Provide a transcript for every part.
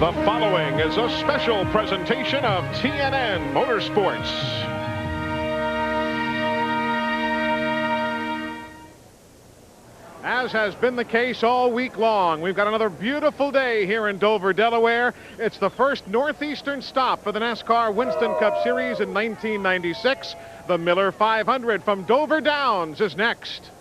The following is a special presentation of TNN Motorsports. As has been the case all week long, we've got another beautiful day here in Dover, Delaware. It's the first northeastern stop for the NASCAR Winston Cup Series in 1996. The Miller 500 from Dover Downs is next.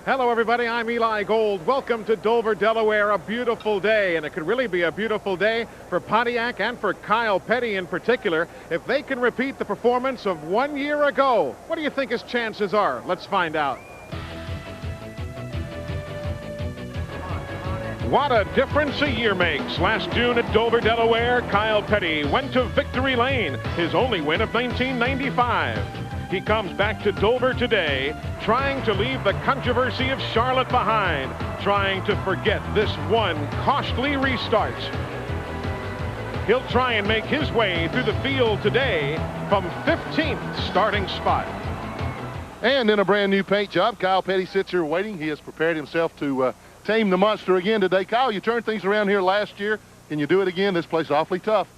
Hello, everybody. I'm Eli Gold. Welcome to Dover, Delaware. A beautiful day, and it could really be a beautiful day for Pontiac and for Kyle Petty in particular if they can repeat the performance of 1 year ago. What do you think his chances are? Let's find out. What a difference a year makes. Last June at Dover, Delaware, Kyle Petty went to victory lane, his only win of 1995. He comes back to Dover today, trying to leave the controversy of Charlotte behind, trying to forget this one costly restart. He'll try and make his way through the field today from 15th starting spot. And in a brand new paint job, Kyle Petty sits here waiting. He has prepared himself to tame the monster again today. Kyle, you turned things around here last year. Can you do it again? This place is awfully tough.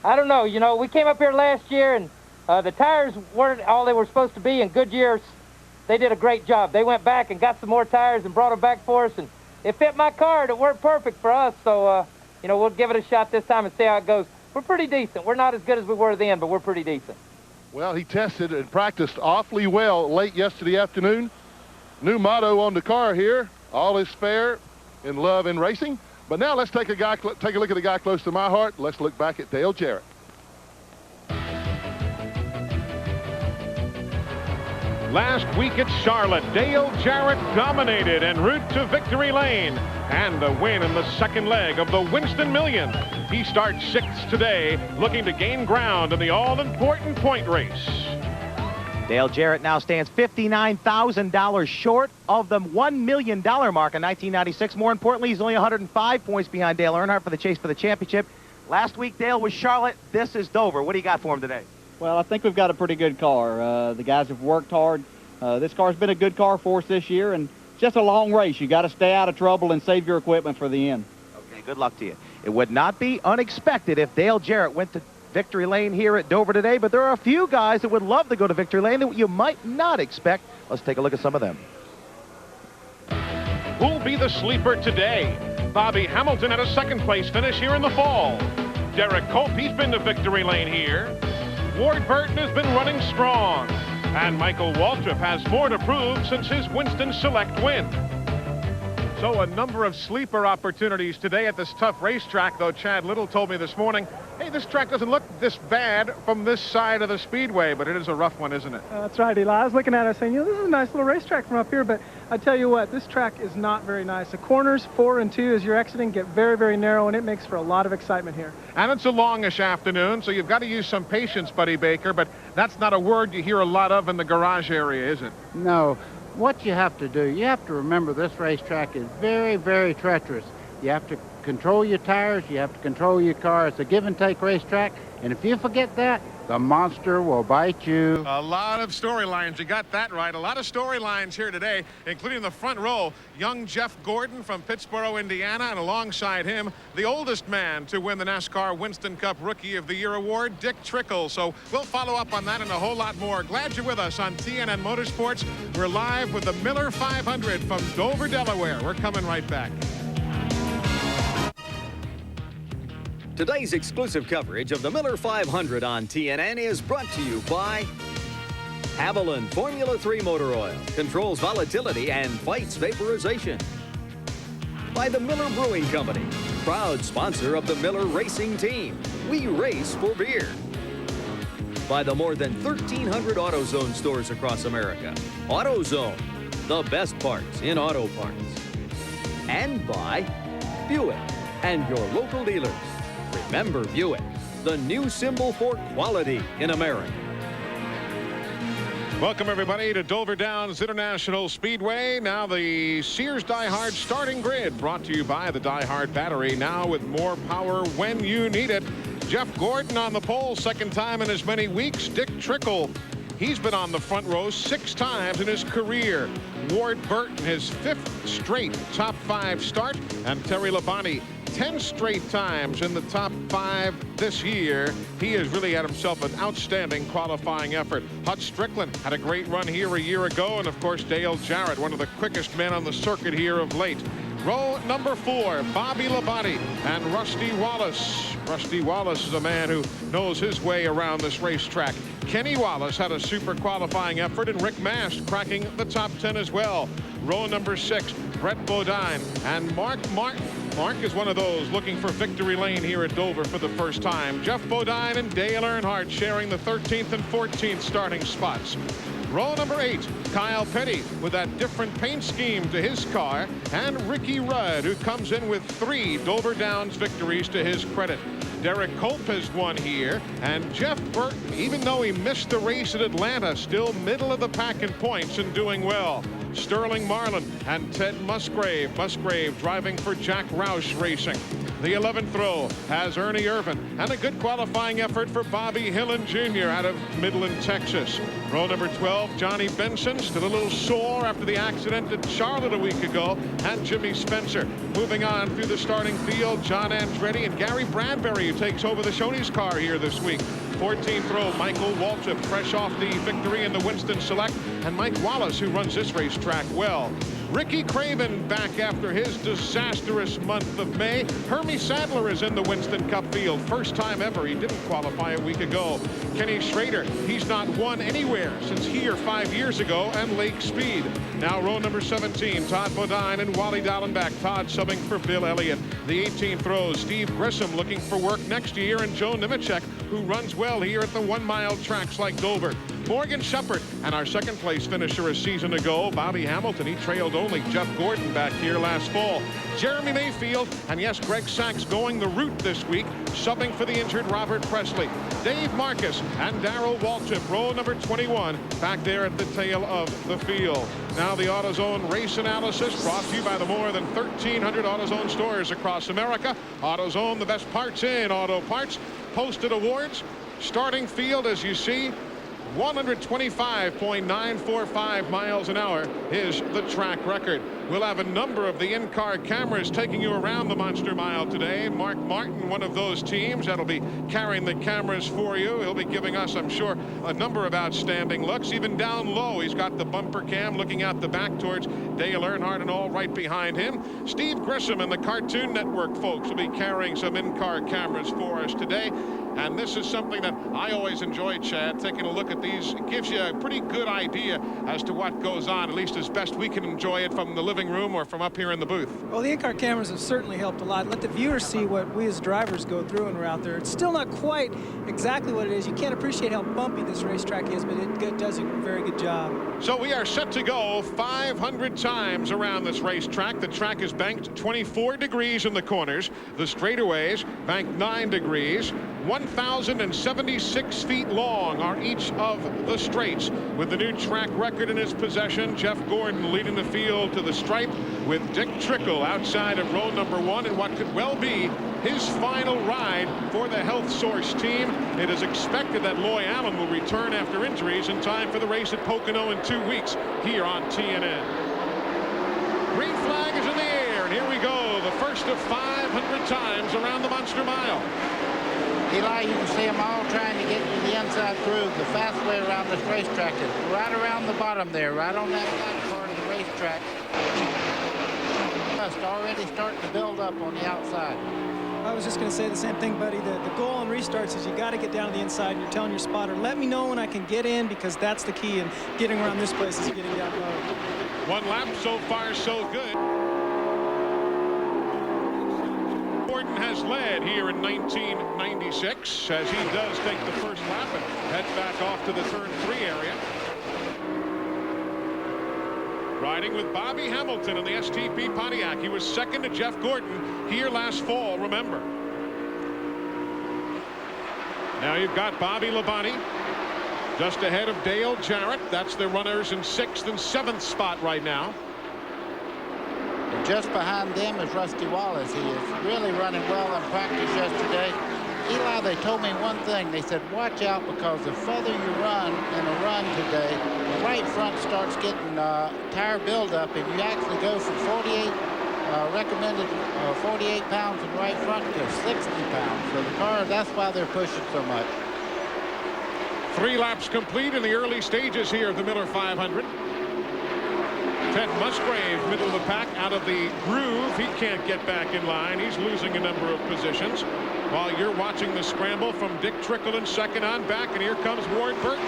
I don't know. You know, we came up here last year and the tires weren't all they were supposed to be, and Goodyear, they did a great job. They went back and got some more tires and brought them back for us, and it fit my car, and it worked perfect for us. So, you know, we'll give it a shot this time and see how it goes. We're pretty decent. We're not as good as we were then, but we're pretty decent. Well, he tested and practiced awfully well late yesterday afternoon. New motto on the car here, all is fair in love and racing. But now let's take a look at the guy close to my heart. Let's look back at Dale Jarrett. Last week at Charlotte, Dale Jarrett dominated en route to victory lane and a win in the second leg of the Winston Million. He starts sixth today, looking to gain ground in the all-important point race. Dale Jarrett now stands $59,000 short of the $1 million mark in 1996. More importantly, he's only 105 points behind Dale Earnhardt for the chase for the championship. Last week, Dale was Charlotte. This is Dover. What do you got for him today? Well, I think we've got a pretty good car. The guys have worked hard. This car's been a good car for us this year, and it's just a long race. You got to stay out of trouble and save your equipment for the end. Okay, good luck to you. It would not be unexpected if Dale Jarrett went to victory lane here at Dover today, but there are a few guys that would love to go to victory lane that you might not expect. Let's take a look at some of them. Who'll be the sleeper today? Bobby Hamilton had a second place finish here in the fall. Derek Cope, he's been to victory lane here. Ward Burton has been running strong, and Michael Waltrip has more to prove since his Winston Select win. So a number of sleeper opportunities today at this tough racetrack, though Chad Little told me this morning, hey, this track doesn't look this bad from this side of the speedway, but it is a rough one, isn't it? That's right, Eli. I was looking at it saying, you know, this is a nice little racetrack from up here, but I tell you what, this track is not very nice. The corners 4 and 2 as you're exiting get very, very narrow, and it makes for a lot of excitement here. And it's a longish afternoon, so you've got to use some patience, Buddy Baker, but that's not a word you hear a lot of in the garage area, is it? No. What you have to do, you have to remember this racetrack is very, very treacherous. You have to control your tires, you have to control your car. It's a give and take racetrack, and if you forget that, the monster will bite you. A lot of storylines. You got that right. A lot of storylines here today, including the front row. Young Jeff Gordon from Pittsboro, Indiana, and alongside him, the oldest man to win the NASCAR Winston Cup Rookie of the Year award, Dick Trickle. So we'll follow up on that and a whole lot more. Glad you're with us on TNN Motorsports. We're live with the Miller 500 from Dover, Delaware. We're coming right back. Today's exclusive coverage of the Miller 500 on TNN is brought to you by Avalon Formula 3 Motor Oil. Controls volatility and fights vaporization. By the Miller Brewing Company. Proud sponsor of the Miller Racing Team. We race for beer. By the more than 1,300 AutoZone stores across America. AutoZone. The best parts in auto parts. And by Buick and your local dealers. Remember Buick, the new symbol for quality in America. Welcome, everybody, to Dover Downs International Speedway. Now the Sears Die Hard starting grid, brought to you by the Die Hard battery, now with more power when you need it. Jeff Gordon on the pole, second time in as many weeks. Dick Trickle, he's been on the front row 6 times in his career. Ward Burton, his 5th straight top 5 start. And Terry Labonte, 10 straight times in the top 5 this year. He has really had himself an outstanding qualifying effort. Hut Strickland had a great run here a year ago. And, of course, Dale Jarrett, one of the quickest men on the circuit here of late. Row number 4, Bobby Labonte and Rusty Wallace. Rusty Wallace is a man who knows his way around this racetrack. Kenny Wallace had a super qualifying effort, and Rick Mast cracking the top 10 as well. Row number 6, Brett Bodine and Mark Martin. Mark is one of those looking for victory lane here at Dover for the first time. Jeff Bodine and Dale Earnhardt sharing the 13th and 14th starting spots. Row number 8, Kyle Petty with that different paint scheme to his car, and Ricky Rudd, who comes in with 3 Dover Downs victories to his credit. Derek Culp has won here, and Jeff Burton, even though he missed the race at Atlanta, still middle of the pack in points and doing well. Sterling Marlin and Ted Musgrave. Musgrave driving for Jack Roush Racing. The 11th row has Ernie Irvin, and a good qualifying effort for Bobby Hillen Jr. out of Midland, Texas. Row number 12, Johnny Benson, still a little sore after the accident at Charlotte a week ago, and Jimmy Spencer. Moving on through the starting field, John Andretti and Gary Bradbury, who takes over the Shoney's car here this week. 14th row, Michael Waltrip, fresh off the victory in the Winston Select, and Mike Wallace, who runs this racetrack well. Ricky Craven back after his disastrous month of May. Hermie Sadler is in the Winston Cup field. First time ever. He didn't qualify a week ago. Kenny Schrader, he's not won anywhere since here 5 years ago and Lake Speed. Now row number 17, Todd Bodine and Wally Dallenbach. Todd subbing for Bill Elliott. The 18th row, Steve Grissom looking for work next year, and Joe Nemechek, who runs well here at the 1-mile tracks like Dover. Morgan Shepherd, and our second place finisher a season ago, Bobby Hamilton. He trailed only Jeff Gordon back here last fall. Jeremy Mayfield, and yes, Greg Sachs going the route this week, subbing for the injured Robert Presley. Dave Marcus and Darrell Waltrip, row number 21, back there at the tail of the field. Now the AutoZone race analysis brought to you by the more than 1,300 AutoZone stores across America. AutoZone, the best parts in auto parts. Posted awards. Starting field, as you see, 125.945 miles an hour is the track record. We'll have a number of the in-car cameras taking you around the Monster Mile today. Mark Martin, one of those teams that'll be carrying the cameras for you. He'll be giving us, I'm sure, a number of outstanding looks. Even down low, he's got the bumper cam looking out the back towards Dale Earnhardt and all right behind him. Steve Grissom and the Cartoon Network folks will be carrying some in-car cameras for us today. And this is something that I always enjoy, Chad, taking a look at these. It gives you a pretty good idea as to what goes on, at least as best we can enjoy it from the living room or from up here in the booth. Well, the in-car cameras have certainly helped a lot. Let the viewers see what we as drivers go through when we're out there. It's still not quite exactly what it is. You can't appreciate how bumpy this racetrack is, but it does a very good job. So we are set to go 500 times around this racetrack. The track is banked 24 degrees in the corners. The straightaways banked 9 degrees. 1,076 feet long are each of the straights. With the new track record in his possession, Jeff Gordon leading the field to the stripe with Dick Trickle outside of row number 1 in what could well be his final ride for the Health Source team. It is expected that Loy Allen will return after injuries in time for the race at Pocono in 2 weeks here on TNN. Green flag is in the air, and here we go, the first of 500 times around the Monster Mile. Eli, you can see them all trying to get to the inside groove. The fast way around this racetrack is right around the bottom there, right on that back part of the racetrack. Dust already starting to build up on the outside. I was just going to say the same thing, buddy. The goal on restarts is you got to get down to the inside, and you're telling your spotter, let me know when I can get in, because that's the key in getting around this place is getting down low. One lap so far, so good. Gordon has led here in 1996 as he does take the first lap and head back off to the turn 3 area. Riding with Bobby Hamilton in the STP Pontiac. He was second to Jeff Gordon here last fall, remember. Now you've got Bobby Labonte Just ahead of Dale Jarrett. That's the runners in 6th and 7th spot right now. And just behind them is Rusty Wallace. He is really running well in practice yesterday. Eli, they told me one thing. They said, watch out, because the further you run in a run today, the right front starts getting tire buildup, and you actually go from 48 recommended 48 pounds in right front to 60 pounds. So the car, that's why they're pushing so much. 3 laps complete in the early stages here of the Miller 500. Ted Musgrave, middle of the pack, out of the groove. He can't get back in line. He's losing a number of positions. While you're watching the scramble from Dick Trickle in second on back, and here comes Ward Burton.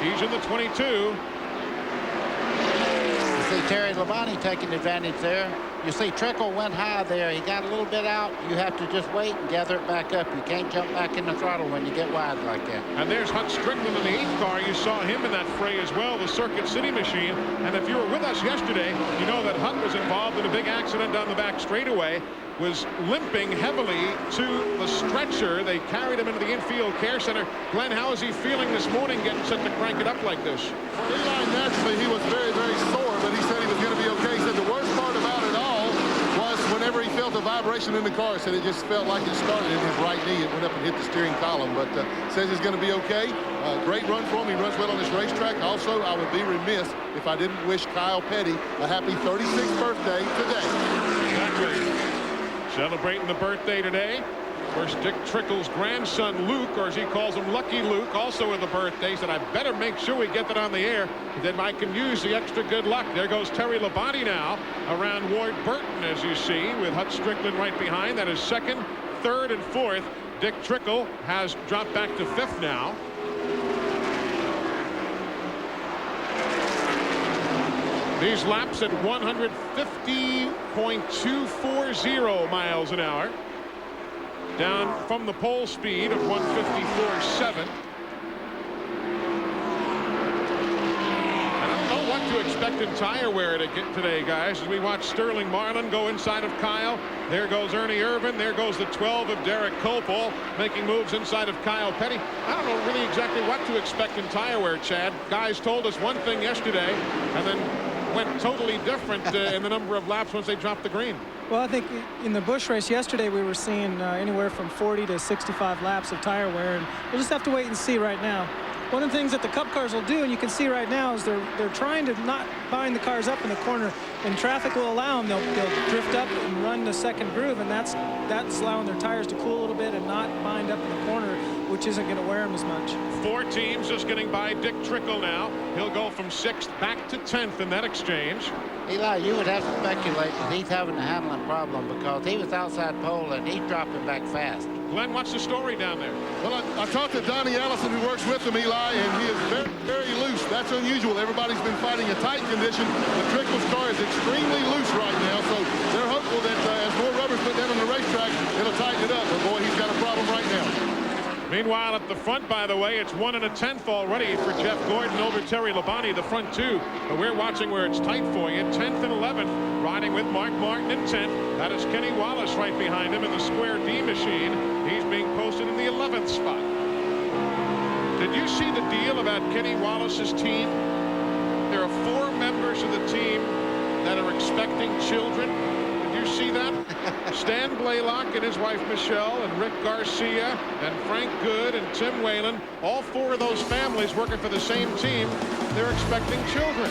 He's in the 22. You see Terry Labonte taking advantage there. You see Trickle went high there. He got a little bit out. You have to just wait and gather it back up. You can't jump back in the throttle when you get wide like that. And there's Hut Strickland in the 8th car. You saw him in that fray as well, the Circuit City machine. And if you were with us yesterday, you know that Hut was involved in a big accident down the back straightaway, was limping heavily to the stretcher. They carried him into the infield care center. Glenn, how is he feeling this morning getting set to crank it up like this? For Eli, naturally, he was very, very sore, but he said he was going to be okay. He said the worst part about it all was whenever he felt a vibration in the car. He said it just felt like it started in his right knee. It went up and hit the steering column, but says he's going to be okay. Great run for him. He runs well on this racetrack. Also, I would be remiss if I didn't wish Kyle Petty a happy 36th birthday today. Exactly. Celebrating the birthday today. First, Dick Trickle's grandson, Luke, or as he calls him, Lucky Luke, also with the birthday. Said, I better make sure we get that on the air. Then I can use the extra good luck. There goes Terry Labonte now around Ward Burton, as you see, with Hut Strickland right behind. That is 2nd, 3rd, and 4th. Dick Trickle has dropped back to 5th now. These laps at 150.240 miles an hour. Down from the pole speed of 154.7. I don't know what to expect in tire wear today, guys, as we watch Sterling Marlin go inside of Kyle. There goes Ernie Irvin. There goes the 12 of Derek Copel, making moves inside of Kyle Petty. I don't know really exactly what to expect in tire wear, Chad. Guys told us one thing yesterday and then went totally different in the number of laps once they dropped the green. Well, I think in the Busch race yesterday, we were seeing anywhere from 40 to 65 laps of tire wear, and we'll just have to wait and see right now. One of the things that the Cup cars will do, and you can see right now, is they're trying to not bind the cars up in the corner, and traffic will allow them. They'll drift up and run the second groove, and that's allowing their tires to cool a little bit and not bind up in the corner, which isn't going to wear them as much. 4 teams just getting by Dick Trickle now. He'll go from 6th back to 10th in that exchange. Eli, you would have to speculate that he's having a handling problem because he was outside pole and he's dropping back fast. Glenn, what's the story down there? Well, I talked to Donnie Allison, who works with him, Eli, and he is very, very loose. That's unusual. Everybody's been fighting a tight condition. The Trickle's car is extremely loose right now, so they're hopeful that as more rubber's put down on the racetrack, it'll tighten it up. But boy, he's got a problem right now. Meanwhile, at the front, by the way, it's 1 1/10 already for Jeff Gordon over Terry Labonte, the front 2. But we're watching where it's tight for you. 10th and 11th, riding with Mark Martin in 10th. That is Kenny Wallace right behind him in the Square D machine. He's being posted in the 11th spot. Did you see the deal about Kenny Wallace's team? There are 4 members of the team that are expecting children. Did you see that? Stan Blaylock and his wife Michelle, and Rick Garcia, and Frank Good, and Tim Whalen. All 4 of those families working for the same team. They're expecting children.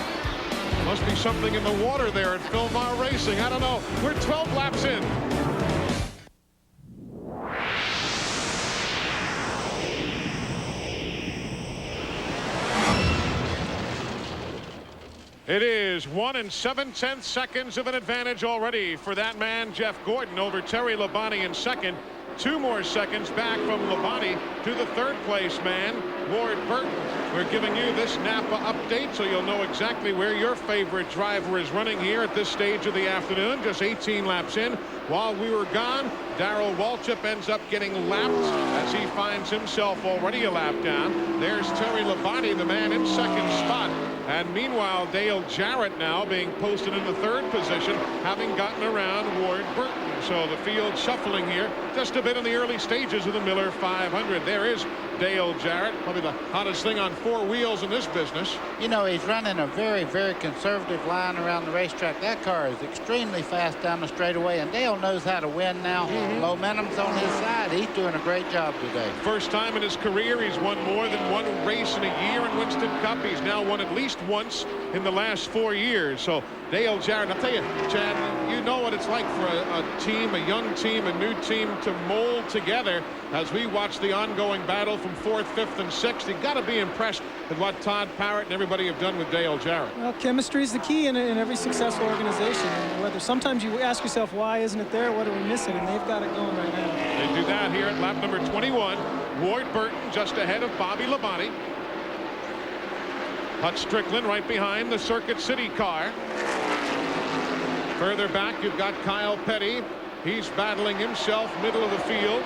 Must be something in the water there at Philmar Racing. I don't know. We're 12 laps in. It is 1 7/10 seconds of an advantage already for that man, Jeff Gordon, over Terry Labonte in 2nd. 2 more seconds back from Labonte to the 3rd place man, Ward Burton. We're giving you this Napa update so you'll know exactly where your favorite driver is running here at this stage of the afternoon. Just 18 laps in. While we were gone, Darrell Waltrip ends up getting lapped as he finds himself already a lap down. There's Terry Labonte, the man in 2nd spot. And meanwhile, Dale Jarrett now being posted in the 3rd position, having gotten around Ward Burton. So the field shuffling here just a bit in the early stages of the Miller 500. There is Dale Jarrett, probably the hottest thing on four wheels in this business. You know, he's running a very, very conservative line around the racetrack. That car is extremely fast down the straightaway, and Dale knows how to win now. Momentum's on his side. He's doing a great job today. First time in his career, he's won more than one race in a year in Winston Cup. He's now won at least once in the last 4 years. So Dale Jarrett, I'll tell you, Chad, you know what it's like for a team, a young team, a new team to mold together. As we watch the ongoing battle from 4th, 5th, and 6th, you've got to be impressed with what Todd Parrott and everybody have done with Dale Jarrett. Well, chemistry is the key in every successful organization. And whether sometimes you ask yourself, why isn't it there? What are we missing? And they've got it going right now. They do that here at lap number 21. Ward Burton just ahead of Bobby Labonte. Hut Strickland right behind the Circuit City car. Further back, you've got Kyle Petty. He's battling himself, middle of the field.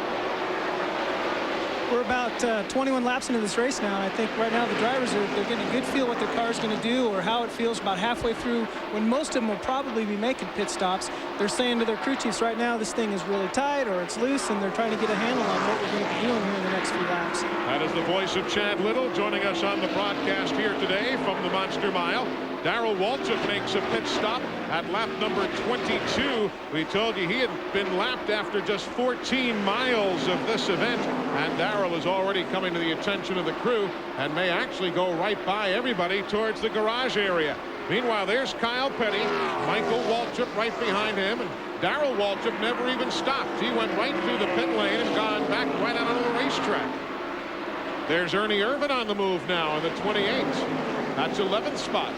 We're about 21 laps into this race now, and I think right now the drivers they're getting a good feel what their car is going to do or how it feels about halfway through, when most of them will probably be making pit stops. They're saying to their crew chiefs right now, this thing is really tight or it's loose, and they're trying to get a handle on what we're going to be doing here in the next few laps. That is the voice of Chad Little joining us on the broadcast here today from the Monster Mile. Darrell Waltrip makes a pit stop at lap number 22. We told you he had been lapped after just 14 miles of this event, and Darrell is already coming to the attention of the crew and may actually go right by everybody towards the garage area. Meanwhile, there's Kyle Petty, Michael Waltrip right behind him, and Darrell Waltrip never even stopped. He went right through the pit lane and gone back right out onto the racetrack. There's Ernie Irvin on the move now in the 28. That's 11th spot.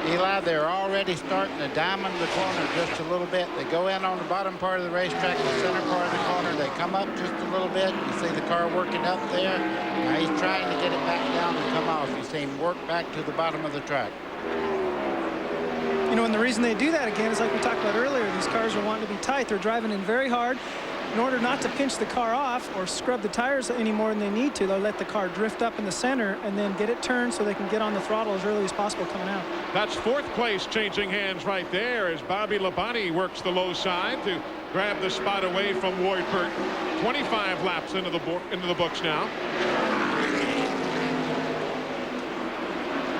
Eli, they're already starting to diamond the corner just a little bit. They go in on the bottom part of the racetrack, the center part of the corner. They come up just a little bit. You see the car working up there. Now he's trying to get it back down and come off. You see him work back to the bottom of the track. You know, and the reason they do that, again, is like we talked about earlier. These cars are wanting to be tight. They're driving in very hard. In order not to pinch the car off or scrub the tires any more than they need to, they'll let the car drift up in the center and then get it turned so they can get on the throttle as early as possible coming out. That's 4th place changing hands right there as Bobby Labonte works the low side to grab the spot away from Ward Burton. 25 laps into the books now.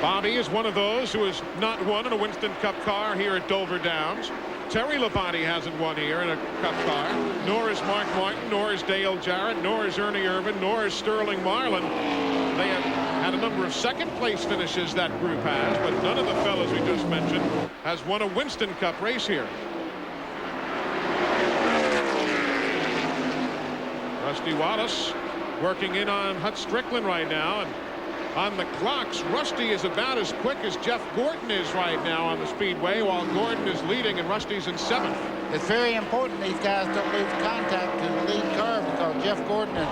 Bobby is one of those who has not won in a Winston Cup car here at Dover Downs. Terry Labonte hasn't won here in a Cup car, nor is Mark Martin, nor is Dale Jarrett, nor is Ernie Irvin, nor is Sterling Marlin. They have had a number of second-place finishes, that group has, but none of the fellas we just mentioned has won a Winston Cup race here. Rusty Wallace working in on Hut Strickland right now, and on the clocks, Rusty is about as quick as Jeff Gordon is right now on the speedway, while Gordon is leading and Rusty's in 7th. It's very important these guys don't lose contact to the lead car, because Jeff Gordon is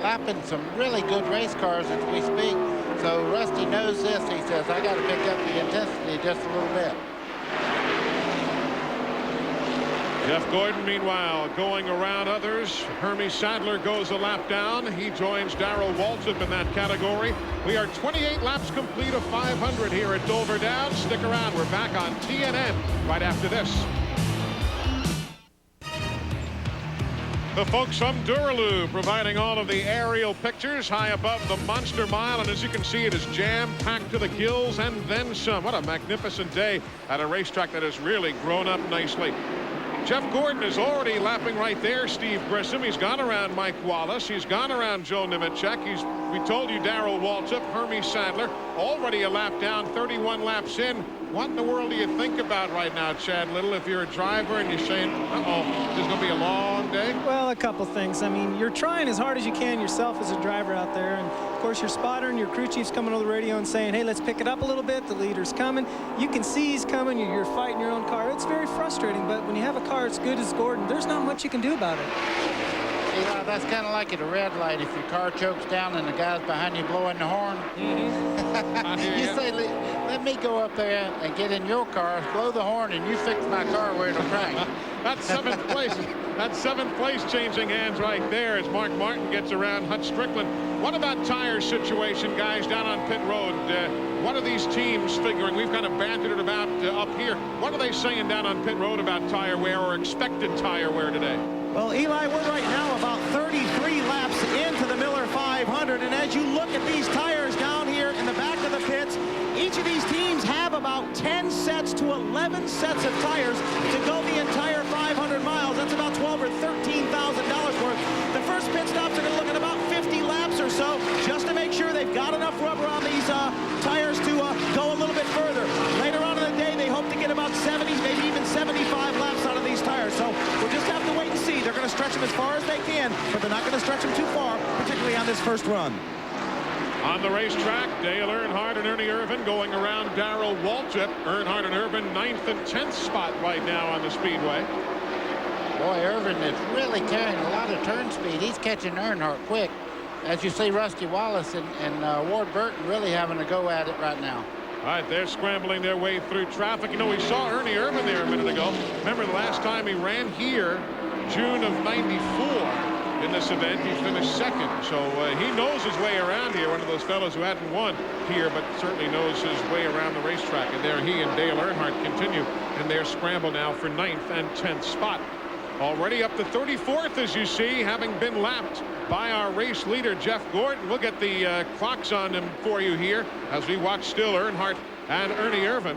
lapping some really good race cars as we speak. So Rusty knows this. He says, I got to pick up the intensity just a little bit. Jeff Gordon, meanwhile, going around others. Hermie Sadler goes a lap down. He joins Darrell Waltrip in that category. We are 28 laps complete of 500 here at Dover Downs. Stick around. We're back on TNN right after this. The folks from Duraloo providing all of the aerial pictures high above the Monster Mile, and as you can see, it is jam-packed to the gills and then some. What a magnificent day at a racetrack that has really grown up nicely. Jeff Gordon is already lapping right there, Steve Grissom. He's gone around Mike Wallace. He's gone around Joe Nemechek. We told you Darrell Waltrip, Hermie Sadler, already a lap down, 31 laps in. What in the world do you think about right now, Chad Little, if you're a driver and you're saying, uh-oh, this is going to be a long day? Well, a couple things. I mean, you're trying as hard as you can yourself as a driver out there. And, of course, your spotter and your crew chief's coming on the radio and saying, hey, let's pick it up a little bit. The leader's coming. You can see he's coming. You're fighting your own car. It's very frustrating. But when you have a car as good as Gordon, there's not much you can do about it. Yeah, that's kind of like at a red light. If your car chokes down and the guy's behind you blowing the horn, you say, let me go up there and get in your car, blow the horn, and you fix my car where it'll crack. That's 7th place. That's 7th place changing hands right there as Mark Martin gets around Hut Strickland. What about tire situation, guys, down on pit road? What are these teams figuring? We've kind of bantered it about up here. What are they saying down on pit road about tire wear or expected tire wear today? Well, Eli, we're right now about 33 laps as you look at these tires down here in the back of the pits, each of these teams have about 10 sets to 11 sets of tires to go the entire 500 miles. That's about $12,000 or $13,000 worth. The first pit stops are going to look at about 50 laps or so, just to make sure they've got enough rubber on these tires to go a little bit further. Later on in the day, they hope to get about 70, maybe even 75 laps out of these tires. So we'll just have to wait and see. They're going to stretch them as far as they can, but they're not going to stretch them too far, particularly on this first run. On the racetrack, Dale Earnhardt and Ernie Irvan going around Darrell Waltrip. Earnhardt and Irvan 9th and 10th spot right now on the speedway. Boy, Irvan is really carrying a lot of turn speed. He's catching Earnhardt quick. As you see, Rusty Wallace and Ward Burton really having a go at it right now. All right, they're scrambling their way through traffic. You know, we saw Ernie Irvan there a minute ago. Remember the last time he ran here, June of '94. In this event, he finished second, so he knows his way around here. One of those fellows who hadn't won here, but certainly knows his way around the racetrack. And there he and Dale Earnhardt continue in their scramble now for 9th and 10th spot. Already up to 34th, as you see, having been lapped by our race leader, Jeff Gordon. We'll get the clocks on them for you here as we watch still Earnhardt and Ernie Irvan.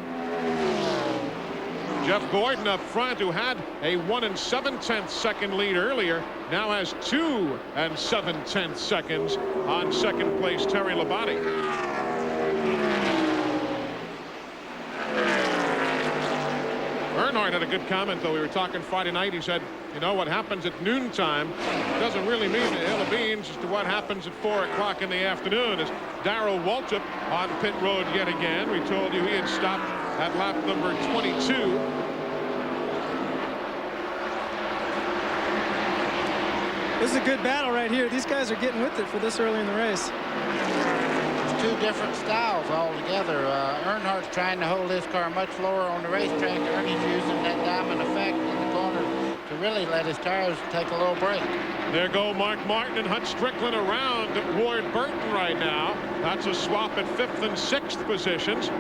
Jeff Gordon up front, who had a 1 7/10 second lead earlier, now has 2 7/10 seconds on second place Terry Labonte. Earnhardt had a good comment, though. We were talking Friday night. He said, you know, what happens at noontime doesn't really mean a hill of beans as to what happens at 4 o'clock in the afternoon. As Darrell Waltrip on pit road yet again. We told you he had stopped at lap number 22. This is a good battle right here. These guys are getting with it for this early in the race. It's two different styles altogether. Earnhardt's trying to hold his car much lower on the racetrack. Ernie's using that diamond effect in the corner to really let his tires take a little break. There go Mark Martin and Hut Strickland around Ward Burton right now. That's a swap at 5th and 6th positions.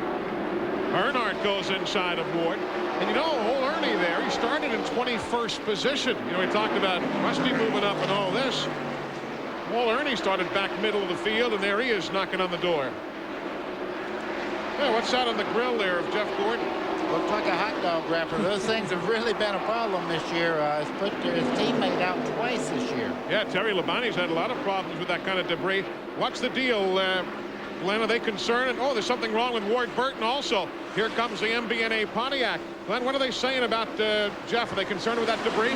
Earnhardt goes inside of Ward. And you know, old Ernie there, he started in 21st position. You know, we talked about Rusty moving up and all this. Old Ernie started back middle of the field, and there he is knocking on the door. Yeah, what's that on the grill there of Jeff Gordon? Looks like a hot dog wrapper. Those things have really been a problem this year. He's put his teammate out twice this year. Yeah, Terry Labonte's had a lot of problems with that kind of debris. What's the deal, Glenn? Are they concerned? Oh, there's something wrong with Ward Burton also. Here comes the MBNA Pontiac. Glenn, what are they saying about Jeff? Are they concerned with that debris?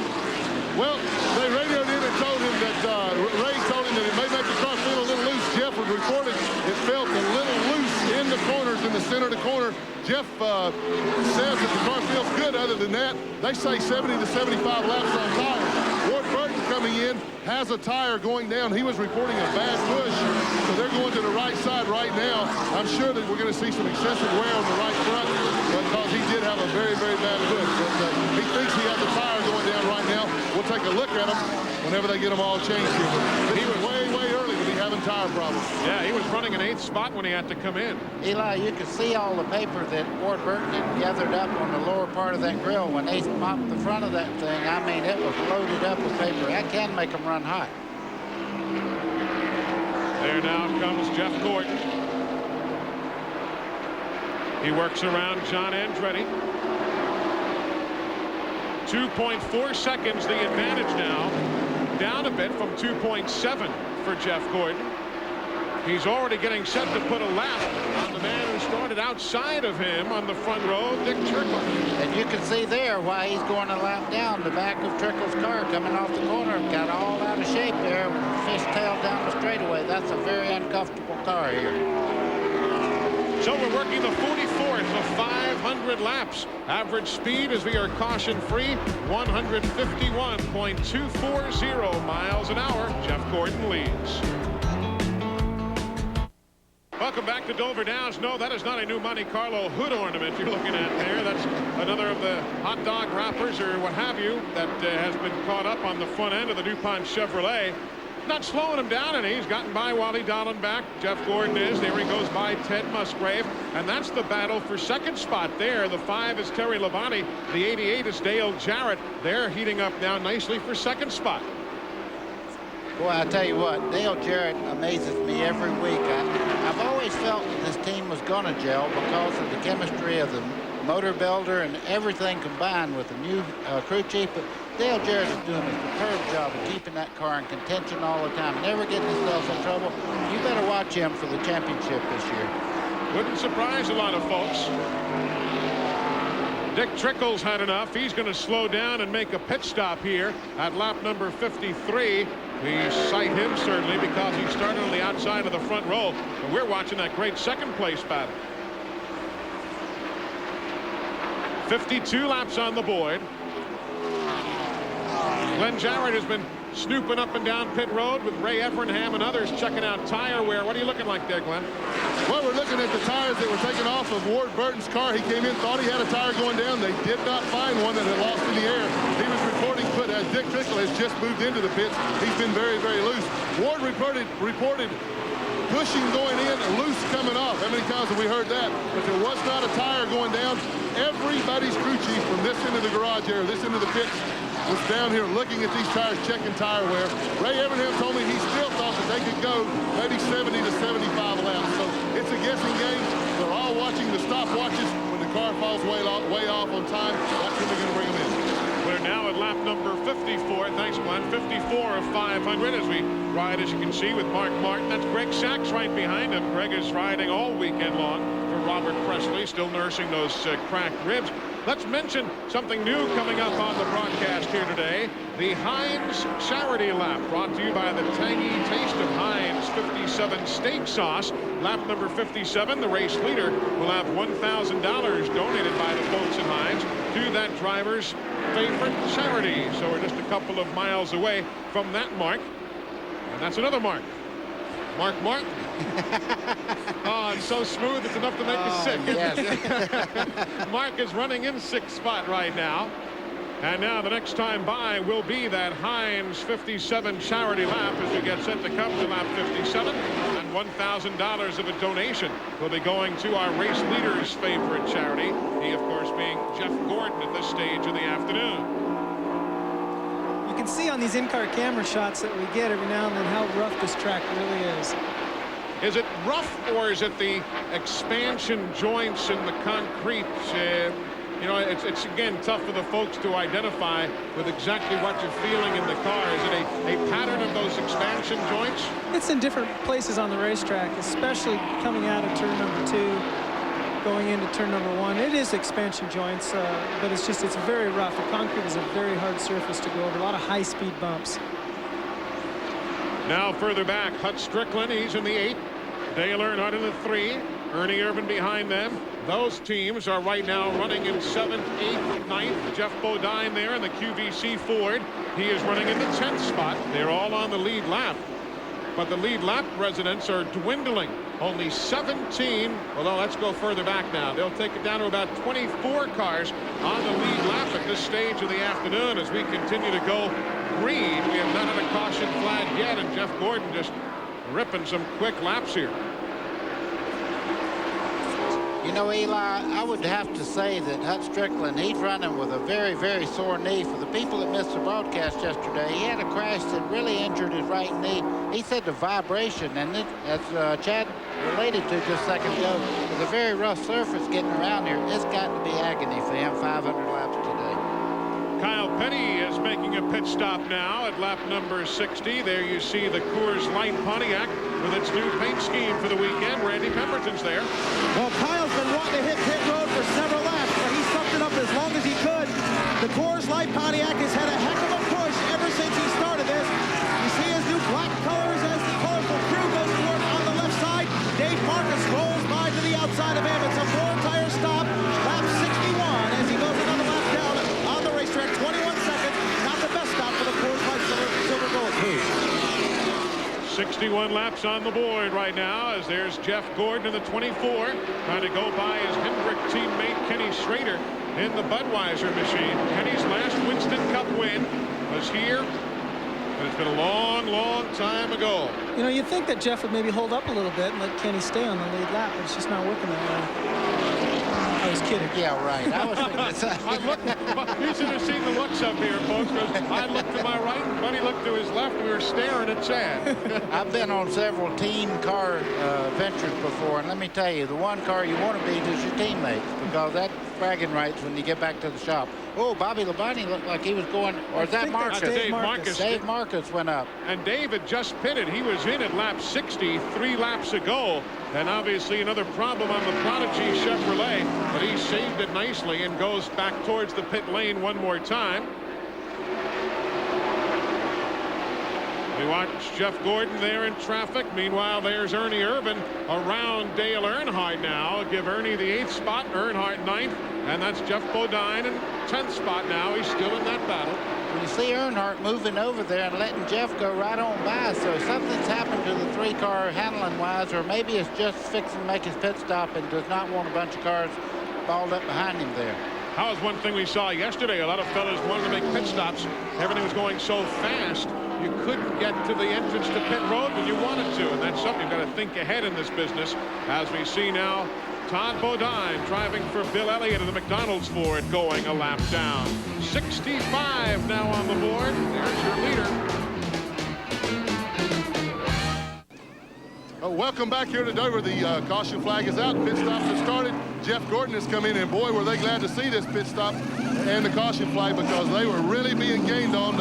Well, they radioed in and told him that Ray told him that it may make the car feel a little loose. Jeff was reported it felt a little loose in the corners, in the center of the corner. Jeff says that the car feels good. Other than that, they say 70 to 75 laps on tires. Ward Burton coming in has a tire going down. He was reporting a bad push, so they're going to the right side right now. I'm sure that we're going to see some excessive wear on the right front because he did have a very, very bad push. But he thinks he has the tire going down right now. We'll take a look at him whenever they get them all changed here. But he was way, way early to be having tire problems. Yeah, he was running an 8th spot when he had to come in. Eli, you can see all the paper that Ward Burton had gathered up on the lower part of that grill. When they mopped the front of that thing, I mean, it was loaded up with paper. That can make them run hot. There now comes Jeff Gordon. He works around John Andretti. 2.4 seconds the advantage now. Down a bit from 2.7 for Jeff Gordon. He's already getting set to put a lap on the man who started outside of him on the front row, Dick Trickle. And you can see there why he's going a lap down. The back of Trickle's car coming off the corner got all out of shape there. Fishtail down the straightaway. That's a very uncomfortable car here. So we're working the 44th of 500 laps. Average speed as we are caution-free, 151.240 miles an hour. Jeff Gordon leads. Welcome back to Dover Downs. No, that is not a new Monte Carlo hood ornament you're looking at there. That's another of the hot dog wrappers or what have you that has been caught up on the front end of the DuPont Chevrolet. Not slowing him down, and he's gotten by Wally Dallenbach. Jeff Gordon is. There he goes by Ted Musgrave. And that's the battle for second spot there. The 5 is Terry Labonte. The 88 is Dale Jarrett. They're heating up now nicely for second spot. Boy, I tell you what, Dale Jarrett amazes me every week. I've always felt that this team was going to gel because of the chemistry of the motor builder and everything combined with the new crew chief. But Dale Jarrett is doing a superb job of keeping that car in contention all the time, never getting himself in trouble. You better watch him for the championship this year. Wouldn't surprise a lot of folks. Dick Trickle's had enough. He's going to slow down and make a pit stop here at lap number 53. We cite him certainly because he started on the outside of the front row, and we're watching that great second place battle. 52 laps on the board. Glenn Jarrett has been snooping up and down pit road with Ray Evernham and others checking out tire wear. What are you looking like there, Glenn? Well, we're looking at the tires that were taken off of Ward Burton's car. He came in, thought he had a tire going down. They did not find one that had lost in the air. He was reporting put as Dick Trickle has just moved into the pits. He's been very, very loose. Ward reported pushing going in and loose coming off. How many times have we heard that? But there was not a tire going down. Everybody's crew chief from this end of the garage area, this end of the pits, was down here looking at these tires, checking tire wear. Ray Evernham told me he still thought that they could go maybe 70 to 75 laps. So it's a guessing game. They're all watching the stopwatches. When the car falls way off on time, that's when they're going to bring them in. We're now at lap number 54. Thanks, Glenn. 54 of 500 as we ride, as you can see, with Mark Martin. That's Greg Sachs right behind him. Greg is riding all weekend long for Robert Presley, still nursing those cracked ribs. Let's mention something new coming up on the broadcast here today. The Heinz Charity Lap, brought to you by the tangy taste of Heinz 57 steak sauce. Lap number 57, the race leader will have $1,000 donated by the folks at Heinz to that driver's favorite charity. So we're just a couple of miles away from that mark. And that's another mark. Mark Martin. Oh, it's so smooth, it's enough to make you sick. Yes. Mark is running in sixth spot right now. And now the next time by will be that Heinz 57 charity lap as we get set to come to lap 57. And $1,000 of a donation will be going to our race leader's favorite charity. He, of course, being Jeff Gordon at this stage of the afternoon. You can see on these in-car camera shots that we get every now and then how rough this track really is. Is it rough, or is it the expansion joints in the concrete? You know, it's again tough for the folks to identify with exactly what you're feeling in the car. Is it a pattern of those expansion joints? It's in different places on the racetrack, especially coming out of turn number 2, going into turn number 1. It is expansion joints, but it's very rough. The concrete is a very hard surface to go over. A lot of high-speed bumps. Now further back, Hut Strickland, he's in the 8. Dale Earnhardt in the 3. Ernie Irvin behind them. Those teams are right now running in 7th, 8th, 9th. Jeff Bodine there in the QVC Ford. He is running in the 10th spot. They're all on the lead lap. But the lead lap residents are dwindling. Only 17. Although let's go further back now. They'll take it down to about 24 cars on the lead lap at this stage of the afternoon as we continue to go green. We have not had a caution flag yet, and Jeff Gordon just ripping some quick laps here. You know, Eli, I would have to say that Hut Strickland, he's running with a very, very sore knee. For the people that missed the broadcast yesterday, he had a crash that really injured his right knee. He said the vibration, and it, as Chad related to just a second ago, with a very rough surface getting around here, it's got to be agony for him 500 laps today. Kyle Petty is making a pit stop now at lap number 60. There you see the Coors Light Pontiac with its new paint scheme for the weekend. Randy Pemberton's there. Well, Kyle's been wanting to hit pit road for several laps, but he sucked it up as long as he could. The Coors Light Pontiac has had a heck of a push ever since he started this. You see his new black colors as the colorful crew goes to work on the left side. Dave Marcus rolls by to the outside of him. It's a four-tire stop, lap 61, as he goes another lap down on the racetrack. 21 seconds, not the best stop for the Coors Light Silver Gold crew. 61 laps on the board right now as there's Jeff Gordon in the 24 trying to go by his Hendrick teammate Kenny Schrader in the Budweiser machine. Kenny's last Winston Cup win was here, but it's been a long, long time ago. You know, you'd think that Jeff would maybe hold up a little bit and let Kenny stay on the lead lap, but it's just not working that way. I was kidding. Yeah, right. I was thinking the same. You should have seen the looks up here, folks. I looked to my right and Buddy looked to his left. We were staring at Chad. I've been on several team car ventures before, and let me tell you, the one car you want to beat is your teammates, because that's bragging rights when you get back to the shop. Oh, Bobby Labonte looked like he was going, or is that Marcus? Dave Marcus. Dave Marcus went up. And Dave had just pitted. He was in at lap 60 3 laps ago. And obviously another problem on the Prodigy Chevrolet. But he saved it nicely and goes back towards the pit lane one more time. We watch Jeff Gordon there in traffic. Meanwhile, there's Ernie Irvan around Dale Earnhardt now. Give Ernie the 8th spot, Earnhardt 9th. And that's Jeff Bodine in 10th spot now. He's still in that battle. Well, you see Earnhardt moving over there and letting Jeff go right on by. So something's happened to the 3-car handling-wise, or maybe it's just fixing to make his pit stop and does not want a bunch of cars balled up behind him there. That was one thing we saw yesterday. A lot of fellas wanted to make pit stops. Everything was going so fast, you couldn't get to the entrance to pit road when you wanted to. And that's something you've got to think ahead in this business. As we see now, Todd Bodine driving for Bill Elliott of the McDonald's Ford, going a lap down. 65 now on the board. There's your leader. Oh, welcome back here to Dover. The caution flag is out. Pit stops have started. Jeff Gordon has come in, and boy, were they glad to see this pit stop and the caution flag, because they were really being gained on.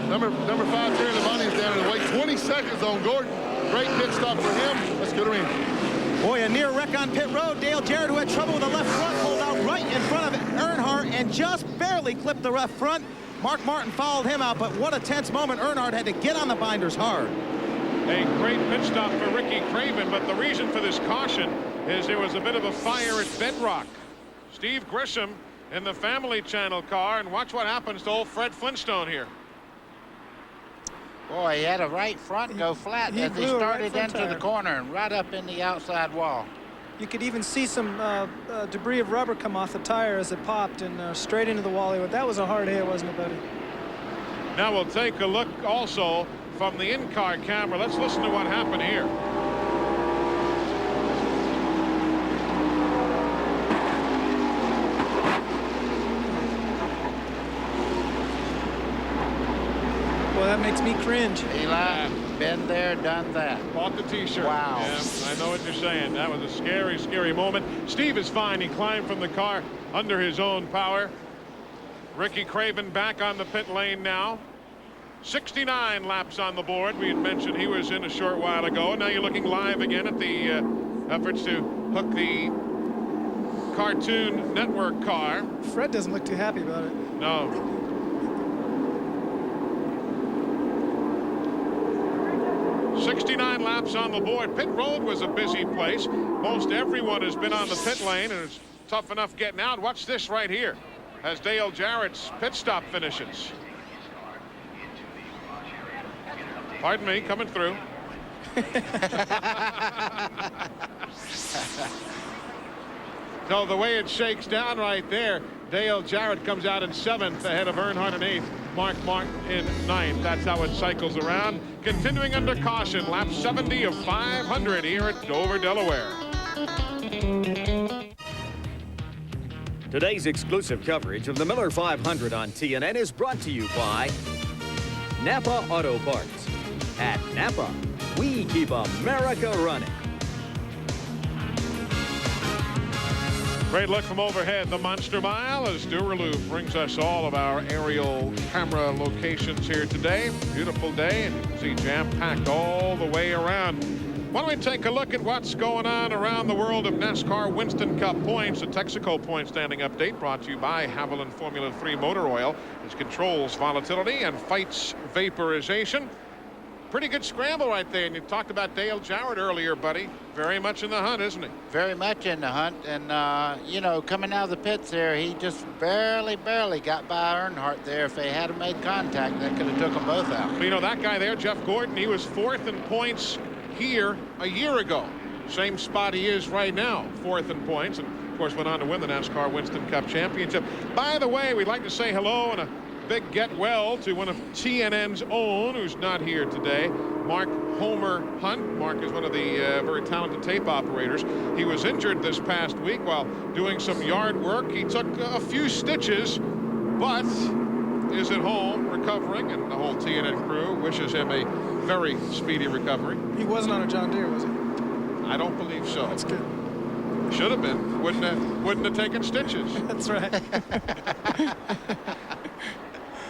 Number 5, Terry Labonte is down in the way. 20 seconds on Gordon. Great pit stop for him. Let's go to Randy. Boy, a near wreck on pit road. Dale Jarrett, who had trouble with the left front, pulled out right in front of Earnhardt and just barely clipped the left front. Mark Martin followed him out, but what a tense moment. Earnhardt had to get on the binders hard. A great pit stop for Ricky Craven, but the reason for this caution is there was a bit of a fire at Bedrock. Steve Grisham in the Family Channel car, and watch what happens to old Fred Flintstone here. Boy, he had a right front go flat as he started into the corner and right up in the outside wall. You could even see some debris of rubber come off the tire as it popped and straight into the wall. That was a hard hit, wasn't it, buddy? Now we'll take a look also from the in-car camera. Let's listen to what happened here. Well, that makes me cringe. Eli, been there, done that. Bought the t-shirt. Wow. Yeah, I know what you're saying. That was a scary, scary moment. Steve is fine. He climbed from the car under his own power. Ricky Craven back on the pit lane now. 69 laps on the board. We had mentioned he was in a short while ago. Now you're looking live again at the efforts to hook the Cartoon Network car. Fred doesn't look too happy about it. No. .69 laps on the board. Pit road was a busy place. Most everyone has been on the pit lane, and it's tough enough getting out. Watch this right here as Dale Jarrett's pit stop finishes. Pardon me, coming through. So the way it shakes down right there, Dale Jarrett comes out in 7th ahead of Earnhardt in 8th. Mark Martin in 9th. That's how it cycles around. Continuing under caution, lap 70 of 500 here at Dover, Delaware. Today's exclusive coverage of the Miller 500 on TNN is brought to you by Napa Auto Parts. At Napa, we keep America running. Great look from overhead. The Monster Mile as Duraloo brings us all of our aerial camera locations here today. Beautiful day, and you can see jam-packed all the way around. Why don't we take a look at what's going on around the world of NASCAR Winston Cup points. The Texaco point standing update brought to you by Haviland Formula 3 Motor Oil, which controls volatility and fights vaporization. Pretty good scramble right there. And you talked about Dale Jarrett earlier, buddy. Very much in the hunt, isn't he? Very much in the hunt. And, you know, coming out of the pits there, he just barely got by Earnhardt there. If they had made contact, that could have took them both out. But, you know, that guy there, Jeff Gordon, he was 4th in points here a year ago. Same spot he is right now, 4th in points. And, of course, went on to win the NASCAR Winston Cup Championship. By the way, we'd like to say hello and a big get well to one of TNN's own, who's not here today, Mark Homer Hunt. Mark is one of the very talented tape operators. He was injured this past week while doing some yard work. He took a few stitches, but is at home recovering, and the whole TNN crew wishes him a very speedy recovery. He wasn't on a John Deere, was he? I don't believe so. That's good. Should have been. Wouldn't have taken stitches. That's right.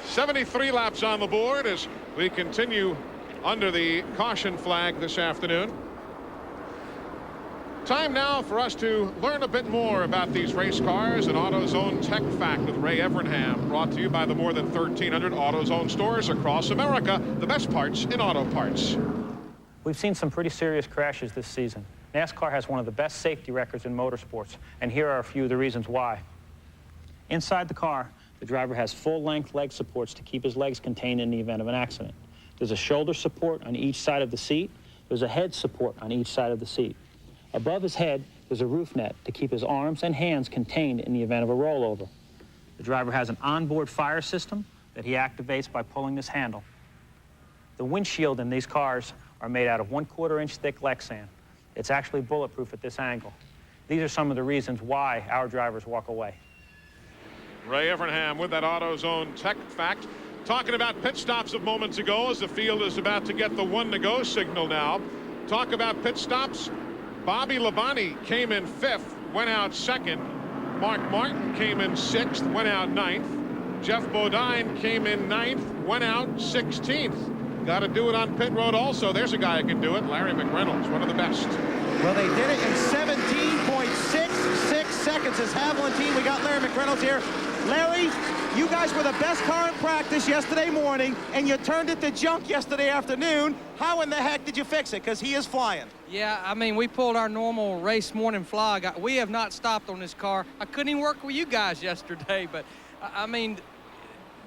73 laps on the board as we continue under the caution flag this afternoon. Time now for us to learn a bit more about these race cars. An AutoZone Tech Fact with Ray Evernham, brought to you by the more than 1,300 AutoZone stores across America. The best parts in auto parts. We've seen some pretty serious crashes this season. NASCAR has one of the best safety records in motorsports, and here are a few of the reasons why. Inside the car, the driver has full-length leg supports to keep his legs contained in the event of an accident. There's a shoulder support on each side of the seat. There's a head support on each side of the seat. Above his head, there's a roof net to keep his arms and hands contained in the event of a rollover. The driver has an onboard fire system that he activates by pulling this handle. The windshield in these cars are made out of 1/4 inch thick Lexan. It's actually bulletproof at this angle. These are some of the reasons why our drivers walk away. Ray Evernham with that AutoZone Tech Fact. Talking about pit stops of moments ago as the field is about to get the 1 to go signal now. Talk about pit stops. Bobby Labonte came in 5th, went out 2nd. Mark Martin came in 6th, went out 9th. Jeff Bodine came in 9th, went out 16th. Got to do it on pit road also. There's a guy who can do it. Larry McReynolds, one of the best. Well, they did it in 17.66 seconds. As Haviland team, we got Larry McReynolds here. Larry, you guys were the best car in practice yesterday morning, and you turned it to junk yesterday afternoon. How in the heck did you fix it? Because he is flying. Yeah, I mean, we pulled our normal race morning fly. We have not stopped on this car. I couldn't even work with you guys yesterday, but I mean,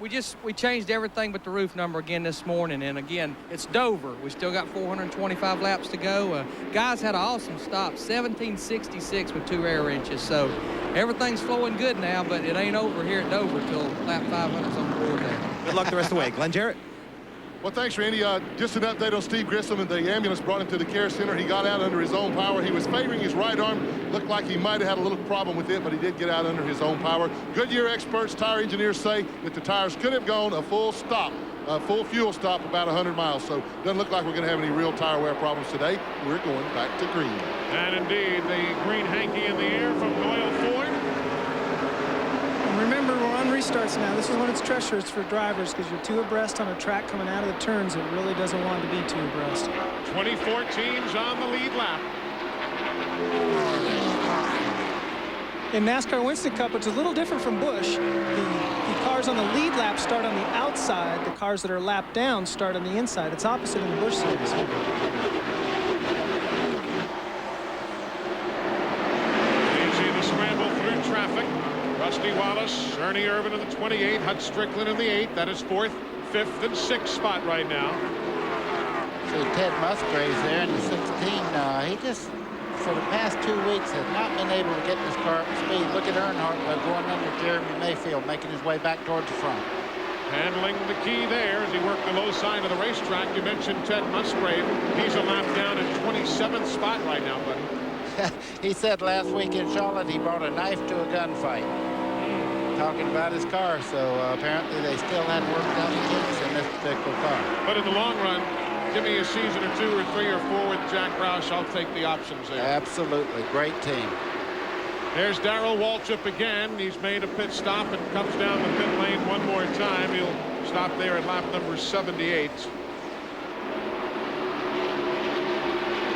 we changed everything but the roof number again this morning. And again, it's Dover. We still got 425 laps to go. Guys had an awesome stop, 1766 with 2 air inches. So everything's flowing good now, but it ain't over here at Dover till lap 500's on the board there. Good luck the rest of the way. Glenn Jarrett. Well, thanks, Randy. Just an update on Steve Grissom, and the ambulance brought him to the care center. He got out under his own power. He was favoring his right arm. Looked like he might have had a little problem with it, but he did get out under his own power. Goodyear experts, tire engineers say that the tires could have gone a full fuel stop about 100 miles. So doesn't look like we're going to have any real tire wear problems today. We're going back to green. And indeed, the green hanky in the air from Doyle Ford. Remember, we're on restarts now. This is when it's treacherous for drivers because you're 2 abreast on a track coming out of the turns. It really doesn't want to be 2 abreast. 24 teams on the lead lap. In NASCAR Winston Cup, it's a little different from Busch. The cars on the lead lap start on the outside. The cars that are lapped down start on the inside. It's opposite in the Busch series. You see the scramble through traffic. Rusty Wallace, Ernie Irvin in the 28, Hut Strickland in the 8. That is 4th, 5th, and 6th spot right now. See Ted Musgrave's there in the 16. He just, for the past 2 weeks, has not been able to get this car up to speed. Look at Earnhardt going under Jeremy Mayfield, making his way back towards the front. Handling the key there as he worked the low side of the racetrack. You mentioned Ted Musgrave. He's a lap down at 27th spot right now, buddy. He said last week in Charlotte he brought a knife to a gunfight. Talking about his car, so apparently they still hadn't worked out the kinks in this particular car. But in the long run, give me a season or 2 or 3 or 4 with Jack Roush. I'll take the options there. Absolutely. Great team. There's Darrell Waltrip again. He's made a pit stop and comes down the pit lane one more time. He'll stop there at lap number 78.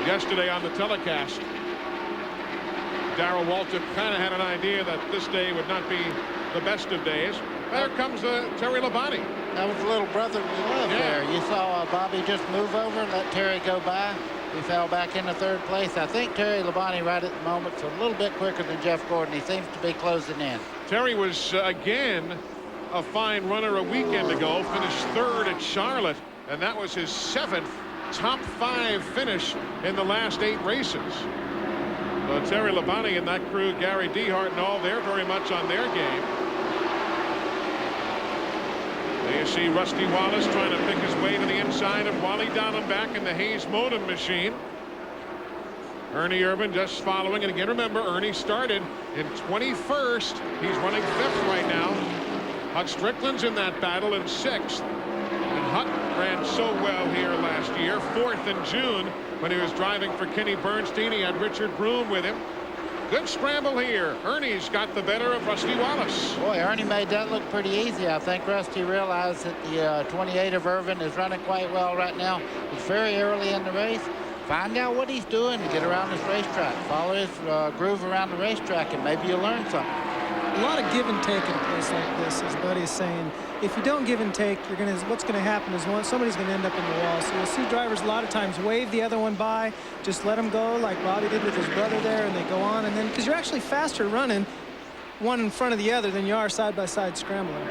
Yesterday on the telecast, Darrell Waltrip kind of had an idea that this day would not be the best of days. There comes Terry Labonte. That was a little brotherly love there. You saw Bobby just move over and let Terry go by. He fell back into 3rd place. I think Terry Labonte right at the moment is a little bit quicker than Jeff Gordon. He seems to be closing in. Terry was again a fine runner a weekend ago. Finished 3rd at Charlotte, and that was his 7th top 5 finish in the last 8 races. Terry Labonte and that crew, Gary Dehart and all, they're very much on their game. There you see Rusty Wallace trying to pick his way to the inside of Wally Dallenbach in the Hayes Motor machine. Ernie Irvan just following, and again remember, Ernie started in 21st. He's running 5th right now. Hut Strickland's in that battle in 6th. And Hut ran so well here last year, 4th in June when he was driving for Kenny Bernstein. He had Richard Broom with him. Good scramble here. Ernie's got the better of Rusty Wallace. Boy, Ernie made that look pretty easy. I think Rusty realized that the 28 of Irvin is running quite well right now. It's very early in the race. Find out what he's doing to get around this racetrack. Follow his groove around the racetrack, and maybe you'll learn something. A lot of give and take in a place like this, as Buddy is saying. If you don't give and take, what's going to happen is somebody's going to end up in the wall. So you'll see drivers a lot of times wave the other one by, just let them go like Bobby did with his brother there, and they go on. And then, because you're actually faster running one in front of the other than you are side-by-side scrambling.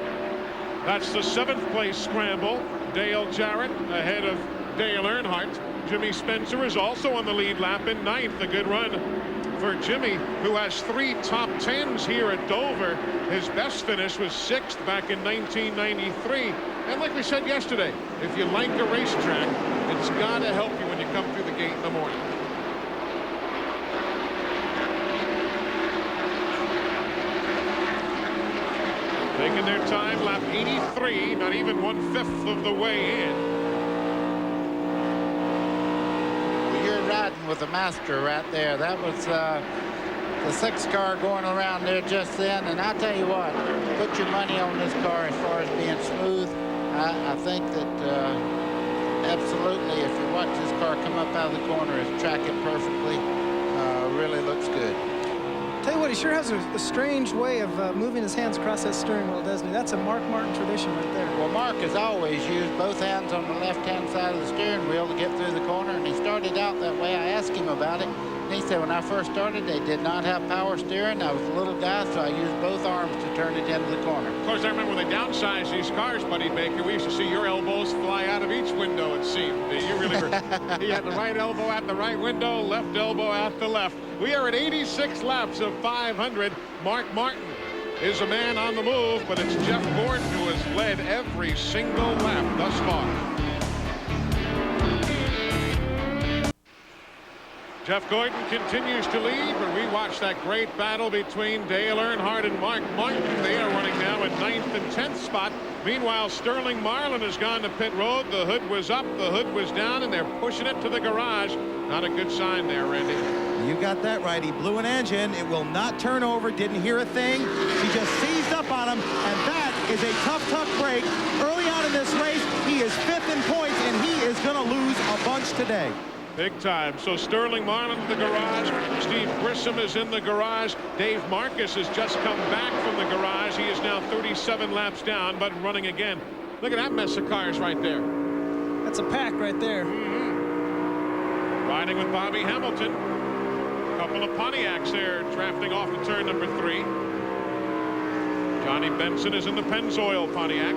That's the 7th place scramble. Dale Jarrett ahead of Dale Earnhardt. Jimmy Spencer is also on the lead lap in 9th. A good run for Jimmy, who has 3 top 10s here at Dover. His best finish was 6th back in 1993. And like we said yesterday, if you like a racetrack, it's got to help you when you come through the gate in the morning. Taking their time, lap 83, not even 1/5 of the way in. Riding with the master right there. That was the 6th car going around there just then. And I tell you what, put your money on this car as far as being smooth. I think that absolutely, if you watch this car come up out of the corner, it's tracking perfectly. Really looks good. Tell you what, he sure has a strange way of moving his hands across that steering wheel, doesn't he? That's a Mark Martin tradition right there. Well, Mark has always used both hands on the left-hand side of the steering wheel to get through the corner, and he started out that way. I asked him about it, and he said when I first started, they did not have power steering. I was a little guy, so I used both arms to turn it into the corner. Of course, I remember when they downsized these cars, Buddy Baker, we used to see your elbows fly out of each window, it seemed. You really were. He had the right elbow at the right window, left elbow at the left. We are at 86 laps of 500. Mark Martin is a man on the move, but it's Jeff Gordon who has led every single lap thus far. Jeff Gordon continues to lead, but we watch that great battle between Dale Earnhardt and Mark Martin. They are running now at 9th and 10th spot. Meanwhile, Sterling Marlin has gone to pit road. The hood was up, the hood was down, and they're pushing it to the garage. Not a good sign there, Randy. You got that right. He blew an engine. It will not turn over. Didn't hear a thing. He just seized up on him, and that is a tough break. Early on in this race, he is 5th in points, and he is going to lose a bunch today. Big time. So Sterling Marlin in the garage. Steve Grissom is in the garage. Dave Marcus has just come back from the garage. He is now 37 laps down, but running again. Look at that mess of cars right there. That's a pack right there. Riding with Bobby Hamilton. A couple of Pontiacs there drafting off to turn number 3. Johnny Benson is in the Pennzoil Pontiac.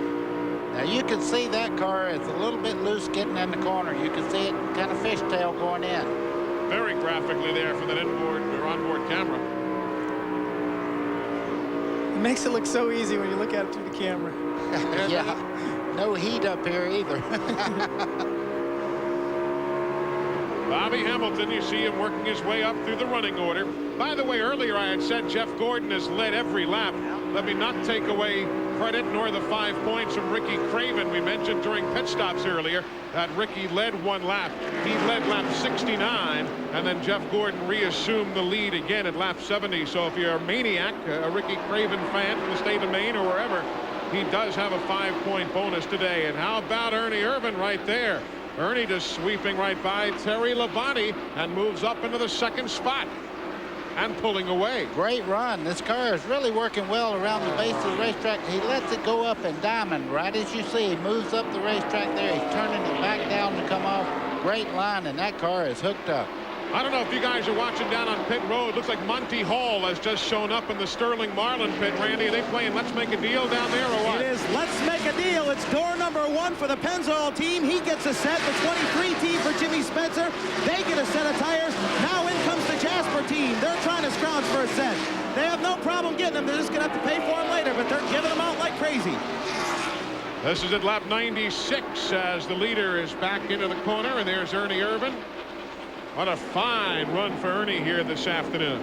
Now you can see that car is a little bit loose getting in the corner. You can see it kind of fishtail going in. Very graphically there for that inboard or onboard camera. It makes it look so easy when you look at it through the camera. Yeah, no heat up here either. Bobby Hamilton, you see him working his way up through the running order. By the way, earlier I had said Jeff Gordon has led every lap. Let me not take away credit nor the 5 points from Ricky Craven. We mentioned during pit stops earlier that Ricky led 1 lap. He led lap 69, and then Jeff Gordon reassumed the lead again at lap 70. So if you're a maniac, a Ricky Craven fan from the state of Maine or wherever, he does have a 5-point bonus today. And how about Ernie Irvan right there? Ernie just sweeping right by Terry Labonte and moves up into the 2nd spot and pulling away. Great run. This car is really working well around the base of the racetrack. He lets it go up and diamond right as you see. He moves up the racetrack there. He's turning it back down to come off. Great line, and that car is hooked up. I don't know if you guys are watching down on pit road. Looks like Monty Hall has just shown up in the Sterling Marlin pit. Randy, are they playing Let's Make a Deal down there or what? It is Let's Make a Deal. It's door number 1 for the Pennzoil team. He gets a set. The 23 team for Jimmy Spencer. They get a set of tires. Now in comes the Jasper team. They're trying to scrounge for a set. They have no problem getting them. They're just going to have to pay for them later, but they're giving them out like crazy. This is at lap 96 as the leader is back into the corner, and there's Ernie Irvan. What a fine run for Ernie here this afternoon.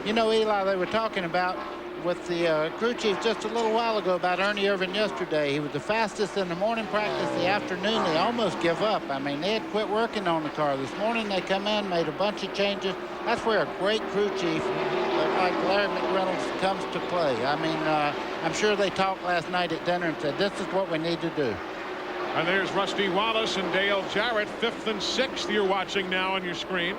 You know, Eli, they were talking about with the crew chief just a little while ago about Ernie Irvan yesterday. He was the fastest in the morning practice. The afternoon, they almost give up. I mean, they had quit working on the car. This morning, they come in, made a bunch of changes. That's where a great crew chief like Larry McReynolds comes to play. I mean, I'm sure they talked last night at dinner and said, this is what we need to do. And there's Rusty Wallace and Dale Jarrett, 5th and 6th you're watching now on your screen.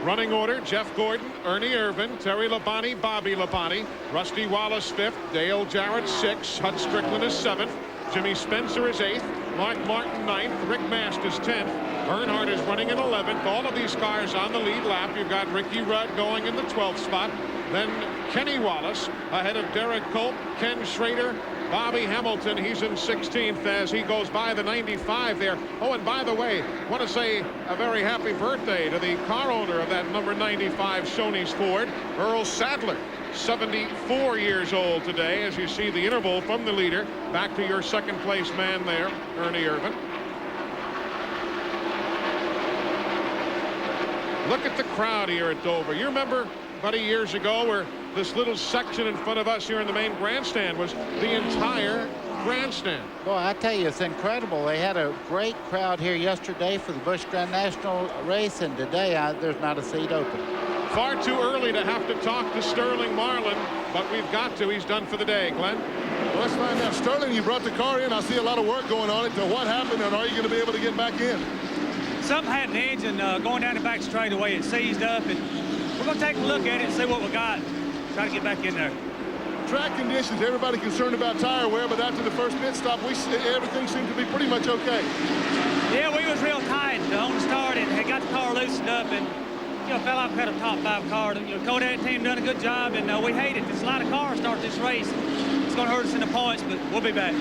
Running order, Jeff Gordon, Ernie Irvan, Terry Labonte, Bobby Labonte, Rusty Wallace 5th, Dale Jarrett 6th, Hut Strickland is 7th, Jimmy Spencer is 8th, Mark Martin 9th, Rick Masters 10th, Earnhardt is running in 11th. All of these cars on the lead lap. You've got Ricky Rudd going in the 12th spot. Then Kenny Wallace ahead of Derek Culp, Ken Schrader, Bobby Hamilton. He's in 16th as he goes by the 95 there. Oh, and by the way, I want to say a very happy birthday to the car owner of that number 95 Shoney's Ford, Earl Sadler. 74 years old today as you see the interval from the leader back to your second place man there, Ernie Irvan. Look at the crowd here at Dover. You remember about years ago where this little section in front of us here in the main grandstand was the entire grandstand. Boy, I tell you, it's incredible. They had a great crowd here yesterday for the Busch Grand National race, and today there's not a seat open. Far too early to have to talk to Sterling Marlin, but we've got to. He's done for the day. Glenn? Well, let's find out. Sterling, you brought the car in. I see a lot of work going on it. So what happened, and are you going to be able to get back in? Something had an engine going down the back straightaway. It seized up, and we're going to take a look at it and see what we got. Try to get back in there. Track conditions, everybody concerned about tire wear, but after the first pit stop, everything seemed to be pretty much okay. Yeah, we was real tight on the start and had got the car loosened up, and fell off, had a top 5 car. Kodak team done a good job, and we hate it. There's a lot of cars start this race. It's going to hurt us in the points, but we'll be back.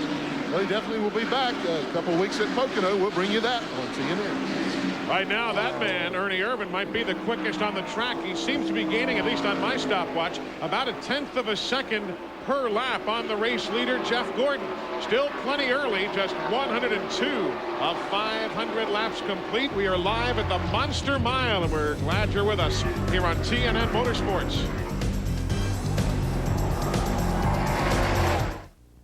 Well, he definitely will be back. A couple of weeks at Pocono. We'll bring you that one. See you then. Right now, that man, Ernie Irvan, might be the quickest on the track. He seems to be gaining, at least on my stopwatch, about 1/10 of a second per lap on the race leader, Jeff Gordon. Still plenty early, just 102 of 500 laps complete. We are live at the Monster Mile, and we're glad you're with us here on TNN Motorsports.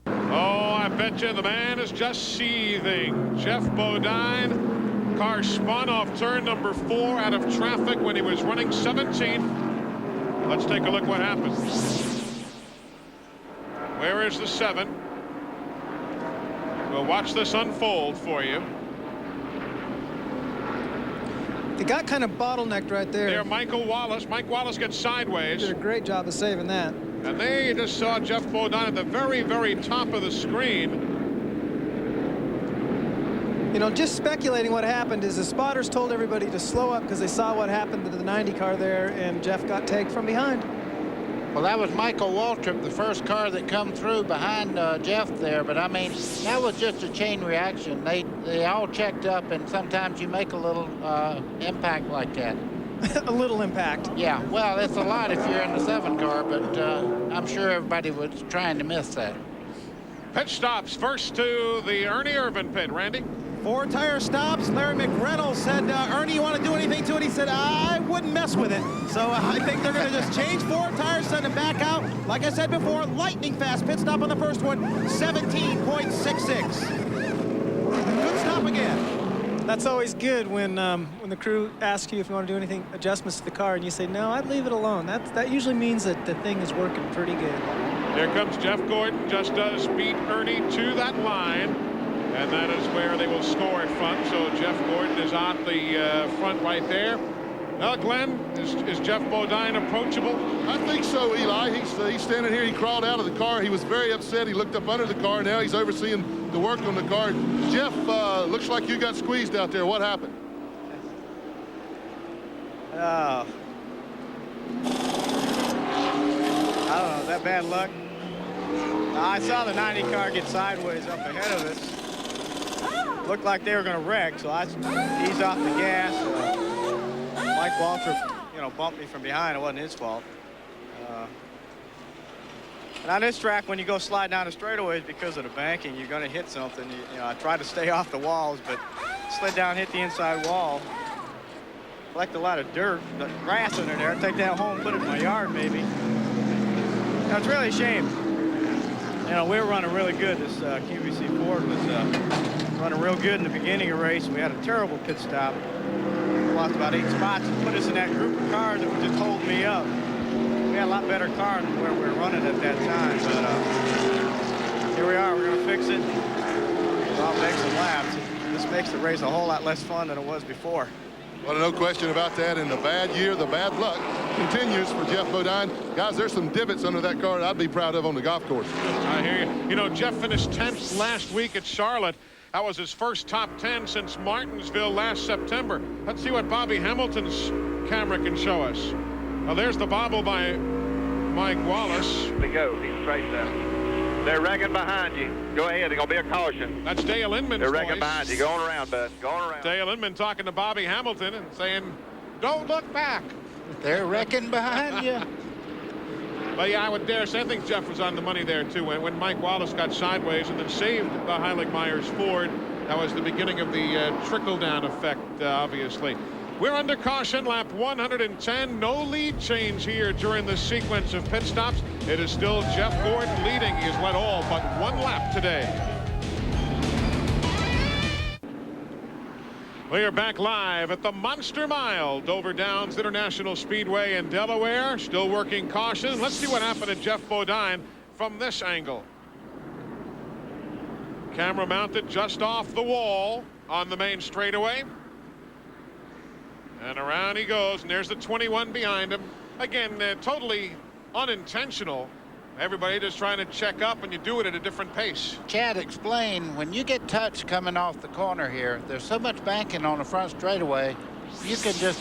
Oh, I bet you the man is just seething. Jeff Bodine. Car spun off turn number 4 out of traffic when he was running 17th. Let's take a look what happened. Where is the 7? We'll watch this unfold for you. They got kind of bottlenecked right there. There, Michael Wallace. Mike Wallace gets sideways. Did a great job of saving that. And there you just saw Jeff Bodine at the very, very top of the screen. Just speculating what happened is the spotters told everybody to slow up because they saw what happened to the 90 car there, and Jeff got tagged from behind. Well, that was Michael Waltrip, the first car that come through behind Jeff there. But, I mean, that was just a chain reaction. They all checked up, and sometimes you make a little impact like that. A little impact. Yeah, well, it's a lot if you're in the 7 car, but I'm sure everybody was trying to miss that. Pit stops first to the Ernie Irvan pit. Randy? 4 tire stops. Larry McReynolds said, Ernie, you want to do anything to it? He said, I wouldn't mess with it. So I think they're going to just change 4 tires, send him back out. Like I said before, lightning fast pit stop on the first one, 17.66. Good stop again. That's always good when the crew asks you if you want to do anything, adjustments to the car, and you say, no, I'd leave it alone. That usually means that the thing is working pretty good. Here comes Jeff Gordon, just does beat Ernie to that line. And that is where they will score it from. So Jeff Gordon is on the front right there. Glenn, is Jeff Bodine approachable? I think so, Eli. He's standing here. He crawled out of the car. He was very upset. He looked up under the car. Now he's overseeing the work on the car. Jeff, looks like you got squeezed out there. What happened? I don't know. Is that bad luck? I saw the 90 car get sideways up ahead of us. Looked like they were going to wreck, so I eased off the gas. Mike Waltrip, bumped me from behind. It wasn't his fault. And on this track, when you go slide down the straightaways because of the banking, you're going to hit something. You know, I tried to stay off the walls, but slid down, hit the inside wall. Collect a lot of dirt, the grass under there. Take that home, put it in my yard, maybe. Now, it's really a shame. You know, we were running really good. This QVC Ford was running real good in the beginning of the race. We had a terrible pit stop. We lost about 8 spots and put us in that group of cars that were just holding me up. We had a lot better car than where we were running at that time. But here we are. We're going to fix it. I'll make some laps. This makes the race a whole lot less fun than it was before. Well, no question about that. In the bad year, the bad luck continues for Jeff Bodine. Guys, there's some divots under that car that I'd be proud of on the golf course. I hear you. You know, Jeff finished 10th last week at Charlotte. That was his first top 10 since Martinsville last September. Let's see what Bobby Hamilton's camera can show us. Well, there's the bobble by Mike Wallace. There we go. He's straight down. They're wrecking behind you. Go ahead. They're going to be a caution. That's Dale Inman's They're wrecking voice. behind you. Going around, bud. Going around. Dale Inman talking to Bobby Hamilton and saying, don't look back. They're wrecking behind you. But yeah, I would dare say, I think Jeff was on the money there too. When Mike Wallace got sideways and then saved the Heilig-Myers Ford, that was the beginning of the trickle-down effect, obviously. We're under caution, lap 110. No lead change here during the sequence of pit stops. It is still Jeff Gordon leading. He has led all but 1 lap today. We are back live at the Monster Mile, Dover Downs International Speedway in Delaware. Still working caution. Let's see what happened to Jeff Bodine from this angle. Camera mounted just off the wall on the main straightaway. And around he goes, and there's the 21 behind him. Again, totally unintentional. Everybody just trying to check up, and you do it at a different pace. Chad, explain, when you get touched coming off the corner here, there's so much banking on the front straightaway, you can just,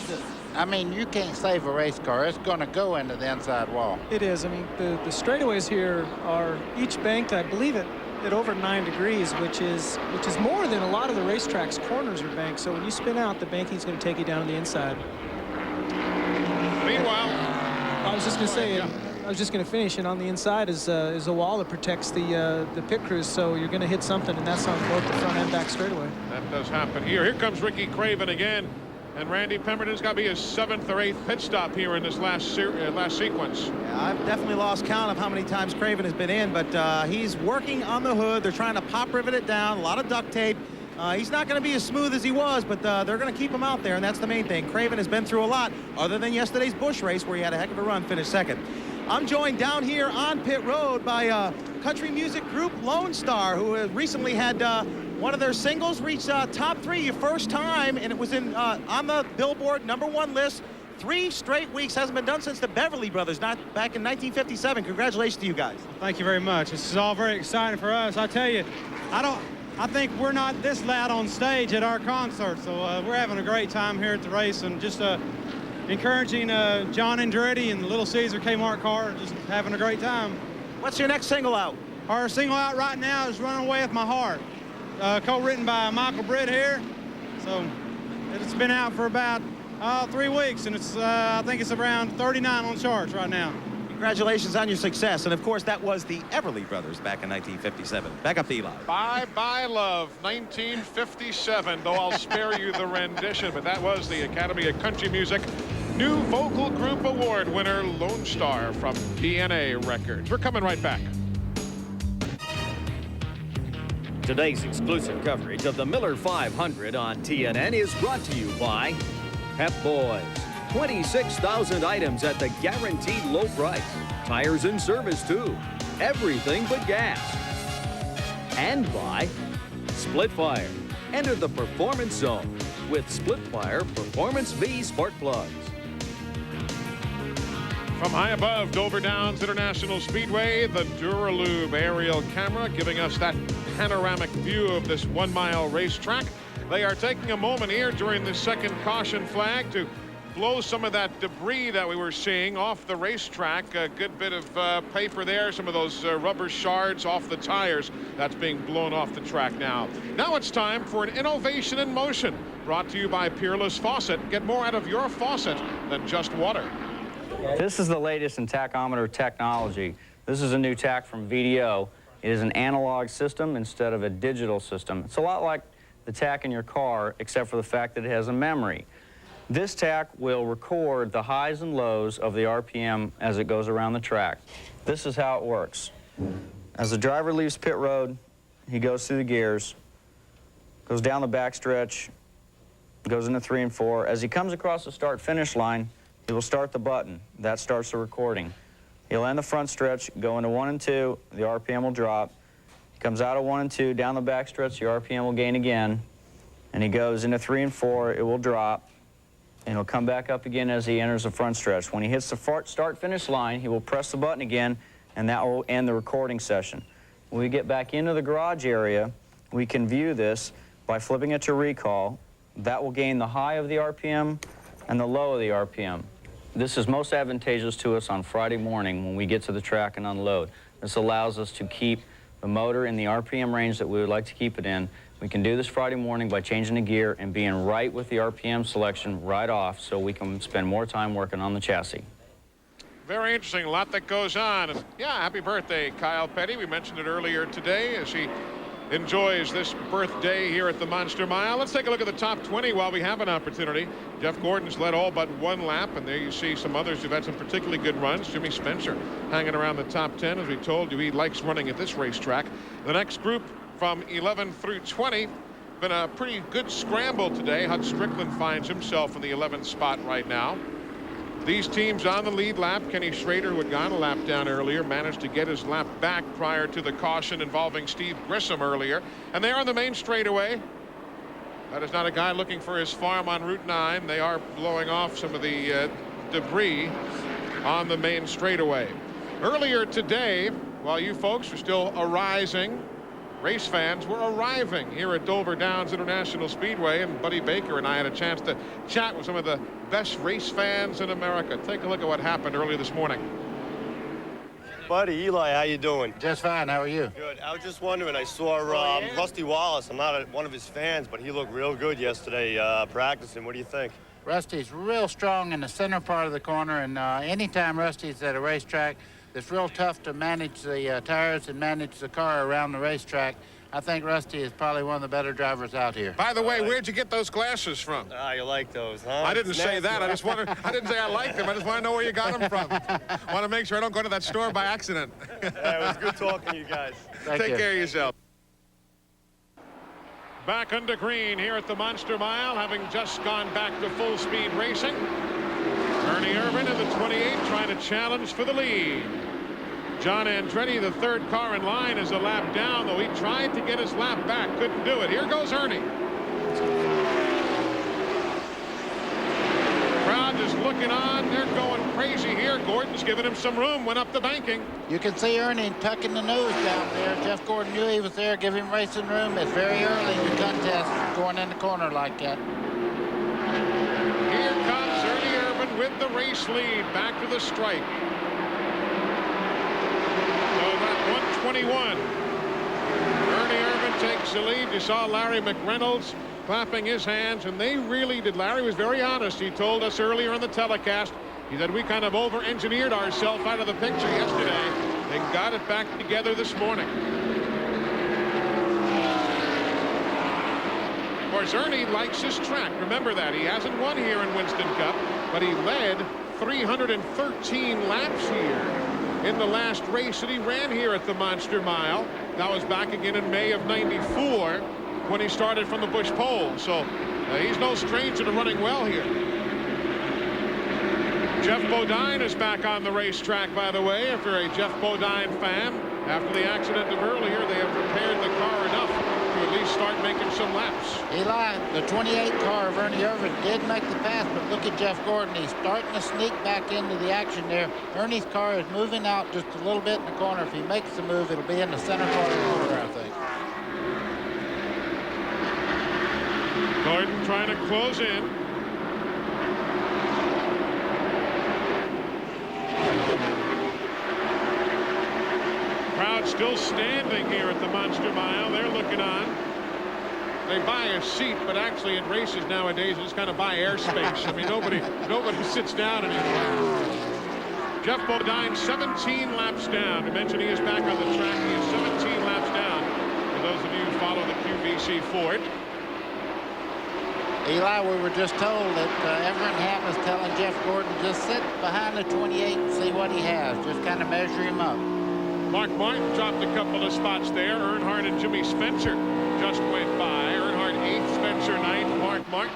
I mean, you can't save a race car. It's going to go into the inside wall. It is. I mean, the straightaways here are each banked, I believe, at over 9 degrees, which is more than a lot of the racetrack's corners are banked. So when you spin out, the banking's going to take you down to the inside. Meanwhile, I was just going to say, I was just going to finish, and on the inside is a wall that protects the pit crews, so you're going to hit something, and that's on both the front and back straightaway. That does happen here. Here comes Ricky Craven again, and Randy Pemberton's got to be his 7th or 8th pit stop here in this last sequence. Yeah, I've definitely lost count of how many times Craven has been in, but he's working on the hood. They're trying to pop rivet it down, a lot of duct tape. He's not going to be as smooth as he was, but they're going to keep him out there, and that's the main thing. Craven has been through a lot, other than yesterday's Busch race where he had a heck of a run, finished 2nd. I'm joined down here on pit road by country music group Lone Star, who recently had one of their singles reach top 3 your first time, and it was in on the Billboard #1 list 3 straight weeks. Hasn't been done since the Beverly Brothers, not back in 1957. Congratulations to you guys. Thank you very much. This is all very exciting for us. I tell you, I think we're not this loud on stage at our concert, so we're having a great time here at the race, and just encouraging John Andretti and the Little Caesar Kmart car, just having a great time. What's your next single out? Our single out right now is Running Away With My Heart, co-written by Michael Britt here. So it's been out for about 3 weeks, and it's I think it's around 39 on charts right now. Congratulations on your success. And of course, that was the Everly Brothers back in 1957. Back up to Eli. Bye Bye Love, 1957, though I'll spare you the rendition, but that was the Academy of Country Music New Vocal Group Award winner Lone Star from DNA Records. We're coming right back. Today's exclusive coverage of the Miller 500 on TNN is brought to you by Pep Boys. 26,000 items at the guaranteed low price. Tires and service too. Everything but gas. And by Splitfire. Enter the performance zone with Splitfire Performance V Spark Plugs. From high above Dover Downs International Speedway, the Duralube aerial camera giving us that panoramic view of this 1-mile racetrack. They are taking a moment here during the second caution flag to blow some of that debris that we were seeing off the racetrack. A good bit of paper there, some of those rubber shards off the tires. That's being blown off the track now. Now it's time for an innovation in motion, brought to you by Peerless Faucet. Get more out of your faucet than just water. This is the latest in tachometer technology. This is a new tack from VDO. It is an analog system instead of a digital system. It's a lot like the tack in your car, except for the fact that it has a memory. This tack will record the highs and lows of the RPM as it goes around the track. This is how it works. As the driver leaves pit road, he goes through the gears, goes down the backstretch, goes into 3 and 4. As he comes across the start-finish line, he will start the button. That starts the recording. He'll end the front stretch, go into 1 and 2, the RPM will drop. He comes out of 1 and 2, down the backstretch, the RPM will gain again. And he goes into 3 and 4, it will drop. And he'll come back up again as he enters the front stretch. When he hits the start-finish line, he will press the button again, and that will end the recording session. When we get back into the garage area, we can view this by flipping it to recall. That will gain the high of the RPM and the low of the RPM. This is most advantageous to us on Friday morning when we get to the track and unload. This allows us to keep the motor in the RPM range that we would like to keep it in. We can do this Friday morning by changing the gear and being right with the RPM selection right off, so we can spend more time working on the chassis. Very interesting, a lot that goes on. And yeah, happy birthday, Kyle Petty. We mentioned it earlier today as he enjoys this birthday here at the Monster Mile. Let's take a look at the top 20 while we have an opportunity. Jeff Gordon's led all but 1 lap, and there you see some others who've had some particularly good runs. Jimmy Spencer hanging around the top 10. As we told you, he likes running at this racetrack. The next group from 11 through 20, been a pretty good scramble today. Hud Strickland finds himself in the 11th spot right now. These teams on the lead lap. Kenny Schrader, who had gone a lap down earlier, managed to get his lap back prior to the caution involving Steve Grissom earlier. And they are on the main straightaway. That is not a guy looking for his farm on Route 9. They are blowing off some of the debris on the main straightaway. Earlier today, while you folks were still arising, race fans were arriving here at Dover Downs International Speedway, and Buddy Baker and I had a chance to chat with some of the best race fans in America. Take a look at what happened earlier this morning. Buddy, Eli, how you doing? Just fine. How are you? Good. I was just wondering, I saw Rusty Wallace. I'm not one of his fans, but he looked real good yesterday practicing. What do you think? Rusty's real strong in the center part of the corner, and anytime Rusty's at a racetrack, it's real tough to manage the tires and manage the car around the racetrack. I think Rusty is probably one of the better drivers out here. By the way, where'd you get those glasses from? Ah, you like those, huh? I didn't say that. I just wanted. I didn't say I liked them. I just want to know where you got them from. Want to make sure I don't go to that store by accident. Yeah, it was good talking to you guys. Take care of yourself. Back under green here at the Monster Mile, having just gone back to full speed racing. Ernie Irvin in the 28 trying to challenge for the lead. John Andretti, the third car in line, is a lap down, though he tried to get his lap back. Couldn't do it. Here goes Ernie. Crowd is looking on. They're going crazy here. Gordon's giving him some room. Went up the banking. You can see Ernie tucking the nose down there. Jeff Gordon knew he was there. Give him racing room. It's very early in the contest going in the corner like that. Here comes Ernie Irvin with the race lead. Back to the stripe. 121. Ernie Irvin takes the lead. You saw Larry McReynolds clapping his hands, and they really did. Larry was very honest. He told us earlier in the telecast, he said, we kind of over-engineered ourselves out of the picture yesterday and got it back together this morning. Of course, Ernie likes his track. Remember that. He hasn't won here in Winston Cup, but he led 313 laps here in the last race that he ran here at the Monster Mile. That was back again in May of '94 when he started from the Busch pole. So he's no stranger to running well here. Jeff Bodine is back on the racetrack, by the way. If you're a Jeff Bodine fan, after the accident of earlier, they have prepared the car enough to at least start making some laps. Eli, the 28 car of Ernie Irvin did make the pass, but look at Jeff Gordon. He's starting to sneak back into the action there. Ernie's car is moving out just a little bit in the corner. If he makes the move, it'll be in the center part of the corner, I think. Gordon trying to close in. Crowd still standing here at the Monster Mile. They're looking on. They buy a seat, but actually in races nowadays, they just kind of buy airspace. I mean, nobody sits down anymore. Jeff Bodine 17 laps down. I mentioned he is back on the track. He is 17 laps down. For those of you who follow the QVC Ford. Eli, we were just told that Evernham is telling Jeff Gordon, just sit behind the 28 and see what he has. Just kind of measure him up. Mark Martin dropped a couple of spots there. Earnhardt and Jimmy Spencer just went by. Earnhardt 8th, Spencer 9th. Mark Martin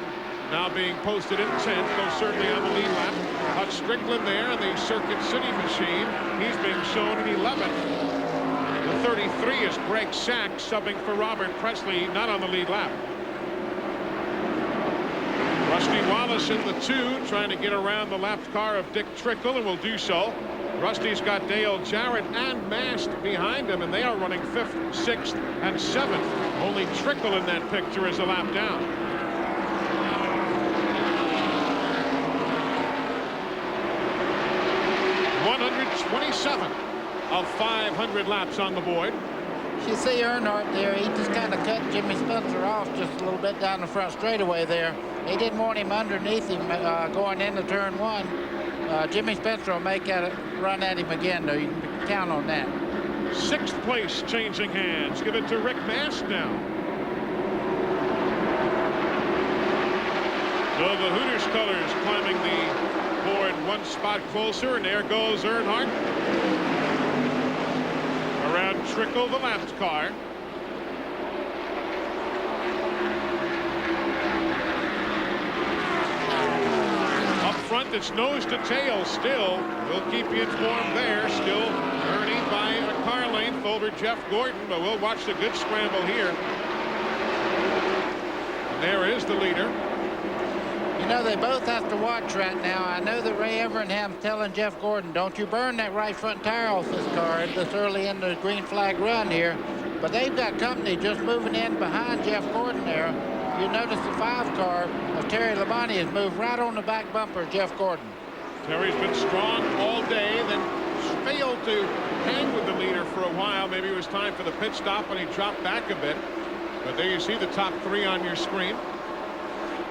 now being posted in 10th, though certainly on the lead lap. Hutch Strickland there in the Circuit City machine. He's being shown in 11th. The 33 is Greg Sachs subbing for Robert Presley, not on the lead lap. Rusty Wallace in the 2, trying to get around the lapped car of Dick Trickle, and will do so. Rusty's got Dale Jarrett and Mast behind him, and they are running 5th, 6th, and 7th. Only Trickle in that picture is a lap down. .127 of 500 laps on the board. You see Earnhardt there, he just kind of cut Jimmy Spencer off just a little bit down the front straightaway there. He didn't want him underneath him going into turn 1. Jimmy Spencer will make a run at him again, though. You can count on that. 6th place changing hands. Give it to Rick Mast now. So the Hooters colors climbing the board one spot closer, and there goes Earnhardt. Around Trickle, the lapped car. Up front, it's nose to tail still. We'll keep you informed there. Still Ernie by a car length over Jeff Gordon, but we'll watch the good scramble here. And there is the leader. You know, they both have to watch right now. I know that Ray Evernham's telling Jeff Gordon, don't you burn that right front tire off this car this early in the green flag run here. But they've got company just moving in behind Jeff Gordon there. You notice the 5 car of Terry Labonte has moved right on the back bumper of Jeff Gordon. Terry's been strong all day, then failed to hang with the leader for a while. Maybe it was time for the pit stop and he dropped back a bit. But there you see the top 3 on your screen.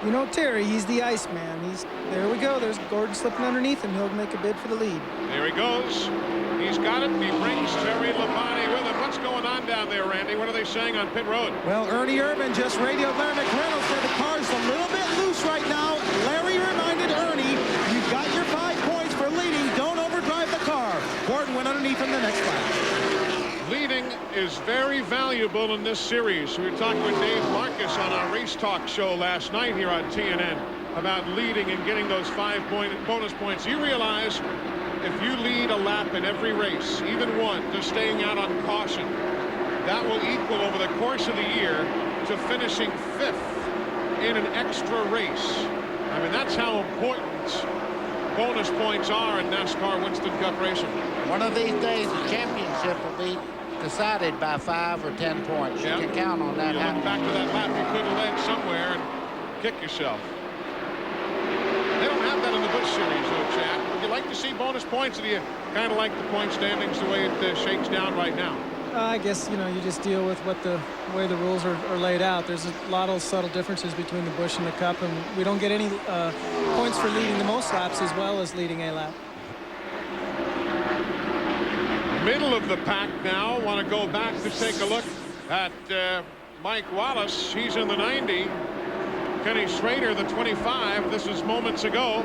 You know, Terry, he's the Iceman. There we go. There's Gordon slipping underneath him. He'll make a bid for the lead. There he goes. He's got it. He brings Terry Labonte with him. What's going on down there, Randy? What are they saying on pit road? Well, Ernie Irvin just radioed Larry McReynolds said the car's a little bit loose right now. Larry reminded Ernie, you've got your 5 points for leading. Don't overdrive the car. Gordon went underneath him the next lap. Leading is very valuable in this series. We were talking with Dave Marcus on our Race Talk show last night here on TNN about leading and getting those 5-point bonus points. You realize if you lead a lap in every race, even one, just staying out on caution, that will equal over the course of the year to finishing 5th in an extra race. I mean, that's how important bonus points are in NASCAR Winston Cup racing. One of these days, the championship will be decided by 5 or 10 points. You can count on that. You look back to that lap you could have led somewhere and kick yourself. They don't have that in the Busch Series, though, Chad. Would you like to see bonus points, or do you kind of like the point standings the way it shakes down right now? I guess, you know, you just deal with what the way the rules are laid out. There's a lot of subtle differences between the Busch and the Cup, and we don't get any points for leading the most laps as well as leading a lap. Middle of the pack now. Want to go back to take a look at Mike Wallace. He's in the 90. Kenny Schrader, the 25. This is moments ago.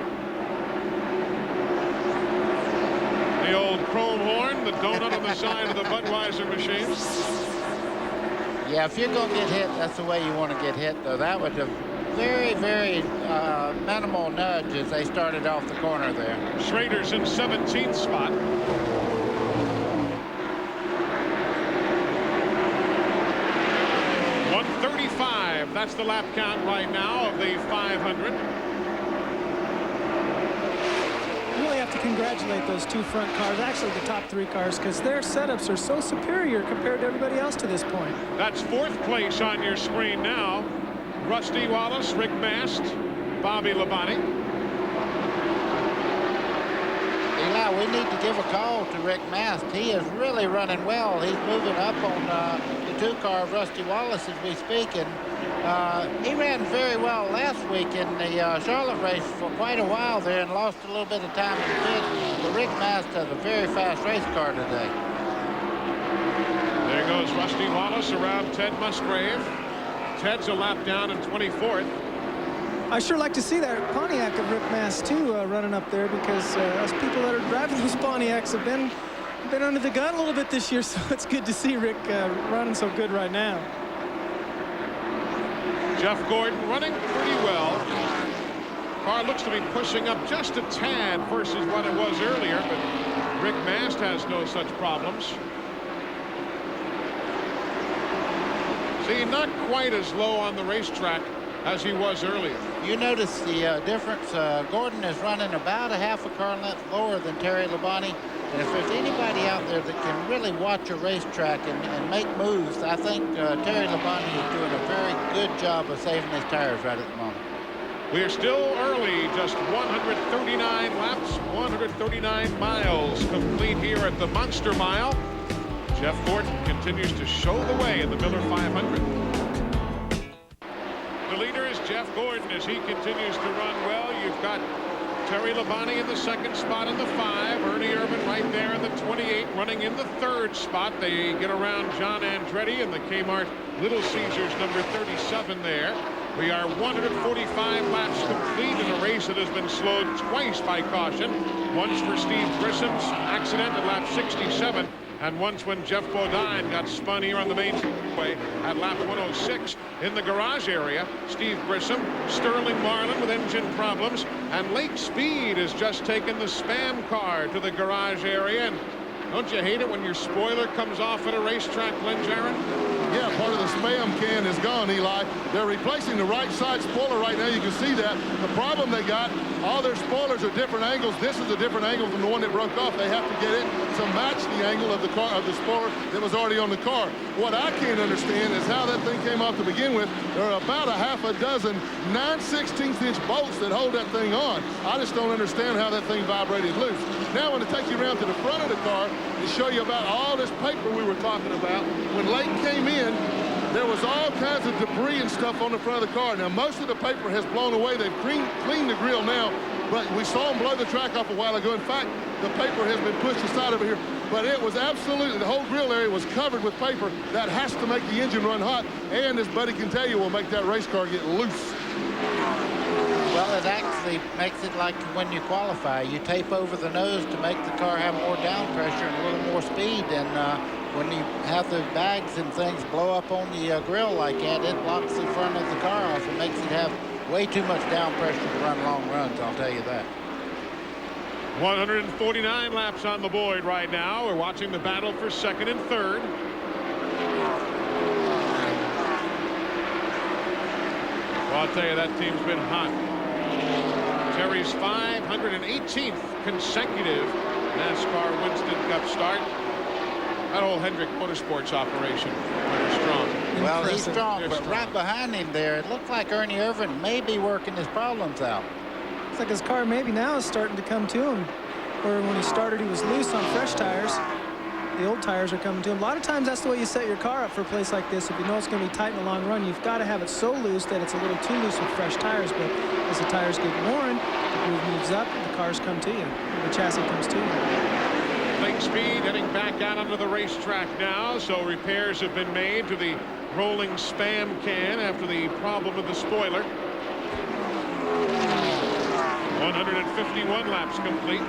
The old chrome horn, the donut on the side of the Budweiser machine. Yeah, if you're going to get hit, that's the way you want to get hit, though. That was a very, very minimal nudge as they started off the corner there. Schrader's in 17th spot. That's the lap count right now of the 500. You really have to congratulate those 2 front cars, actually the top 3 cars, because their setups are so superior compared to everybody else to this point. That's 4th place on your screen now. Rusty Wallace, Rick Mast, Bobby Labonte. Eli, we need to give a call to Rick Mast. He is really running well. He's moving up on the 2 car of Rusty Wallace as we speak, and He ran very well last week in the Charlotte race for quite a while there and lost a little bit of time in the pit. But Rick Mast has a very fast race car today. There goes Rusty Wallace around Ted Musgrave. Ted's a lap down in 24th. I sure like to see that Pontiac of Rick Mast too running up there, because us people that are driving those Pontiacs have been under the gun a little bit this year, so it's good to see Rick running so good right now. Jeff Gordon running pretty well. Car looks to be pushing up just a tad versus what it was earlier, but Rick Mast has no such problems. See, not quite as low on the racetrack as he was earlier. You notice the difference. Gordon is running about a half a car length lower than Terry Labonte. And if there's anybody out there that can really watch a racetrack and make moves, I think Terry Labonte is doing a very good job of saving his tires right at the moment. We are still early, just 139 laps, 139 miles complete here at the Monster Mile. Jeff Gordon continues to show the way in the Miller 500. The leader is Jeff Gordon as he continues to run well. You've got Terry Labonte in the second spot in the 5. Ernie Irvan right there in the 28, running in the third spot. They get around John Andretti and the Kmart Little Caesars number 37 there. We are 145 laps complete in a race that has been slowed twice by caution. Once for Steve Grissom's accident at lap 67, and once when Jeff Bodine got spun here on the main way at lap 106 in the garage area. Steve Grissom, Sterling Marlin with engine problems, and Lake Speed has just taken the spam car to the garage area. And don't you hate it when your spoiler comes off at a racetrack, Glenn Jarrett? Yeah, part of the spam can is gone, Eli. They're replacing the right side spoiler right now. You can see that. The problem they got, all their spoilers are different angles. This is a different angle from the one that broke off. They have to get it to match the angle of the car, of the spoiler that was already on the car. What I can't understand is how that thing came off to begin with. There are about a half a dozen 9/16-inch bolts that hold that thing on. I just don't understand how that thing vibrated loose. Now I want to take you around to the front of the car and show you about all this paper we were talking about. When Lake came in, there was all kinds of debris and stuff on the front of the car. Now, most of the paper has blown away. They've cleaned the grill now, but we saw them blow the track off a while ago. In fact, the paper has been pushed aside over here, but it was absolutely, the whole grill area was covered with paper. That has to make the engine run hot, and as Buddy can tell you, will make that race car get loose. Well, it actually makes it like when you qualify. You tape over the nose to make the car have more down pressure and a little more speed. And when you have the bags and things blow up on the grill like that, it blocks the front of the car off and makes it have way too much down pressure to run long runs, I'll tell you that. 149 laps on the board right now. We're watching the battle for second and third. Well, I'll tell you, that team's been hot. Terry's 518th consecutive NASCAR Winston Cup start. That whole Hendrick Motorsports operation, pretty strong. Well, he's strong, They're but strong. right behind him there, it looks like Ernie Irvan may be working his problems out. Looks like his car maybe now is starting to come to him. Where when he started, he was loose on fresh tires. The old tires are coming to him. A lot of times that's the way you set your car up for a place like this. If you know it's going to be tight in the long run, you've got to have it so loose that it's a little too loose with fresh tires. But as the tires get worn, the groove moves up, the cars come to you. The chassis comes to you. Lake Speed heading back out onto the racetrack now, so repairs have been made to the rolling spam can after the problem with the spoiler. 151 laps complete.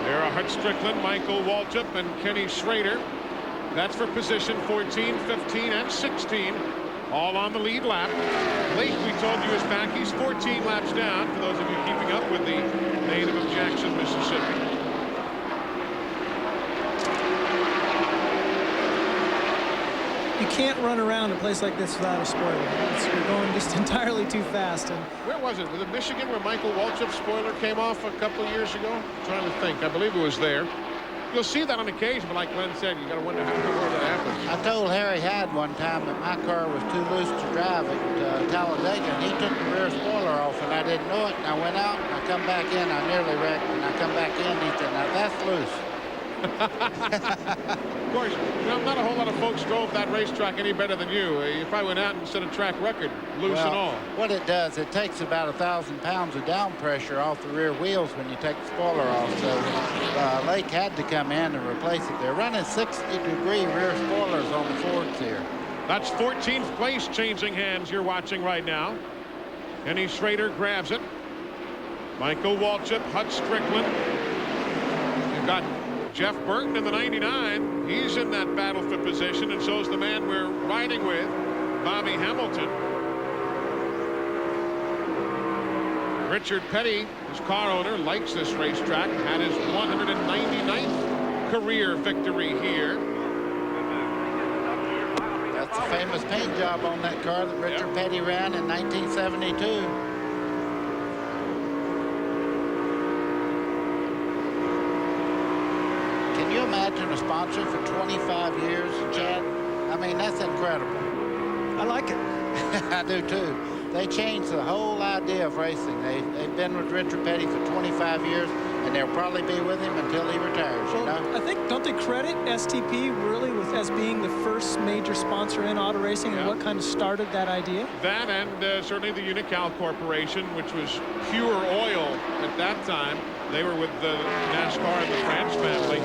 There are Hart Strickland, Michael Waltrip, and Kenny Schrader. That's for position 14, 15, and 16. All on the lead lap. Lake, we told you, is back. He's 14 laps down, for those of you keeping up with the native of Jackson, Mississippi. You can't run around a place like this without a spoiler. You're going just entirely too fast. And where was it? Was it Michigan where Michael Waltrip's spoiler came off a couple of years ago? I'm trying to think. I believe it was there. You'll see that on occasion, but like Glenn said, you got to wonder where that happens. I told Harry Hyde one time that my car was too loose to drive at Talladega, and he took the rear spoiler off, and I didn't know it. And I went out, and I come back in. I nearly wrecked, and I come back in. He said, "Now that's loose." Of course, not a whole lot of folks drove that racetrack any better than you. You probably went out and set a track record, loose and all. What it does, it takes about 1,000 pounds of down pressure off the rear wheels when you take the spoiler off. So Lake had to come in and replace it. They're running 60-degree rear spoilers on the Fords here. That's 14th place changing hands you're watching right now. Kenny Schrader grabs it. Michael Waltrip, Hut Strickland. You've got Jeff Burton in the 99. He's in that battle for position, and so's the man we're riding with, Bobby Hamilton. Richard Petty, his car owner, likes this racetrack. Had his 199th career victory here. That's a famous paint job on that car that Richard Petty ran in 1972. Can you imagine a sponsor for 25 years, Chad? I mean, that's incredible. I like it. I do too. They changed the whole idea of racing. They've been with Richard Petty for 25 years, and they'll probably be with him until he retires, you know? I think, don't they credit STP really as being the first major sponsor in auto racing and what kind of started that idea? That and certainly the Unical Corporation, which was pure oil at that time. They were with the NASCAR and the France family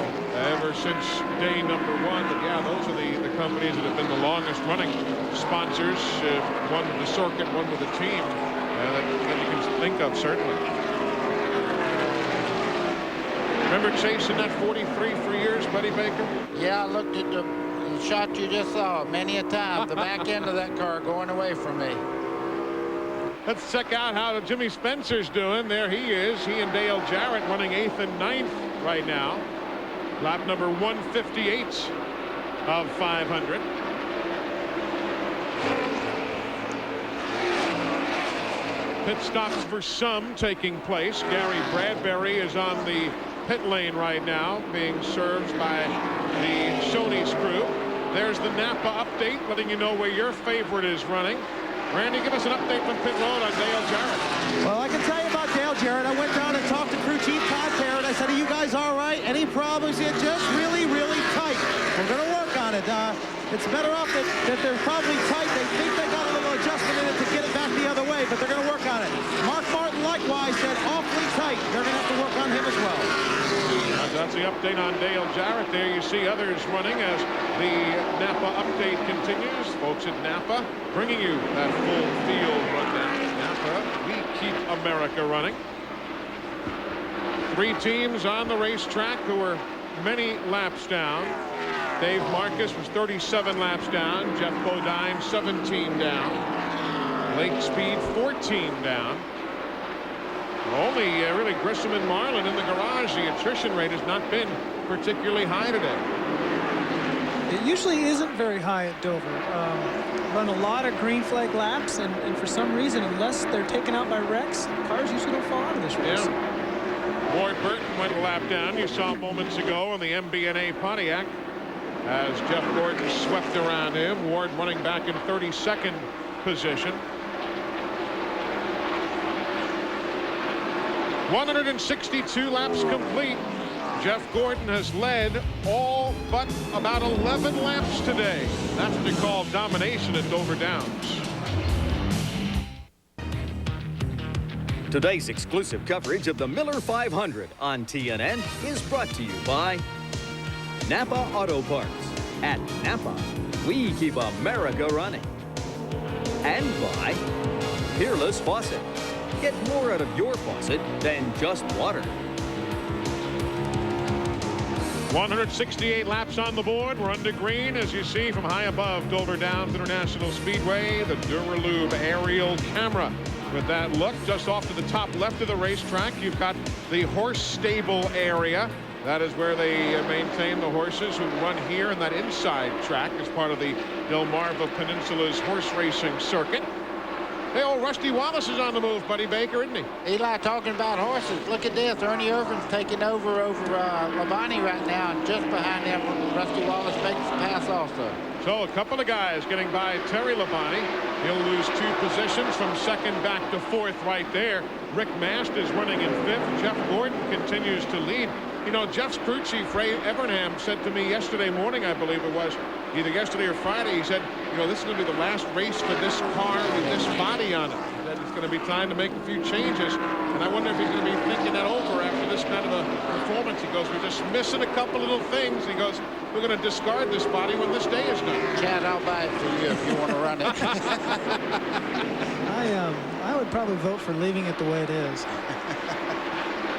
ever since day number one. But yeah, those are the companies that have been the longest running sponsors, one with the circuit, one with the team, that you can think of, certainly. Remember chasing that 43 for years, Buddy Baker? Yeah, I looked at the shot you just saw many a time. The back end of that car going away from me. Let's check out how Jimmy Spencer's doing. There he is. He and Dale Jarrett running 8th and 9th right now. Lap number 158 of 500. Pit stops for some taking place. Gary Bradbury is on the pit lane right now, being served by the Shoney's crew. There's the Napa update, letting you know where your favorite is running. Randy, give us an update from pit road on Dale Jarrett. Well, I can tell you about Dale Jarrett. I went down and talked to crew chief Todd Parrott. I said, are you guys all right? Any problems? It's just really, really tight. We're going to work on it. It's better off that they're probably tight. They think they got a little adjustment in it to get it back the other way, but they're going to work on it. Mark Martin likewise said awfully tight. They're going to have to work on him as well. That's the update on Dale Jarrett. There you see others running as the Napa update continues. Folks at Napa bringing you that full field rundown. Napa, we keep America running. 3 teams on the racetrack who are many laps down. Dave Marcus was 37 laps down. Jeff Bodine 17 down. Lake Speed 14 down. Only really Grissom and Marlin in the garage. The attrition rate has not been particularly high today. It usually isn't very high at Dover. Run a lot of green flag laps, and for some reason, unless they're taken out by wrecks, cars usually don't fall out of this race. Yeah. Ward Burton went a lap down. You saw moments ago on the MB&A Pontiac as Jeff Gordon swept around him. Ward running back in 32nd position. 162 laps complete. Jeff Gordon has led all but about 11 laps today. That's what you call domination at Dover Downs. Today's exclusive coverage of the Miller 500 on TNN is brought to you by Napa Auto Parts. At Napa, we keep America running. And by Peerless Faucet. Get more out of your faucet than just water. 168 laps on the board. We're under green, as you see from high above Dover Downs International Speedway. The Duralube aerial camera. With that look, just off to the top left of the racetrack, you've got the horse stable area. That is where they maintain the horses who run here in that inside track as part of the Delmarva Peninsula's horse racing circuit. Hey, old Rusty Wallace is on the move, Buddy Baker, isn't he? Eli, talking about horses. Look at this. Ernie Irvin's taking over Labonte right now, and just behind him, Rusty Wallace makes the pass also. So a couple of guys getting by Terry Labonte. He'll lose 2 positions from 2nd back to 4th right there. Rick Mast is running in 5th. Jeff Gordon continues to lead. You know, Jeff's crew chief, Ray Evernham, said to me yesterday morning, I believe it was, either yesterday or Friday, he said, you know, this is going to be the last race for this car with this body on it. He said it's going to be time to make a few changes. And I wonder if he's going to be thinking that over after this kind of a performance. He goes, we're just missing a couple little things. He goes, we're going to discard this body when this day is done. Chad, I'll buy it for you if you want to run it. I would probably vote for leaving it the way it is.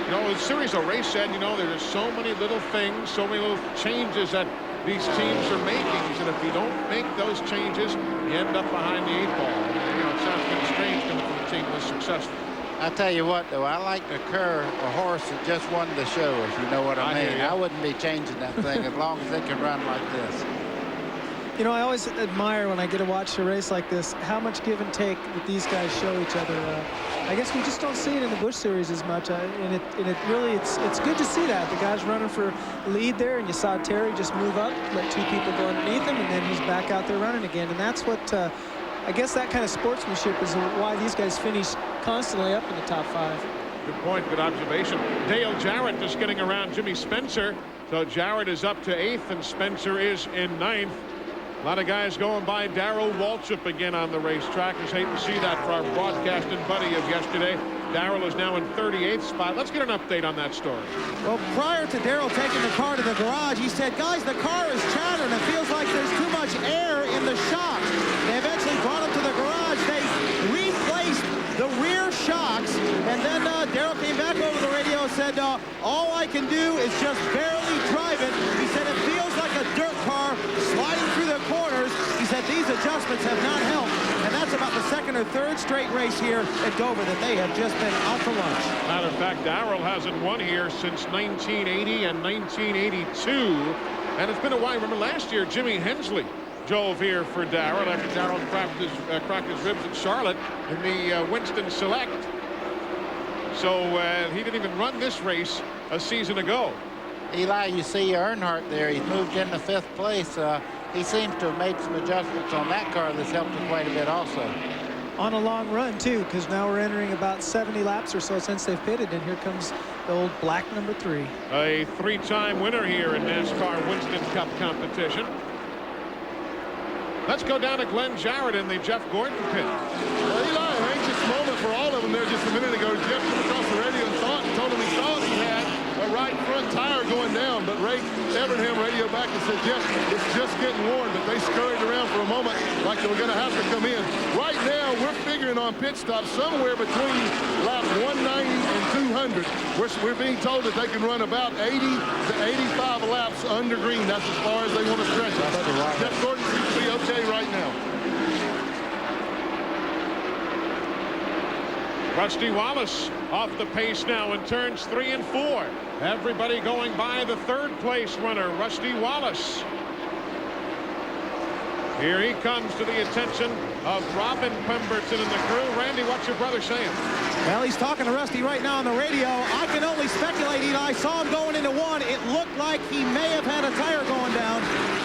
You know, as Series of Race said, you know, there's so many little things, so many little changes that these teams are making. And if you don't make those changes, you end up behind the 8 ball. You know, it sounds kind of strange coming from a team that's successful. I tell you what, though, I like to cur a horse that just won the show, if you know what I mean. I wouldn't be changing that thing as long as it can run like this. You know, I always admire when I get to watch a race like this, how much give and take that these guys show each other. I guess we just don't see it in the Busch Series as much, and it really, it's good to see that. The guy's running for lead there, and you saw Terry just move up, let 2 people go underneath him, and then he's back out there running again. And that's what, I guess that kind of sportsmanship is why these guys finish constantly up in the top 5. Good point, good observation. Dale Jarrett just getting around Jimmy Spencer. So Jarrett is up to 8th, and Spencer is in 9th. A lot of guys going by Darrell Waltrip again on the racetrack. Just hate to see that for our broadcasting buddy of yesterday. Darrell is now in 38th spot. Let's get an update on that story. Well, prior to Darrell taking the car to the garage, he said, guys, the car is chattering. It feels like there's too much air in the shocks. They eventually brought him to the garage. They replaced the rear shocks. And then Darrell came back over the radio and said, all I can do is just barely drive it. He said it feels like a dirt car sliding through the corners. He said these adjustments have not helped. And that's about the 2nd or 3rd straight race here at Dover that they have just been out to lunch. Matter of fact, Darrell hasn't won here since 1980 and 1982. And it's been a while. Remember last year, Jimmy Hensley drove here for Darrell after Darrell cracked his ribs at Charlotte in the Winston Select. So he didn't even run this race a season ago. Eli, you see Earnhardt there. He's moved into 5th place. He seems to have made some adjustments on that car that's helped him quite a bit also. On a long run, too, because now we're entering about 70 laps or so since they've pitted, and here comes the old black number 3. A 3-time winner here in NASCAR Winston Cup competition. Let's go down to Glenn Jarrett in the Jeff Gordon pit. Well, Eli, an anxious moment for all of them there just a minute ago. Jeff came across the radio and told him he thought he had a right front tire going down, but Ray Evernham radioed back and said, Jeff, it's just getting worn, but they scurried around for a moment like they were going to have to come in. Right now, we're figuring on pit stops somewhere between lap 190 and 200. We're being told that they can run about 80 to 85 laps under green. That's as far as they want to stretch it. Jeff Gordon seems to be okay right now. Rusty Wallace off the pace now in turns 3 and 4. Everybody going by the 3rd place runner, Rusty Wallace. Here he comes to the attention of Robin Pemberton and the crew. Randy, what's your brother saying? Well, he's talking to Rusty right now on the radio. I can only speculate, Eli. I saw him going into 1. It looked like he may have had a tire going down.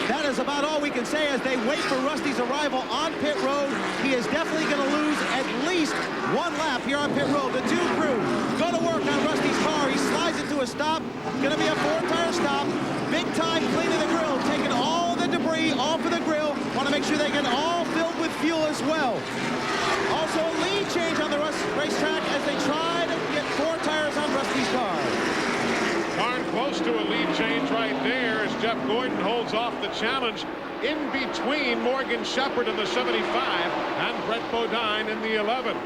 That is about all we can say as they wait for Rusty's arrival on pit road. He is definitely going to lose at least 1 lap here on pit road. The 2 crew go to work on Rusty's car. He slides into a stop. Going to be a 4-tire stop. Big time cleaning the grill, taking all the debris off of the grill. Want to make sure they get all filled with fuel as well. Also a lead change on the racetrack as they try to get 4 tires on Rusty's car. Darn close to a lead change right there as Jeff Gordon holds off the challenge in between Morgan Shepherd in the 75 and Brett Bodine in the 11.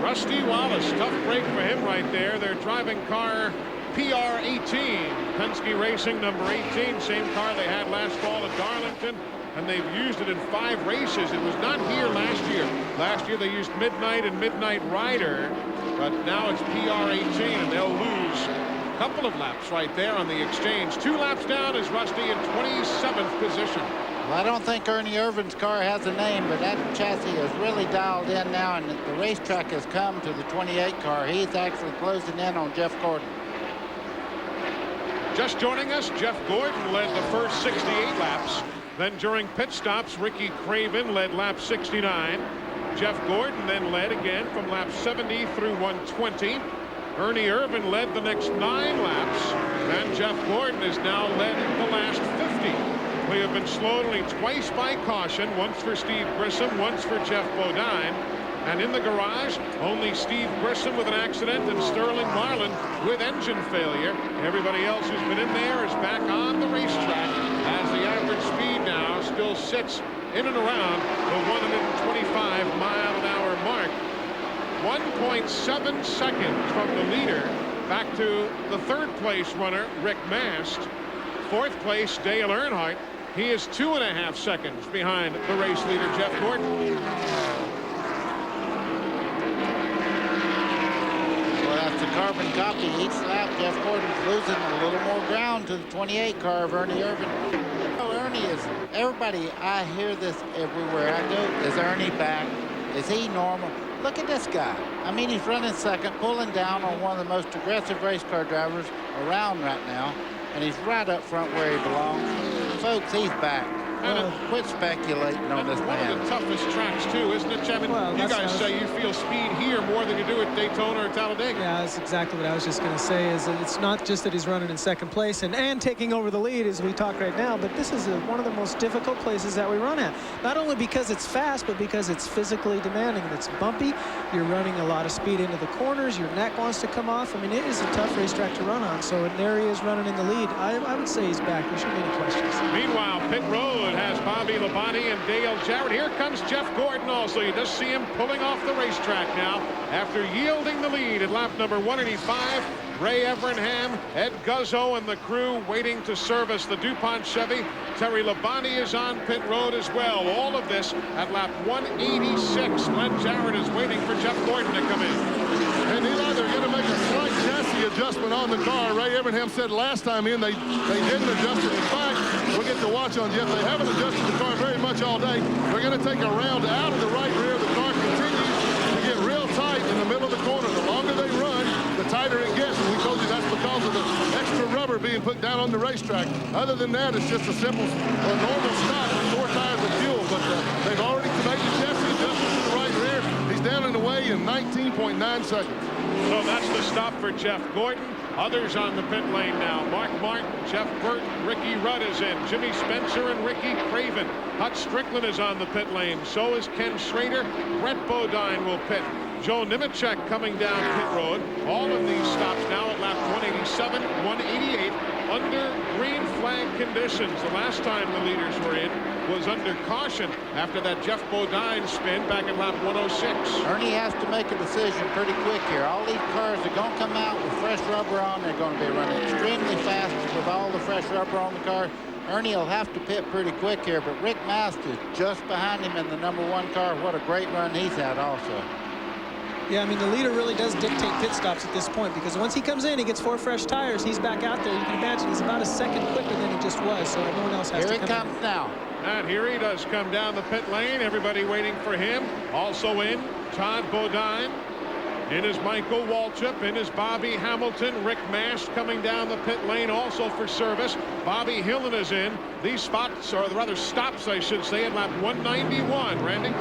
Rusty Wallace, tough break for him right there. They're driving car PR18, Penske Racing number 18, same car they had last fall at Darlington, and they've used it in 5 races. It was not here last year. Last year they used Midnight and Midnight Rider, but now it's PR18 and they'll lose a couple of laps right there on the exchange. 2 laps down is Rusty in 27th position. Well, I don't think Ernie Irvin's car has a name, but that chassis is really dialed in now, and the racetrack has come to the 28 car. He's actually closing in on Jeff Gordon. Just joining us, Jeff Gordon led the first 68 laps. Then during pit stops, Ricky Craven led lap 69. Jeff Gordon then led again from lap 70 through 120. Ernie Irvin led the next 9 laps. And Jeff Jeff Gordon has now led the last 50. We have been slowed only twice by caution, once for Steve Grissom, once for Jeff Bodine. And in the garage, only Steve Grissom with an accident and Sterling Marlin with engine failure. Everybody else who's been in there is back on the racetrack as the average speed now still sits in and around the 125-mile-an-hour mark. 1.7 seconds from the leader back to the third-place runner, Rick Mast. Fourth place, Dale Earnhardt. He is 2.5 seconds behind the race leader, Jeff Gordon. The carbon copy each lap. Jeff Gordon's losing a little more ground to the 28 car of Ernie Irvin. Oh, Ernie is, everybody, I hear this everywhere I go. Is Ernie back? Is he normal? Look at this guy. I mean, he's running second, pulling down on one of the most aggressive race car drivers around right now, and he's right up front where he belongs. Folks, he's back. Quit speculating on this man. One of the toughest tracks, too, isn't it, Chevin? Well, you guys say you feel speed here more than you do at Daytona or Talladega. Yeah, that's exactly what I was just going to say. Is that it's not just that he's running in second place and taking over the lead as we talk right now, but this is one of the most difficult places that we run at. Not only because it's fast, but because it's physically demanding. It's bumpy. You're running a lot of speed into the corners. Your neck wants to come off. I mean, it is a tough racetrack to run on. So there he is running in the lead. I would say he's back. There shouldn't be any questions. Meanwhile, pit road has Bobby Labonte and Dale Jarrett. Here comes Jeff Gordon also. You just see him pulling off the racetrack now after yielding the lead at lap number 185. Ray Evernham, Ed Guzzo, and the crew waiting to service the DuPont Chevy. Terry Labonte is on pit road as well. All of this at lap 186. Glenn Jarrett is waiting for Jeff Gordon to come in. And Eli, they're going to make a slight chassis adjustment on the car. Ray Evernham said last time in they didn't adjust it. In fact, we'll get to watch on Jeff. They haven't adjusted the car very much all day. They're going to take a round out of the right rear. The car continues to get real tight in the middle of the corner. The longer they run, the tighter it gets. And we told you that's because of the extra rubber being put down on the racetrack. Other than that, it's just a simple, normal stop with 4 tires of fuel. But they've already made the chassis adjustment to the right rear. He's down and away in 19.9 seconds. So that's the stop for Jeff Gordon. Others on the pit lane now. Mark Martin, Jeff Burton, Ricky Rudd is in. Jimmy Spencer and Ricky Craven. Hut Strickland is on the pit lane. So is Ken Schrader. Brett Bodine will pit. Joe Nemechek coming down pit road. All of these stops now at lap 187, 188 under green flag conditions. The last time the leaders were in was under caution after that Jeff Bodine spin back at lap 106. Ernie has to make a decision pretty quick here. All these cars are going to come out with fresh rubber on. They're going to be running extremely fast with all the fresh rubber on the car. Ernie will have to pit pretty quick here, but Rick Mast is just behind him in the #1 car. What a great run he's had also. Yeah, I mean, the leader really does dictate pit stops at this point, because once he comes in, he gets 4 fresh tires. He's back out there. You can imagine he's about a second quicker than he just was, so no one else has to come in. Here it comes now. And here he does come down the pit lane. Everybody waiting for him. Also in, Todd Bodine. In is Michael Waltrip. In is Bobby Hamilton. Rick Mast coming down the pit lane also for service. Bobby Hillen is in. These spots, or rather stops, I should say, at lap 191. Randy?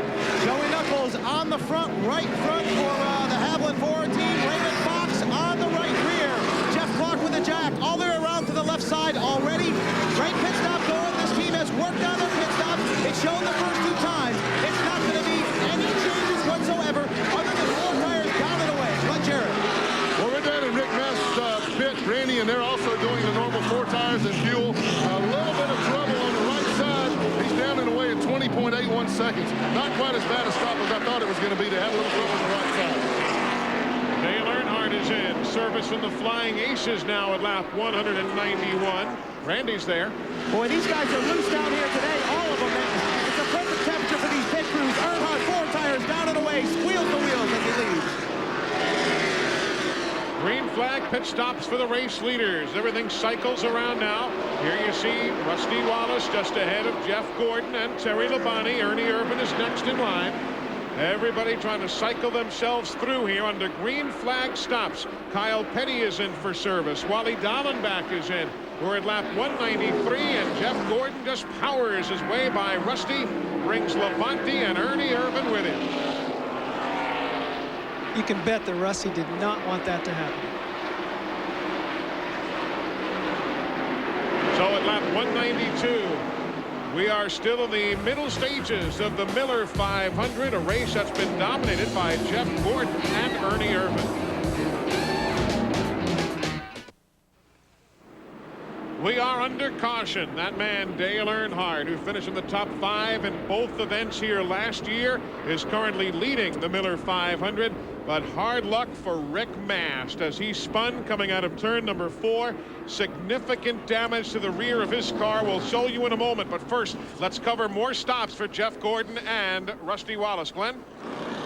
Joey Knuckles on the front, right front for the Haviland Ford team. Raymond Fox on the right rear. Jeff Clark with the jack all the way around to the left side already. Great pit stop going. This team has worked on their pit stops. It's shown the first 2 times. It's not going to be any changes whatsoever other than 4 tires down and away. Glenn Jarrett. Well, we're down in Rick Mast's pit, Randy, and they're also doing the normal 4 tires and fuel. A little bit of trouble on the right side. He's down and away at 20.81 seconds. Not quite as bad a stop as I thought it was going to be. They had a little trouble on the right side. Dale Earnhardt is in. Service from the Flying Aces now at lap 191. Randy's there. Boy, these guys are loose down here today, all of them. It's a perfect temperature for these pit crews. Earnhardt, 4 tires down and away, squeals the wheels as he leaves. Green flag pit stops for the race leaders. Everything cycles around now. Here you see Rusty Wallace just ahead of Jeff Gordon and Terry Labonte. Ernie Irvin is next in line. Everybody trying to cycle themselves through here under green flag stops. Kyle Petty is in for service. Wally Dallenbach is in. We're at lap 193, and Jeff Gordon just powers his way by Rusty, brings Labonte and Ernie Irvin with him. You can bet that Rusty did not want that to happen. 192. We are still in the middle stages of the Miller 500, a race that's been dominated by Jeff Gordon and Ernie Irvan. We are under caution. That man, Dale Earnhardt, who finished in the top 5 in both events here last year, is currently leading the Miller 500. But hard luck for Rick Mast as he spun coming out of turn number 4. Significant damage to the rear of his car. We'll show you in a moment. But first, let's cover more stops for Jeff Gordon and Rusty Wallace. Glenn?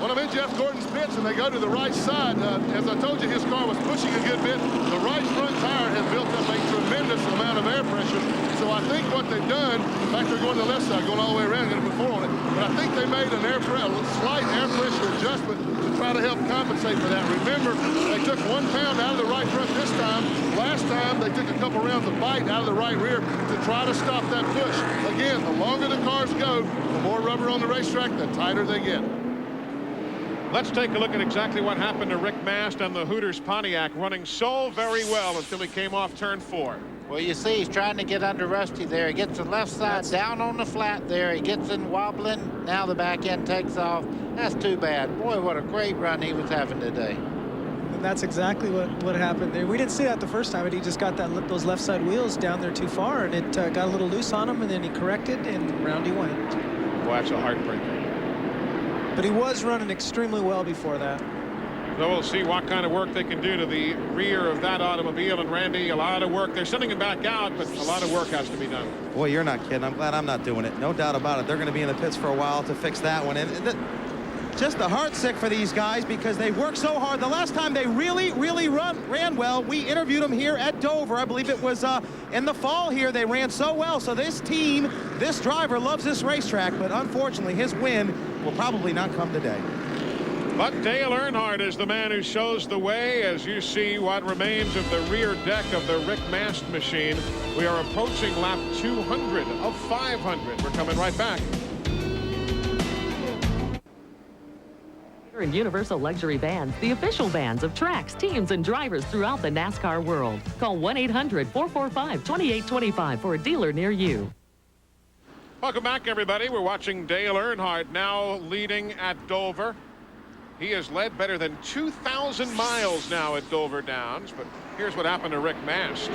Well, I'm in Jeff Gordon's pits, and they go to the right side. As I told you, his car was pushing a good bit. The right front tire has built up a tremendous amount of air pressure. So I think what they've done, in fact, they're going to the left side, going all the way around, going to put 4 on it. But I think they made a slight air pressure adjustment to try to help compensate for that. Remember, they took 1 pound out of the right front this time. Last time, they took a couple rounds of bite out of the right rear to try to stop that push. Again, the longer the cars go, the more rubber on the racetrack, the tighter they get. Let's take a look at exactly what happened to Rick Mast and the Hooters Pontiac, running so very well until he came off turn 4. Well, you see, he's trying to get under Rusty there. He gets the left side down on the flat there. He gets in wobbling. Now the back end takes off. That's too bad. Boy, what a great run he was having today. And that's exactly what happened there. We didn't see that the first time, but he just got those left side wheels down there too far, and it got a little loose on him, and then he corrected, and round he went. Well, that's a heartbreaker. But he was running extremely well before that. So we'll see what kind of work they can do to the rear of that automobile. And Randy, a lot of work. They're sending him back out, but a lot of work has to be done. Boy, you're not kidding. I'm glad I'm not doing it. No doubt about it. They're going to be in the pits for a while to fix that one. And just the heart sick for these guys because they work so hard. The last time they really ran well, we interviewed them here at Dover. I believe it was in the fall here. They ran so well. So this team, this driver loves this racetrack, but unfortunately his win will probably not come today. But Dale Earnhardt is the man who shows the way as you see what remains of the rear deck of the Rick Mast machine. We are approaching lap 200 of 500. We're coming right back. And Universal Luxury Vans, the official vans of tracks, teams, and drivers throughout the NASCAR world. Call 1-800-445-2825 for a dealer near you. Welcome back, everybody. We're watching Dale Earnhardt now leading at Dover. He has led better than 2,000 miles now at Dover Downs, but here's what happened to Rick Mast.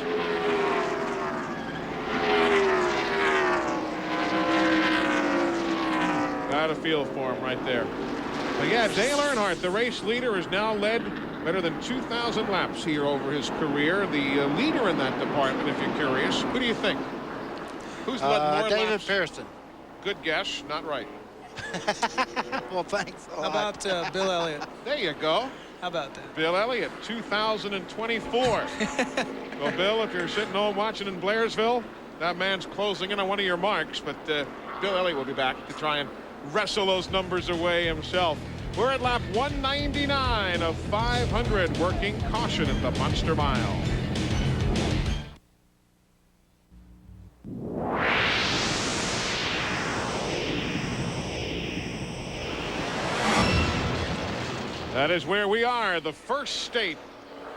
Got a feel for him right there. But yeah, Dale Earnhardt, the race leader, has now led better than 2,000 laps here over his career. The leader in that department, if you're curious. Who do you think? Who's led more David laps? Pearson. Good guess, not right. Well, thanks a lot. How about Bill Elliott? There you go. How about that? Bill Elliott, 2024. Well, Bill, if you're sitting home watching in Blairsville, that man's closing in on one of your marks, but Bill Elliott will be back to try and wrestle those numbers away himself. We're at lap 199 of 500, working caution at the Monster Mile. That is where we are, the first state,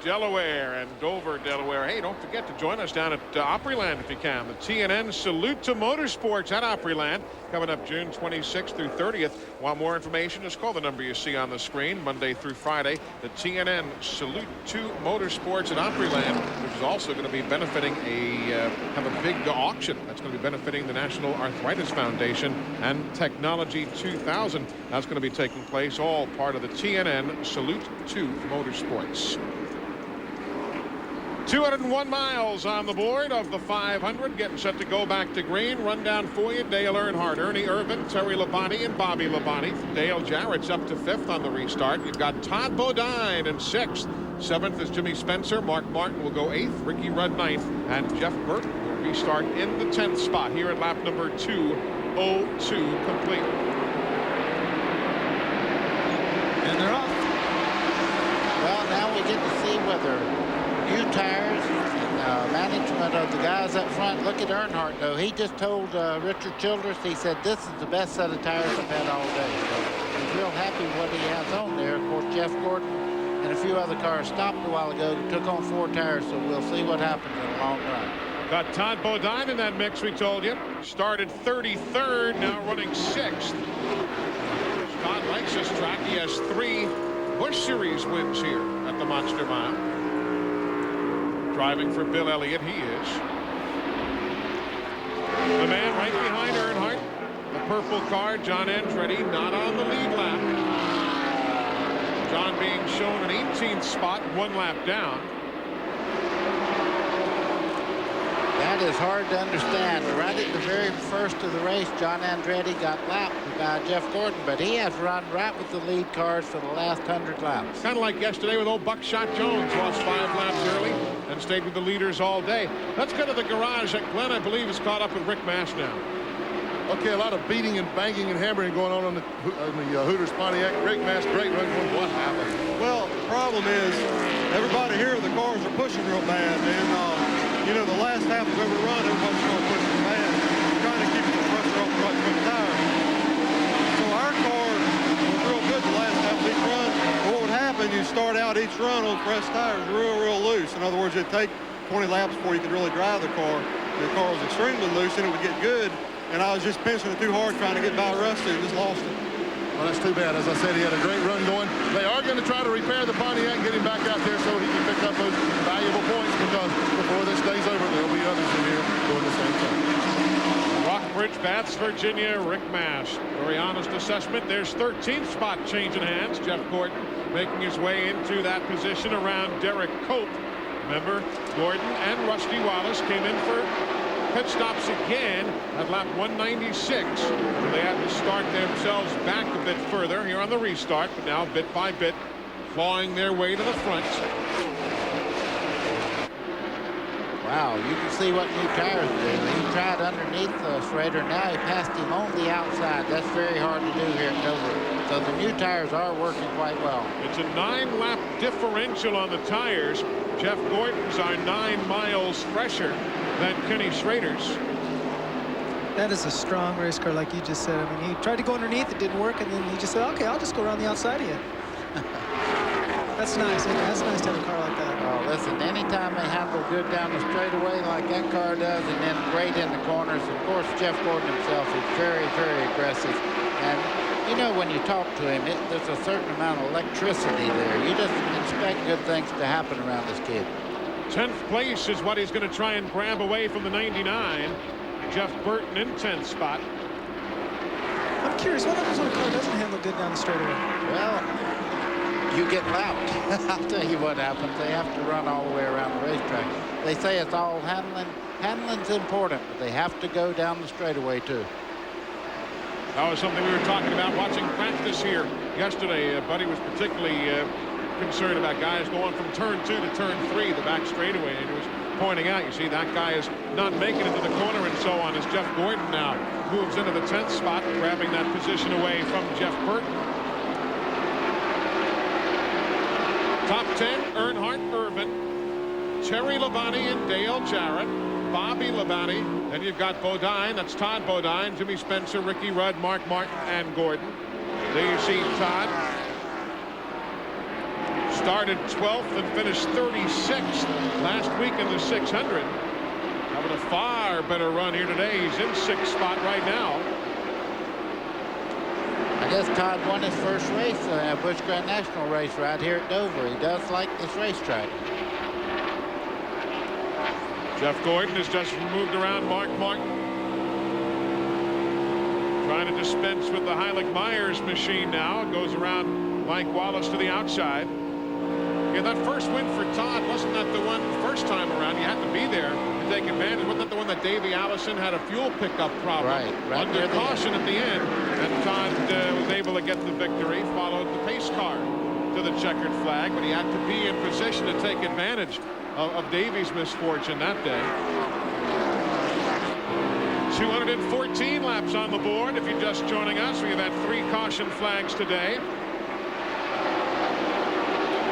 Delaware and Dover, Delaware. Hey, don't forget to join us down at Opryland if you can. The TNN Salute to Motorsports at Opryland coming up June 26th through 30th. Want more information? Just call the number you see on the screen Monday through Friday. The TNN Salute to Motorsports at Opryland, which is also going to be benefiting have a big auction that's going to be benefiting the National Arthritis Foundation and Technology 2000. That's going to be taking place, all part of the TNN Salute to Motorsports. 201 miles on the board of the 500, getting set to go back to green. Rundown for you: Dale Earnhardt, Ernie Irvan, Terry Labonte, and Bobby Labonte. Dale Jarrett's up to 5th on the restart. You've got Todd Bodine in 6th. 7th is Jimmy Spencer. Mark Martin will go 8th. Ricky Rudd 9th. And Jeff Burton will restart in the 10th spot here at lap number 202 complete. And they're off. Well, now we get to see whether new tires and management of the guys up front. Look at Earnhardt, though. He just told Richard Childress, he said, this is the best set of tires I've had all day. So he's real happy with what he has on there. Of course, Jeff Gordon and a few other cars stopped a while ago, took on 4 tires, so we'll see what happens in the long run. Got Todd Bodine in that mix, we told you. Started 33rd, now running 6th. Scott likes this track. He has 3 Busch Series wins here at the Monster Mile. Driving for Bill Elliott, he is. The man right behind Earnhardt, the purple car, John Andretti, not on the lead lap. John being shown an 18th spot, 1 lap down. That is hard to understand. Right at the very first of the race, John Andretti got lapped by Jeff Gordon, but he has run right with the lead cars for the last 100 laps. Kind of like yesterday with old Buckshot Jones, lost 5 laps early and stayed with the leaders all day. Let's go to the garage. Glenn, I believe, is caught up with Rick Mash now. Okay, a lot of beating and banging and hammering going on the Hooters Pontiac. Rick Mash, great run. What happened? Well, the problem is everybody here, the cars are pushing real bad, and you know, the last half of every run, everybody's going to push it bad, trying to keep the pressure off the right front tire. So our car was real good the last half of each run. But what would happen, you start out each run on pressed tires real loose. In other words, it'd take 20 laps before you could really drive the car. The car was extremely loose, and it would get good. And I was just pinching it too hard trying to get by Rusty and just lost it. Well, that's too bad. As I said, he had a great run going. They are going to try to repair the Pontiac and get him back out there so he can pick up those valuable points, because before this day's over, there'll be others in here doing the same thing. Rockbridge, Baths, Virginia, Rick Mash. Very honest assessment. There's 13th spot changing hands. Jeff Gordon making his way into that position around Derek Cope. Remember, Gordon and Rusty Wallace came in for pit stops again at lap 196. They had to start themselves back a bit further here on the restart, but now bit by bit clawing their way to the front. Wow, you can see what new tires do. He tried underneath Schrader. Now he passed him on the outside. That's very hard to do here at Dover. So the new tires are working quite well. It's a 9-lap differential on the tires. Jeff Gordon's are 9 miles fresher than Kenny Schrader's. That is a strong race car, like you just said. I mean, he tried to go underneath, it didn't work, and then he just said, okay, I'll just go around the outside of you. That's nice. That's nice to have a car like that. Oh, listen, anytime they handle good down the straightaway like that car does, and then great in the corners, of course, Jeff Gordon himself is very, very aggressive. And, you know, when you talk to him, there's a certain amount of electricity there. You just expect good things to happen around this kid. 10th place is what he's going to try and grab away from the 99. Jeff Burton in 10th spot. I'm curious, what happens when a car doesn't handle good down the straightaway? Well, you get loud. I'll tell you what happens. They have to run all the way around the racetrack. They say it's all handling. Handling's important, but they have to go down the straightaway too. That was something we were talking about watching practice here yesterday. Buddy was particularly concerned about guys going from turn 2 to turn 3, the back straightaway, and he was pointing out, you see, that guy is not making it to the corner and so on, as Jeff Gordon now moves into the 10th spot, grabbing that position away from Jeff Burton. Top 10, Earnhardt, Irvin, Terry Labonte and Dale Jarrett, Bobby Labonte. Then you've got Bodine, that's Todd Bodine, Jimmy Spencer, Ricky Rudd, Mark Martin, and Gordon. There you see Todd. Started 12th and finished 36th last week in the 600. Having a far better run here today. He's in 6th spot right now. I guess Todd won his first race, Busch Grand National race right here at Dover. He does like this racetrack. Jeff Gordon has just moved around Mark Martin. Trying to dispense with the Heilig-Myers machine now. Goes around Mike Wallace to the outside. Yeah, that first win for Todd, wasn't that the one first time around? You had to be there to take advantage. Wasn't that the one that Davey Allison had a fuel pickup problem? Right Under caution at the end. And Todd was able to get the victory, followed the pace car to the checkered flag, but he had to be in position to take advantage of Davey's misfortune that day. 214 laps on the board. If you're just joining us, we've had 3 caution flags today.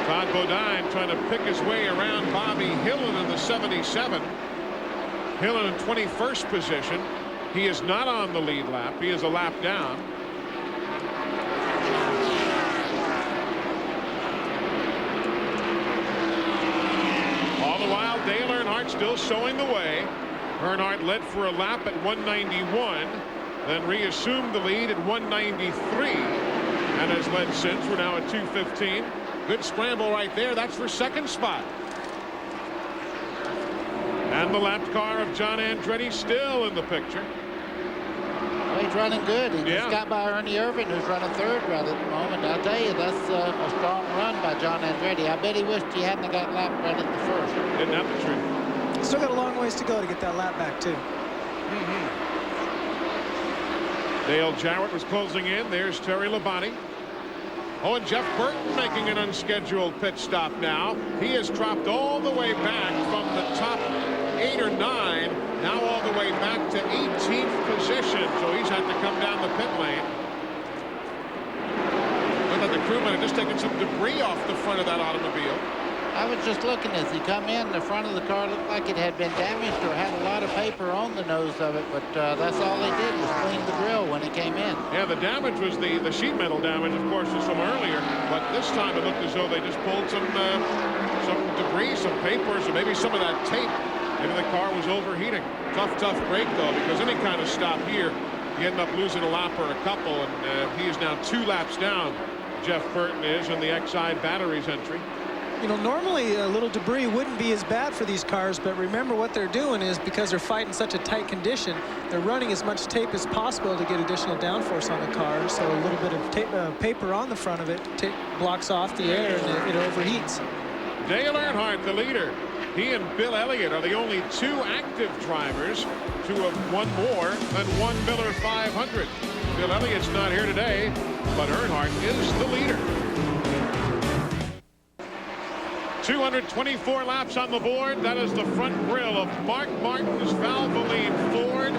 Todd Bodine trying to pick his way around Bobby Hillin in the 77. Hillin in 21st position. He is not on the lead lap. He is a lap down. All the while, Dale Earnhardt Earnhardt still showing the way. Earnhardt led for a lap at 191, then reassumed the lead at 193, and has led since. We're now at 215. Good scramble right there. That's for second spot. And the lapped car of John Andretti still in the picture. Well, he's running good. He just got by Ernie Irvan, who's running third right at the moment. I'll tell you, that's a strong run by John Andretti. I bet he wished he hadn't got lapped right at the first. Isn't that the truth? Still got a long ways to go to get that lap back, too. Dale Jarrett was closing in. There's Terry Labonte. Oh, and Jeff Burton making an unscheduled pit stop now. He has dropped all the way back from the top 8 or 9, now all the way back to 18th position. So he's had to come down the pit lane. I thought the crewman had just taken some debris off the front of that automobile. I was just looking as he come in. The front of the car looked like it had been damaged or had a lot of paper on the nose of it, but that's all they did was clean the grill when it came in. Yeah, the damage was the sheet metal damage, of course, was from earlier, but this time it looked as though they just pulled some debris, some papers, or maybe some of that tape. Maybe the car was overheating. Tough break, though, because any kind of stop here, you end up losing a lap or a couple, and he is now 2 laps down. Jeff Burton is in the XI Batteries entry. You know, normally a little debris wouldn't be as bad for these cars, but remember what they're doing is because they're fighting such a tight condition, they're running as much tape as possible to get additional downforce on the car. So a little bit of tape, paper on the front of it blocks off the air and it overheats. Dale Earnhardt, the leader. He and Bill Elliott are the only 2 active drivers to have won more than one Miller 500. Bill Elliott's not here today, but Earnhardt is the leader. 224 laps on the board. That is the front grille of Mark Martin's Valvoline Ford.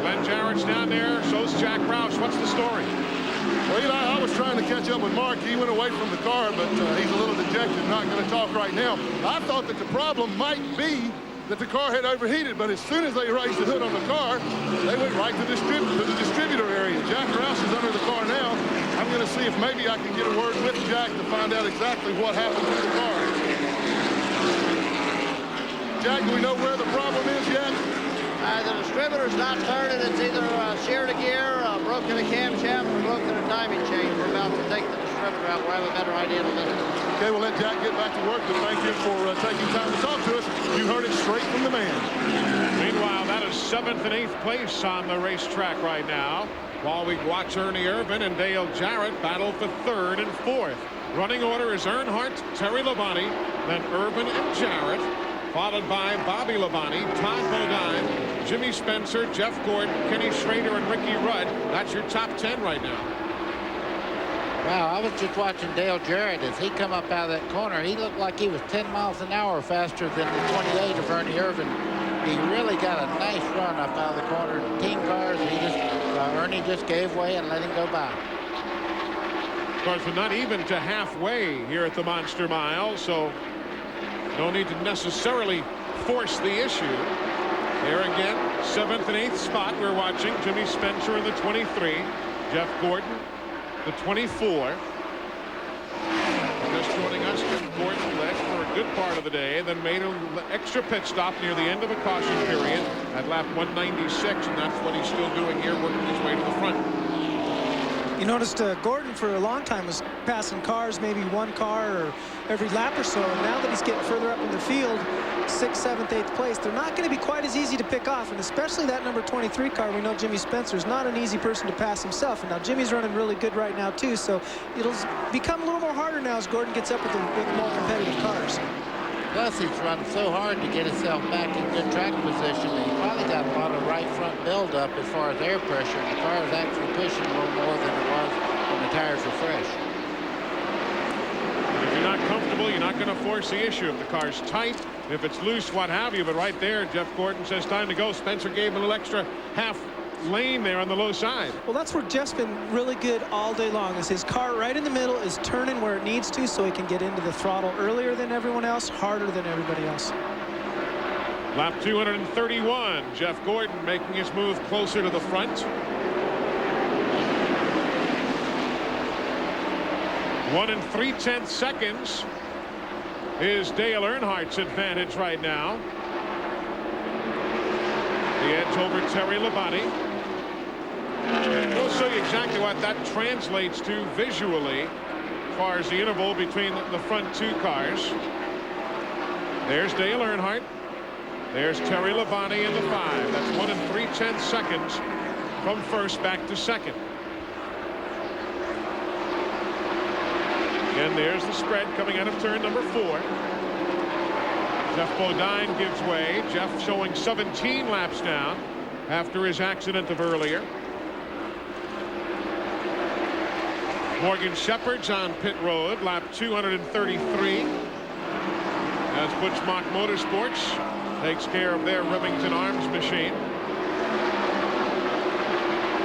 Glenn Jarrett's down there. So's Jack Roush. What's the story? Well, I was trying to catch up with Mark. He went away from the car, but he's a little dejected, not going to talk right now. I thought that the problem might be that the car had overheated, but as soon as they raised the hood on the car, they went right to the distributor area. Jack Roush is under the car now. I'm going to see if maybe I can get a word with Jack to find out exactly what happened to the car. Jack, do we know where the problem is yet? The distributor's not turning. It's either sheared a gear, broken a camshaft, or broken a timing chain. We're about to take the distributor out. We'll have a better idea in a minute. Okay, we'll let Jack get back to work, but thank you for taking time to talk to us. You heard it straight from the man. Meanwhile, that is 7th and 8th place on the racetrack right now, while we watch Ernie Irvan and Dale Jarrett battle for 3rd and 4th. Running order is Earnhardt, Terry Labonte, then Irvan and Jarrett, followed by Bobby Labonte, Todd Bodine, Jimmy Spencer, Jeff Gordon, Kenny Schrader, and Ricky Rudd. That's your top 10 right now. Wow, I was just watching Dale Jarrett as he come up out of that corner. He looked like he was 10 miles an hour faster than the 28 of Ernie Irvan. He really got a nice run up out of the corner. Team cars, Ernie just gave way and let him go by. Of course, we're not even to halfway here at the Monster Mile, so no need to necessarily force the issue. There again, 7th and 8th spot we're watching. Jimmy Spencer in the 23. Jeff Gordon, the 24. Just joining us, Jeff Gordon led for a good part of the day, then made an extra pit stop near the end of a caution period at lap 196, and that's what he's still doing here, working his way to the front. You noticed Gordon for a long time was passing cars, maybe one car or every lap or so. And now that he's getting further up in the field, 6th, 7th, 8th place, they're not going to be quite as easy to pick off. And especially that number 23 car, we know Jimmy Spencer is not an easy person to pass himself. And now Jimmy's running really good right now, too. So it'll become a little more harder now as Gordon gets up with the more competitive cars. Plus, he's run so hard to get himself back in good track position. And he probably got a lot of right front buildup as far as air pressure. And the car is actually pushing a little more than it was when the tires were fresh. If you're not comfortable, you're not going to force the issue. If the car's tight, if it's loose, what have you. But right there, Jeff Gordon says time to go. Spencer gave him a little extra half lane there on the low side. Well, that's where Jeff's been really good all day long, is his car right in the middle is turning where it needs to, so he can get into the throttle earlier than everyone else, harder than everybody else. Lap 231, Jeff Gordon making his move closer to the front. 1 3/10 seconds is Dale Earnhardt's advantage right now. Shepard's over Terry Labonte. We'll show you exactly what that translates to visually as far as the interval between the front two cars. There's Dale Earnhardt. There's Terry Labonte in the 5. That's 1 3/10 seconds from first back to second. Again, there's the spread coming out of turn number 4. Jeff Bodine gives way. Jeff showing 17 laps down after his accident of earlier. Morgan Shepherd's on pit road, lap 233. As Butch Mock Motorsports takes care of their Remington Arms machine.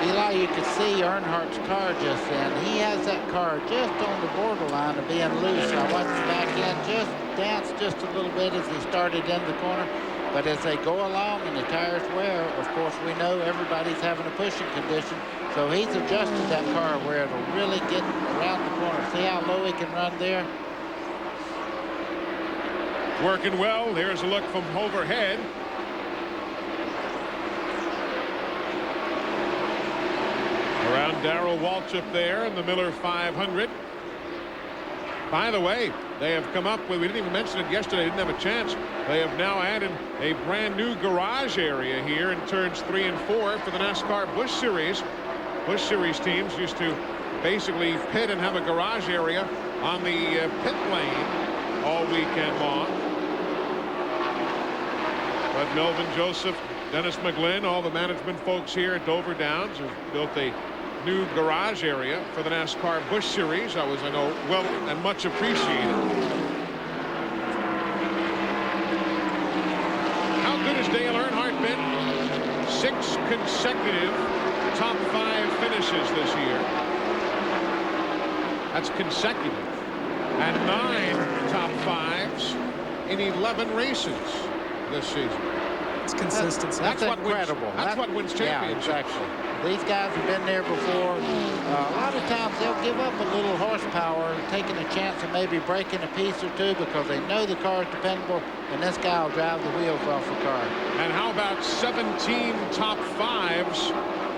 Eli, you could see Earnhardt's car just then. He has that car just on the borderline of being loose. I watched the back end just dance just a little bit as he started in the corner. But as they go along and the tires wear, of course, we know everybody's having a pushing condition. So he's adjusted that car where it'll really get around the corner. See how low he can run there? Working well. There's a look from overhead. Around Darrell Waltrip there in the Miller 500. By the way, they have come up with, we didn't even mention it yesterday, didn't have a chance. They have now added a brand new garage area here in turns 3 and 4 for the NASCAR Busch Series. Busch Series teams used to basically pit and have a garage area on the pit lane all weekend long. But Melvin Joseph, Dennis McGlynn, all the management folks here at Dover Downs have built a new garage area for the NASCAR Busch Series. That was, I know, well and much appreciated. How good has Dale Earnhardt been? 6 consecutive top 5 finishes this year. That's consecutive. And 9 top 5s in 11 races this season. It's consistency. That's incredible. That's what wins championships. Yeah, exactly. These guys have been there before. A lot of times they'll give up a little horsepower, taking a chance of maybe breaking a piece or two because they know the car is dependable, and this guy will drive the wheels off the car. And how about 17 top 5s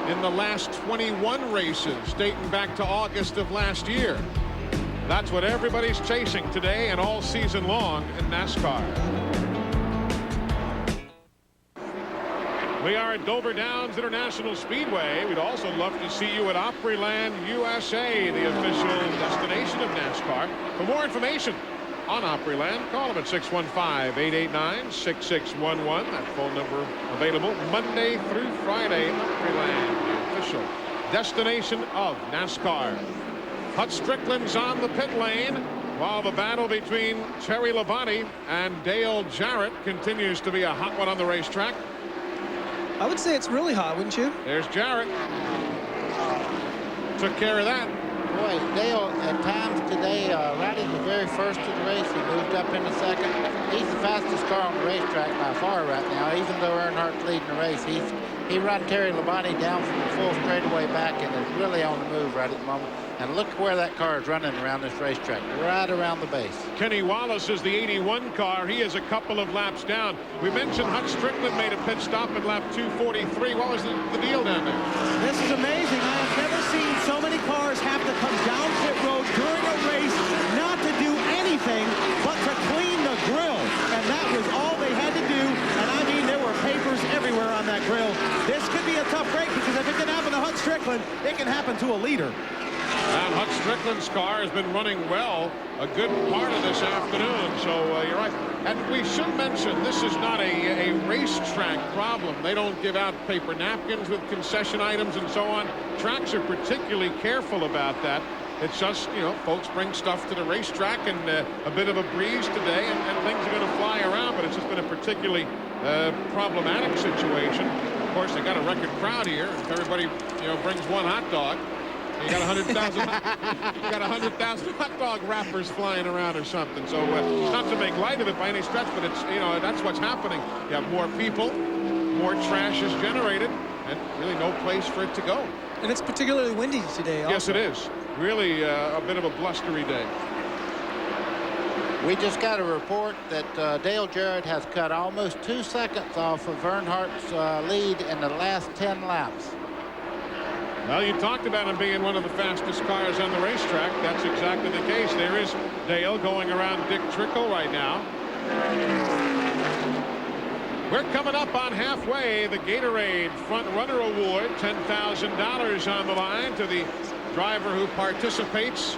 in the last 21 races dating back to August of last year? That's what everybody's chasing today and all season long in NASCAR. We are at Dover Downs International Speedway. We'd also love to see you at Opryland, USA, the official destination of NASCAR. For more information on Opryland, call them at 615-889-6611. That phone number available Monday through Friday. Opryland, the official destination of NASCAR. Hut Strickland's on the pit lane while the battle between Terry Labonte and Dale Jarrett continues to be a hot one on the racetrack. I would say it's really hot, wouldn't you? There's Jarrett. Took care of that. Boy, Dale, at times today, right in the very first of the race, he moved up in the second. He's the fastest car on the racetrack by far right now, even though Earnhardt's leading the race. He run Terry Labonte down from the full straightaway back and is really on the move right at the moment. And look where that car is running around this racetrack, right around the base. Kenny Wallace is the 81 car. He is a couple of laps down. We mentioned Hut Strickland made a pit stop at lap 243. What was the deal down there? This is amazing. I have never seen so many cars have to come down pit road during a race, not to do anything but to clean the grill. And that was all they had to do. And I mean, there were papers everywhere on that grill. This could be a tough break because if it can happen to Hut Strickland, it can happen to a leader. And Hut Strickland's car has been running well a good part of this afternoon, so you're right. And we should mention this is not a racetrack problem. They don't give out paper napkins with concession items and so on. Tracks are particularly careful about that. It's just, you know, folks bring stuff to the racetrack and a bit of a breeze today and things are going to fly around, but it's just been a particularly problematic situation. Of course, they got a record crowd here. If everybody, you know, brings one hot dog, you got 100,000 hot dog wrappers flying around or something. So not to make light of it by any stretch, but it's, you know, that's what's happening. You have more people, more trash is generated, and really no place for it to go. And it's particularly windy today also. Yes, it is. Really a bit of a blustery day. We just got a report that Dale Jarrett has cut almost 2 seconds off of Earnhardt's lead in the last 10 laps. Well, you talked about him being one of the fastest cars on the racetrack. That's exactly the case. There is Dale going around Dick Trickle right now. We're coming up on halfway. The Gatorade Front Runner Award, $10,000 on the line to the driver who participates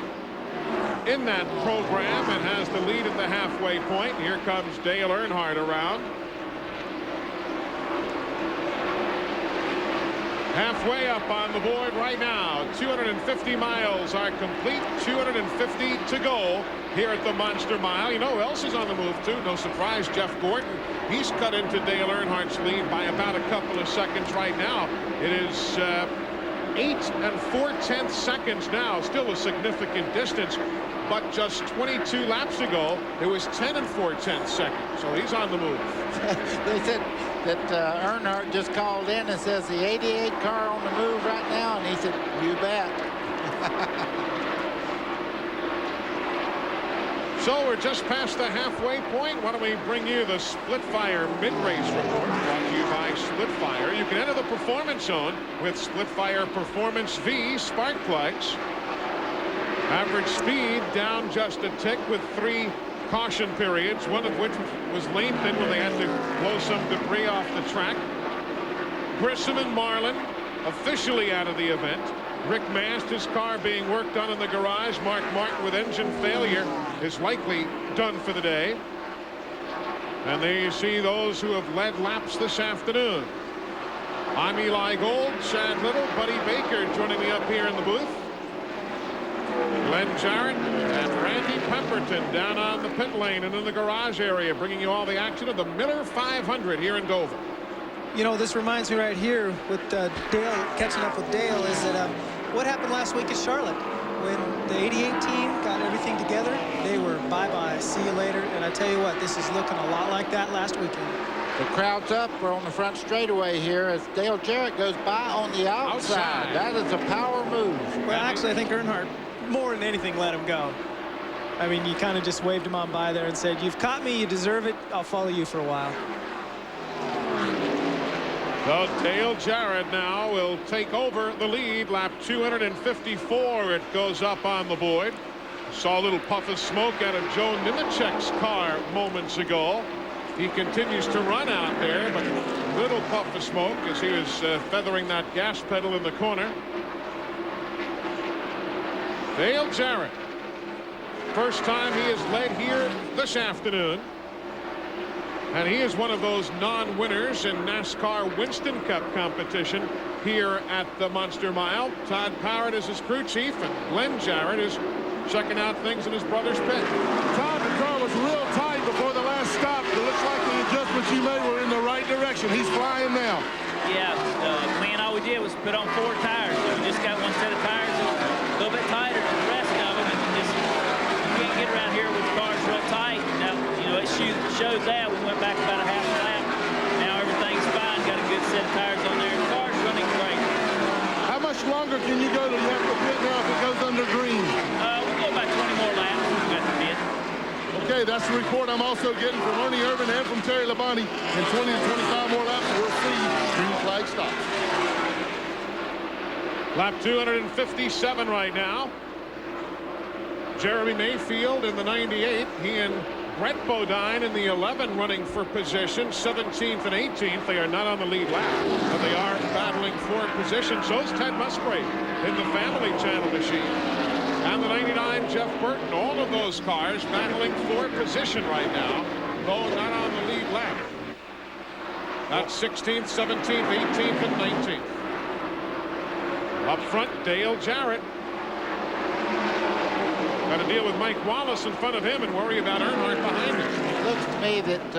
in that program and has the lead at the halfway point. Here comes Dale Earnhardt around. Halfway up on the board right now. 250 miles are complete. 250 to go here at the Monster Mile. You know who else is on the move too? No surprise, Jeff Gordon. He's cut into Dale Earnhardt's lead by about a couple of seconds right now. It is 8 4/10 seconds now. Still a significant distance. But just 22 laps ago, it was 10 4/10 seconds. So he's on the move. They said that Earnhardt just called in and says the 88 car on the move right now, and he said, you bet. So we're just past the halfway point. Why don't we bring you the Split Fire mid-race report brought to you by Split Fire. You can enter the performance zone with Split Fire Performance V spark plugs. Average speed down just a tick with 3 caution periods, one of which was lengthened when they had to blow some debris off the track. Grissom and Marlin officially out of the event. Rick Mast, his car being worked on in the garage. Mark Martin with engine failure is likely done for the day. And there you see those who have led laps this afternoon. I'm Eli Gold, Chad Little, Buddy Baker joining me up here in the booth. Glenn Jarrett and Randy Pemberton down on the pit lane and in the garage area, bringing you all the action of the Miller 500 here in Dover. You know, this reminds me right here with Dale, catching up with Dale, is that what happened last week at Charlotte when the 88 team got everything together. They were bye-bye, see you later. And I tell you what, this is looking a lot like that last weekend. The crowd's up. We're on the front straightaway here as Dale Jarrett goes by on the outside. That is a power move. Well, actually, I think Earnhardt more than anything let him go. I mean, you kind of just waved him on by there and said, you've caught me, you deserve it, I'll follow you for a while. So Dale Jarrett now will take over the lead. Lap 254, it goes up on the board. Saw a little puff of smoke out of Joe Nemechek's car moments ago. He continues to run out there, but little puff of smoke as he was feathering that gas pedal in the corner. Dale Jarrett, first time he has led here this afternoon. And he is one of those non-winners in NASCAR Winston Cup competition here at the Monster Mile. Todd Parrott is his crew chief, and Glenn Jarrett is checking out things in his brother's pit. Todd, the car was real tight before the last stop. It looks like the adjustments you made were in the right direction. He's flying now. Yeah, Glenn, all we did was put on 4 tires. So we just got one set of tires that's a little bit tighter than the rest of them. And just, you can't get around here with cars real tight. Now, you know, it shows that. We went back about a half a lap. Now everything's fine. Got a good set of tires on there. The car's running great. How much longer can you go till you have to pit now if it goes under green? We'll go about 20 more laps. We got the pit. Okay, that's the report I'm also getting from Ernie Irvin and from Terry Labonte. In 20 to 25 more laps, we'll see green flag stop. Lap 257 right now. Jeremy Mayfield in the 98. He and Brett Bodine in the 11 running for position. 17th and 18th. They are not on the lead lap, but they are battling for position. So is Ted Musgrave in the Family Channel machine. And the 99 Jeff Burton. All of those cars battling for position right now, though not on the lead lap. That's 16th, 17th, 18th, and 19th. Up front, Dale Jarrett. Got to deal with Mike Wallace in front of him and worry about Earnhardt behind him. It looks to me that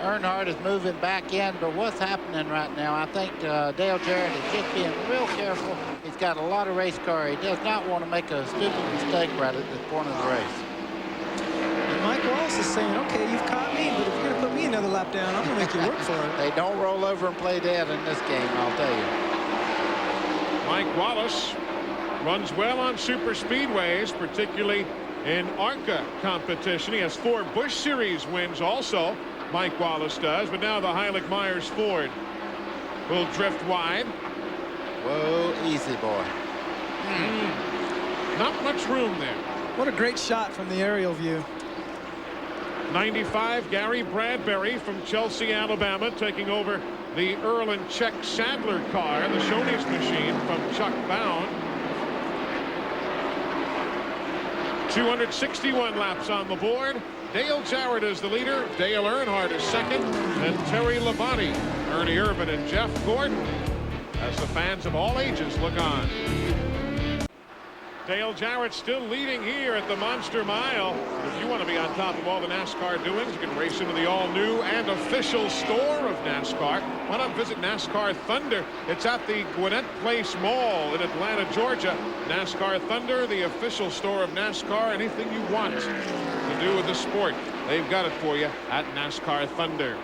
Earnhardt is moving back in, but what's happening right now, I think Dale Jarrett is just being real careful. He's got a lot of race car. He does not want to make a stupid mistake right at this point of the race. And Mike Wallace is saying, okay, you've caught me, but if you're going to put me another lap down, I'm going to make you work for it. They don't roll over and play dead in this game, I'll tell you. Mike Wallace runs well on super speedways, particularly in ARCA competition. He has 4 Busch Series wins also. Mike Wallace does, but now the Heilig-Myers Ford will drift wide. Whoa, easy, boy. Not much room there. What a great shot from the aerial view. 95, Gary Bradbury from Chelsea, Alabama, taking over the Earl and Czech Sadler car, the Shoney's machine from Chuck Bound. 261 laps on the board. Dale Jarrett is the leader. Dale Earnhardt is second. And Terry Labonte, Ernie Irvan, and Jeff Gordon as the fans of all ages look on. Dale Jarrett still leading here at the Monster Mile. If you want to be on top of all the NASCAR doings, you can race into the all-new and official store of NASCAR. Why not visit NASCAR Thunder? It's at the Gwinnett Place Mall in Atlanta, Georgia. NASCAR Thunder, the official store of NASCAR. Anything you want to do with the sport, they've got it for you at NASCAR Thunder.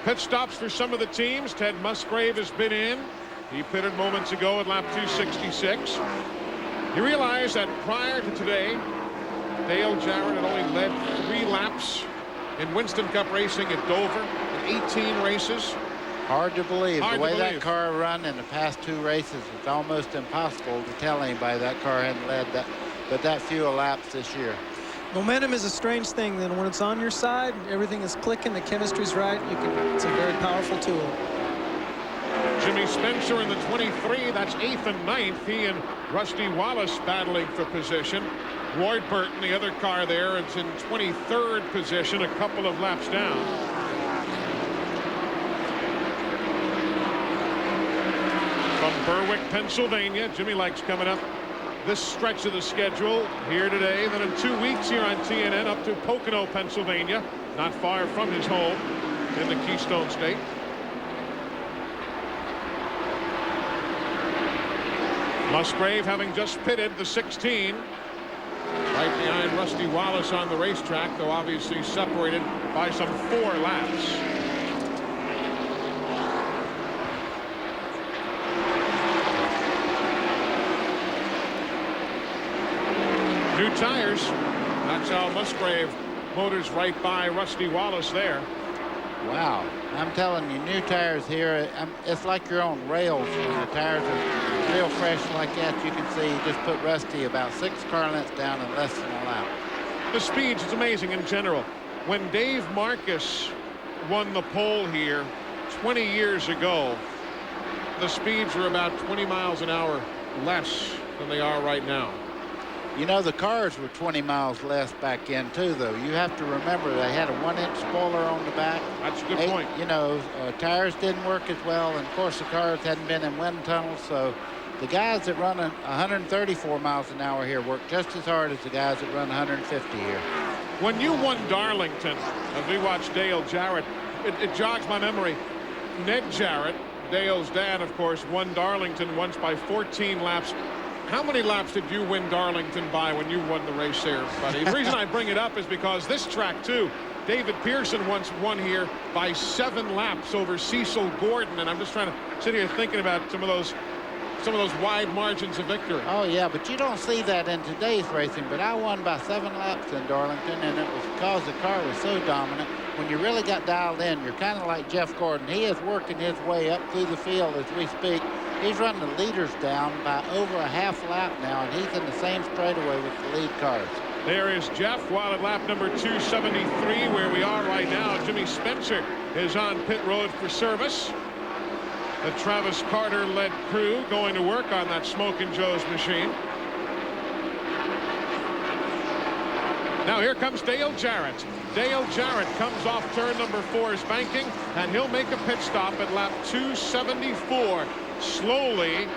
Pit stops for some of the teams. Ted Musgrave has been in. He pitted moments ago at lap 266. You realize that prior to today, Dale Jarrett had only led 3 laps in Winston Cup racing at Dover in 18 races. Hard to believe. Hard the way to believe. That car run in the past 2 races, it's almost impossible to tell anybody that car hadn't led that few laps this year. Momentum is a strange thing. Then when it's on your side, everything is clicking, the chemistry's right. It's a very powerful tool. Jimmy Spencer in the 23. That's 8th and 9th. He and Rusty Wallace battling for position. Ward Burton, the other car there, it's in 23rd position, a couple of laps down. From Berwick, Pennsylvania, Jimmy likes coming up this stretch of the schedule here today. Then in 2 weeks here on TNN up to Pocono, Pennsylvania, not far from his home in the Keystone State. Musgrave having just pitted the 16. Right behind Rusty Wallace on the racetrack, though obviously separated by some 4 laps. New tires. That's how Musgrave motors right by Rusty Wallace there. Wow. I'm telling you, new tires here, it's like you're on rails when the tires are real fresh like that. You can see you just put Rusty about 6 car lengths down in less than a lap. The speeds, it's amazing in general. When Dave Marcus won the pole here 20 years ago, the speeds were about 20 miles an hour less than they are right now. You know, the cars were 20 miles less back in, too, though. You have to remember they had a 1-inch spoiler on the back. That's a good point. You know, tires didn't work as well, and, of course, the cars hadn't been in wind tunnels, so the guys that run 134 miles an hour here work just as hard as the guys that run 150 here. When you won Darlington, as we watched Dale Jarrett, it jogs my memory. Ned Jarrett, Dale's dad, of course, won Darlington once by 14 laps. How many laps did you win Darlington by when you won the race there, buddy? The reason I bring it up is because this track, too, David Pearson once won here by 7 laps over Cecil Gordon, and I'm just trying to sit here thinking about some of those wide margins of victory. Oh, yeah, but you don't see that in today's racing, but I won by 7 laps in Darlington, and it was because the car was so dominant. When you really got dialed in, you're kind of like Jeff Gordon. He is working his way up through the field as we speak. He's running the leaders down by over a half lap now, and he's in the same straightaway with the lead cars. There is Jeff while at lap number 273, where we are right now. Jimmy Spencer is on pit road for service. The Travis Carter-led crew going to work on that Smokin' Joe's machine. Now here comes Dale Jarrett. Dale Jarrett comes off turn number 4's banking, and he'll make a pit stop at lap 274. Slowly,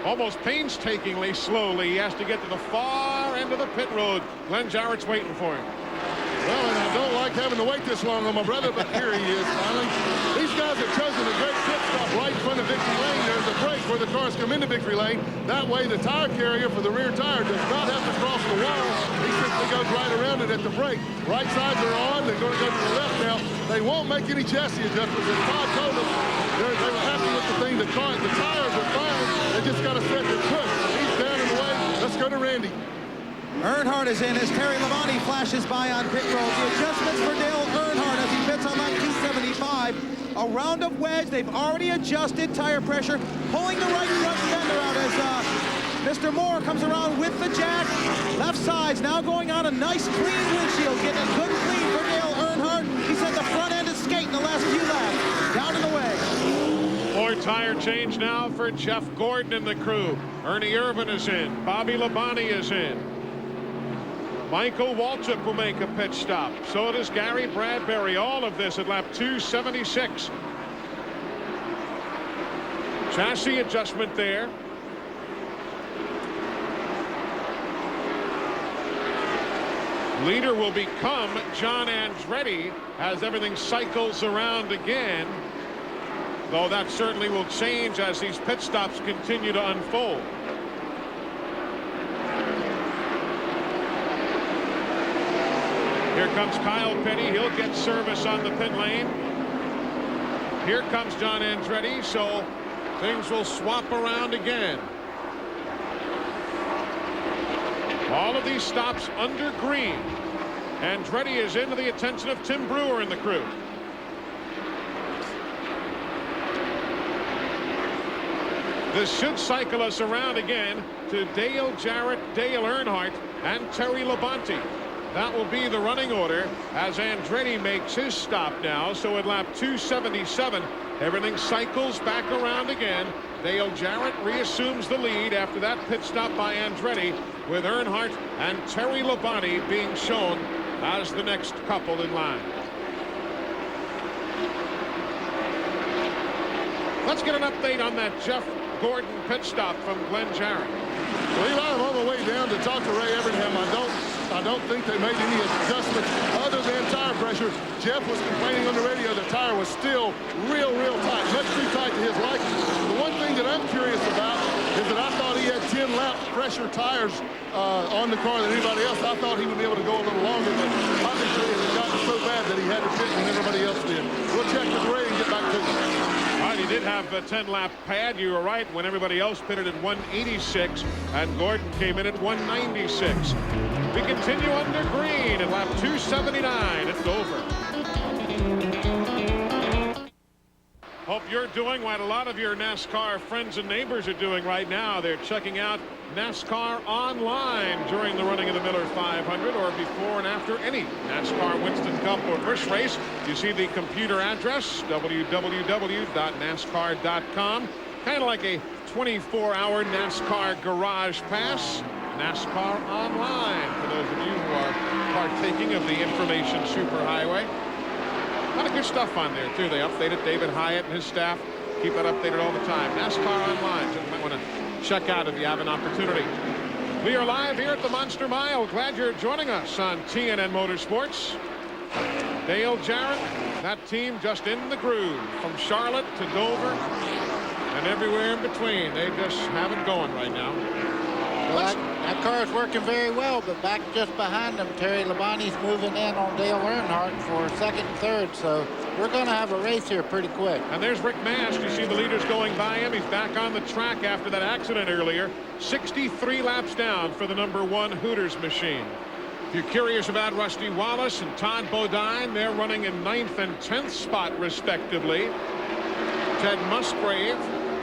almost painstakingly slowly, he has to get to the far end of the pit road. Glenn Jarrett's waiting for him. Well, and I don't like having to wait this long on my brother, but here he is finally. These guys have chosen a great pit stop right in front of victory lane. There's a break where the cars come into victory lane. That way the tire carrier for the rear tire does not have to cross the wall. He simply goes right around it at the break. Right sides are on. They're going to go to the left now. They won't make any chassis adjustments. As Todd told us, they were happy with the thing. The tires are fine. They just got to set their push. He's down in the way. Let's go to Randy. Earnhardt is in as Terry Labonte flashes by on pit road. The adjustments for Dale Earnhardt as he pits on lap 275. A round of wedge. They've already adjusted tire pressure, pulling the right front fender out as Mr. Moore comes around with the jack. Left side's now going on a nice clean windshield, getting a good clean for Dale Earnhardt. He said the front end is skating the last few laps. Down and away. More tire change now for Jeff Gordon and the crew. Ernie Irvin is in. Bobby Labonte is in. Michael Waltrip will make a pit stop. So does Gary Bradbury. All of this at lap 276. Chassis adjustment there. Leader will become John Andretti as everything cycles around again, though that certainly will change as these pit stops continue to unfold. Here comes Kyle Petty. He'll get service on the pit lane. Here comes John Andretti, so things will swap around again. All of these stops under green. Andretti is into the attention of Tim Brewer and the crew. This should cycle us around again to Dale Jarrett, Dale Earnhardt, and Terry Labonte. That will be the running order as Andretti makes his stop now. So at lap 277, everything cycles back around again. Dale Jarrett reassumes the lead after that pit stop by Andretti, with Earnhardt and Terry Labonte being shown as the next couple in line. Let's get an update on that Jeff Gordon pit stop from Glenn Jarrett. Well, Eli, I'm on the way down to talk to Ray Everingham. I don't think they made any adjustments other than tire pressure. Jeff was complaining on the radio the tire was still real tight, much too tight to his liking. The one thing that I'm curious about is that I thought he had 10 lap pressure tires on the car than anybody else. I thought he would be able to go a little longer, but obviously it had gotten so bad that he had to pit when everybody else did. We'll check with Ray and get back to him. All right, he did have a 10-lap pad. You were right, when everybody else pitted at 186 and Gordon came in at 196. We continue under green at lap 279 at Dover. Hope you're doing what a lot of your NASCAR friends and neighbors are doing right now. They're checking out NASCAR online during the running of the Miller 500 or before and after any NASCAR Winston Cup or Busch race. You see the computer address, www.nascar.com. Kind of like a 24-hour NASCAR garage pass. NASCAR online for those of you who are partaking of the information superhighway. A lot of good stuff on there too. They updated. David Hyatt and his staff keep that updated all the time. NASCAR online, so you might want to check out if you have an opportunity. We are live here at the Monster Mile. Glad you're joining us on TNN Motorsports. Dale Jarrett, that team just in the groove from Charlotte to Dover and everywhere in between. They just have it going right now. Well, that car is working very well, but back just behind them, Terry Labonte's moving in on Dale Earnhardt for second and third, so we're going to have a race here pretty quick. And there's Rick Mast. You see the leaders going by him. He's back on the track after that accident earlier. 63 laps down for the #1 Hooters machine. If you're curious about Rusty Wallace and Todd Bodine, they're running in 9th and 10th spot respectively. Ted Musgrave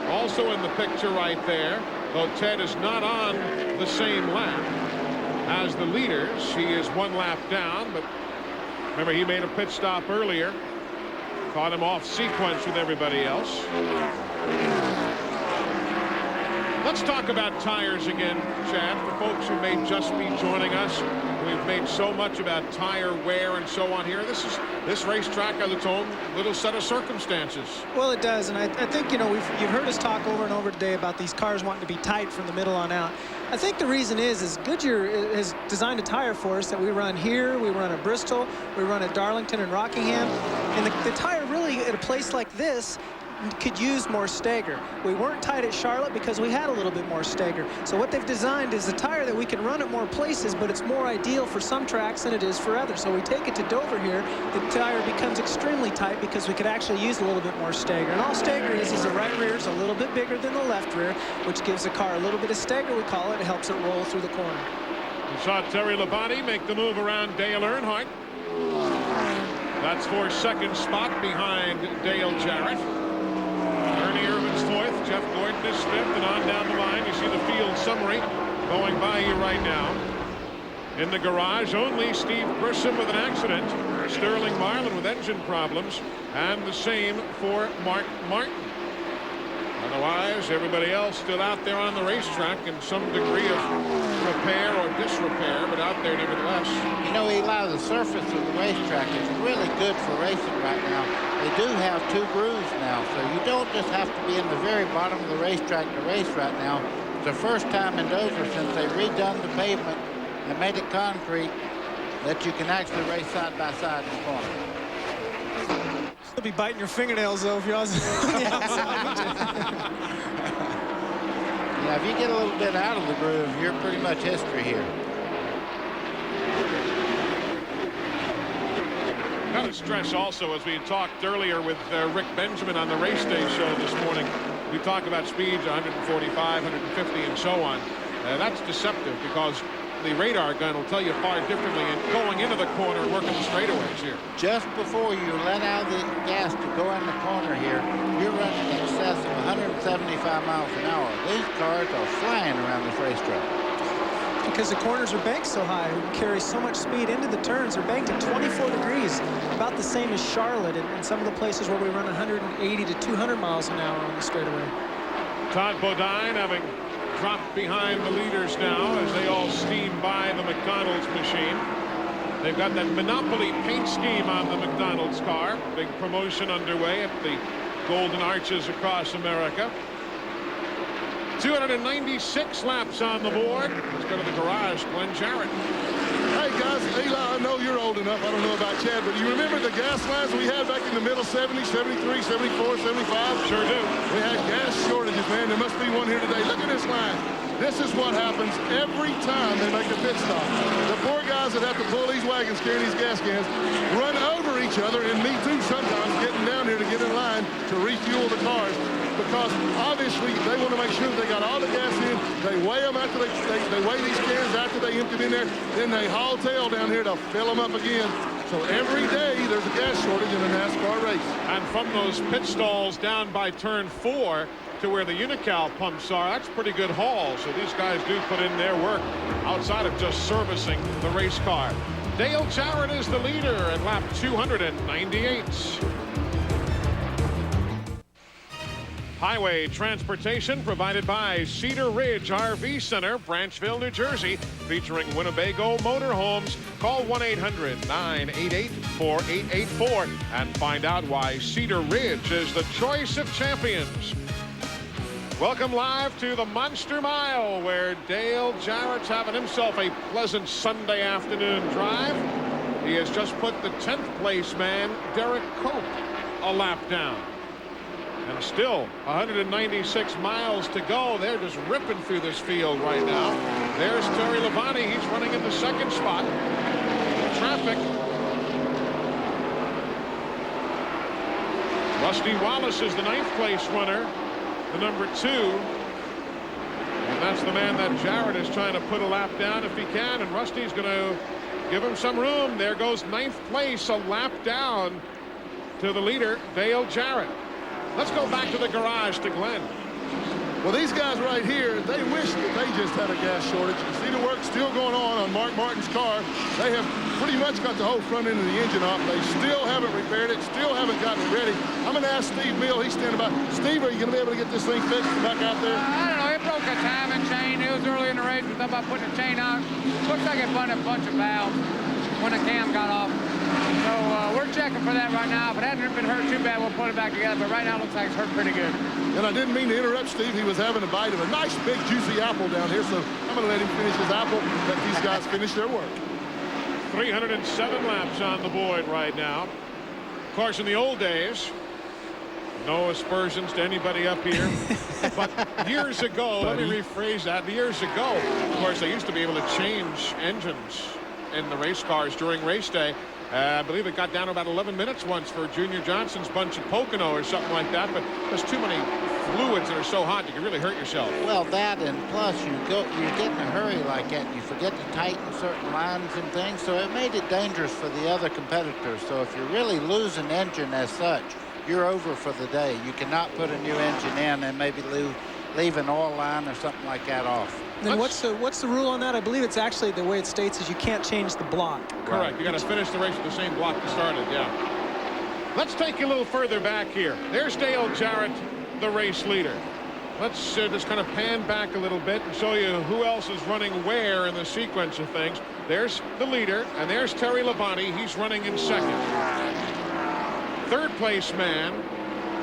also in the picture right there, though Ted is not on the same lap as the leaders. He is 1 lap down, but remember he made a pit stop earlier, caught him off sequence with everybody else. Let's talk about tires again, Chad, for folks who may just be joining us. We've made so much about tire wear and so on here. This racetrack has its own little set of circumstances. Well, it does, and I think, you know, you've heard us talk over and over today about these cars wanting to be tight from the middle on out. I think the reason is Goodyear has designed a tire for us that we run here, we run at Bristol, we run at Darlington and Rockingham, and the tire really at a place like this could use more stagger. We weren't tight at Charlotte because we had a little bit more stagger. So what they've designed is a tire that we can run at more places, but it's more ideal for some tracks than it is for others. So we take it to Dover here, the tire becomes extremely tight because we could actually use a little bit more stagger. And all stagger is the right rear is a little bit bigger than the left rear, which gives the car a little bit of stagger, we call it. It helps it roll through the corner. We saw Terry Labonte make the move around Dale Earnhardt. That's for second spot behind Dale Jarrett. Ernie Irvin's fourth. Jeff Gordon is fifth, and on down the line. You see the field summary going by you right now. In the garage, only Steve Grissom with an accident. Sterling Marlin with engine problems. And the same for Mark Martin. Otherwise, everybody else still out there on the racetrack in some degree of repair or disrepair, but out there nevertheless. You know, Eli, the surface of the racetrack is really good for racing right now. They do have 2 grooves now, so you don't just have to be in the very bottom of the racetrack to race right now. It's the first time in Dover since they redone the pavement and made it concrete that you can actually race side by side in the corner. You'll be biting your fingernails though if you're on the outside. Yeah, if you get a little bit out of the groove, you're pretty much history here. Got to stress also, as we talked earlier with Rick Benjamin on the race day show this morning, we talk about speeds 145, 150, and so on. That's deceptive because the radar gun will tell you far differently in going into the corner and working the straightaways here. Just before you let out the gas to go in the corner here, you're running in excess of 175 miles an hour. These cars are flying around this racetrack. Because the corners are banked so high, we carry so much speed into the turns. They're banked at 24 degrees, about the same as Charlotte and some of the places where we run 180 to 200 miles an hour on the straightaway. Todd Bodine having dropped behind the leaders now as they all steam by the McDonald's machine. They've got that Monopoly paint scheme on the McDonald's car. Big promotion underway at the Golden Arches across America. 296 laps on the board. Let's go to the garage. Glenn Jarrett. Hey guys, Eli, I know you're old enough. I don't know about Chad, but you remember the gas lines we had back in the middle 70s, 73, 74, 75? Sure do. We had gas shortages, man. There must be one here today. Look at this line. This is what happens every time they make a pit stop. The poor guys that have to pull these wagons carrying these gas cans run over each other, and me too sometimes, getting down here to get in line to refuel the cars. Because obviously they want to make sure they got all the gas in. They weigh them after they weigh these cans after they empty them in there. Then they haul tail down here to fill them up again. So every day there's a gas shortage in a NASCAR race. And from those pit stalls down by turn 4 to where the Unocal pumps are, that's pretty good haul. So these guys do put in their work outside of just servicing the race car. Dale Jarrett is the leader at lap 298. Highway transportation provided by Cedar Ridge RV Center, Branchville, New Jersey, featuring Winnebago motorhomes. Call 1-800-988-4884 and find out why Cedar Ridge is the choice of champions. Welcome live to the Monster Mile, where Dale Jarrett's having himself a pleasant Sunday afternoon drive. He has just put the 10th place man, Derek Cope, a lap down. And still 196 miles to go. They're just ripping through this field right now. There's Terry Labonte. He's running in the second spot. Traffic. Rusty Wallace is the 9th place runner, the number 2. And that's the man that Jarrett is trying to put a lap down if he can. And Rusty's going to give him some room. There goes 9th place, a lap down to the leader, Dale Jarrett. Let's go back to the garage to Glenn. Well, these guys right here, they wish that they just had a gas shortage. You see the work still going on Mark Martin's car. They have pretty much got the whole front end of the engine off. They still haven't repaired it, still haven't gotten it ready. I'm going to ask Steve Mill. He's standing by. Steve, are you going to be able to get this thing fixed back out there? I don't know. It broke a timing chain. It was early in the race. We thought about putting a chain on. Looks like it burned a bunch of valves when the cam got off. So we're checking for that right now. If it hadn't been hurt too bad, we'll put it back together. But right now it looks like it's hurt pretty good. And I didn't mean to interrupt Steve. He was having a bite of a nice, big, juicy apple down here. So I'm going to let him finish his apple, let these guys finish their work. 307 laps on the board right now. Of course, in the old days, no aspersions to anybody up here. But years ago, let me rephrase that. Years ago, of course, they used to be able to change engines in the race cars during race day. I believe it got down to about 11 minutes once for Junior Johnson's bunch at Pocono or something like that, but there's too many fluids that are so hot you can really hurt yourself. Well, that, and plus you get in a hurry like that and you forget to tighten certain lines and things, so it made it dangerous for the other competitors. So if you're really losing engine as such, you're over for the day. You cannot put a new engine in and maybe leave an oil line or something like that off. Then what's the rule on that? I believe it's actually the way it states is you can't change the block. Correct. You got to finish the race with the same block you started. Yeah. Let's take you a little further back here. There's Dale Jarrett, the race leader. Let's just kind of pan back a little bit and show you who else is running where in the sequence of things. There's the leader, and there's Terry Labonte. He's running in second. Third place man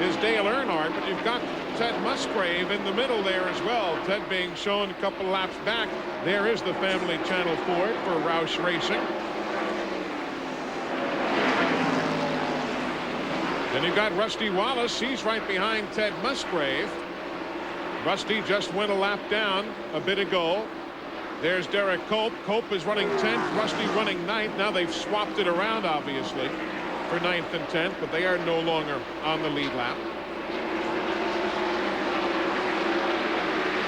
is Dale Earnhardt, but you've got Ted Musgrave in the middle there as well. Ted being shown a couple laps back. There is the Family Channel Ford for Roush Racing. Then you've got Rusty Wallace. He's right behind Ted Musgrave. Rusty just went a lap down a bit ago. There's Derek Cope. Cope is running 10th. Rusty running 9th. Now they've swapped it around, obviously, for 9th and 10th, but they are no longer on the lead lap.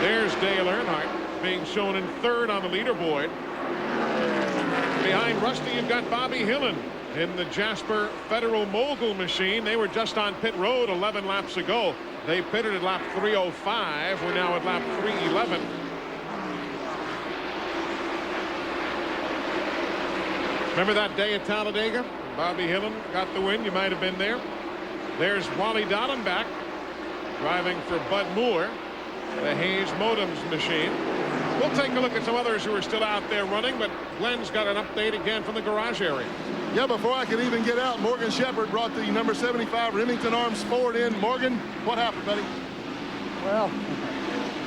There's Dale Earnhardt being shown in 3rd on the leaderboard. Behind Rusty, you've got Bobby Hillen in the Jasper Federal Mogul machine. They were just on pit road 11 laps ago. They pitted at lap 305. We're now at lap 311. Remember that day at Talladega? Bobby Hillen got the win. You might have been there. There's Wally Dallenbach driving for Bud Moore, the Hayes Modems machine. We'll take a look at some others who are still out there running, but Glenn's got an update again from the garage area. Yeah, before I could even get out, Morgan Shepherd brought the number 75 Remington Arms Ford in. Morgan, what happened, buddy? Well,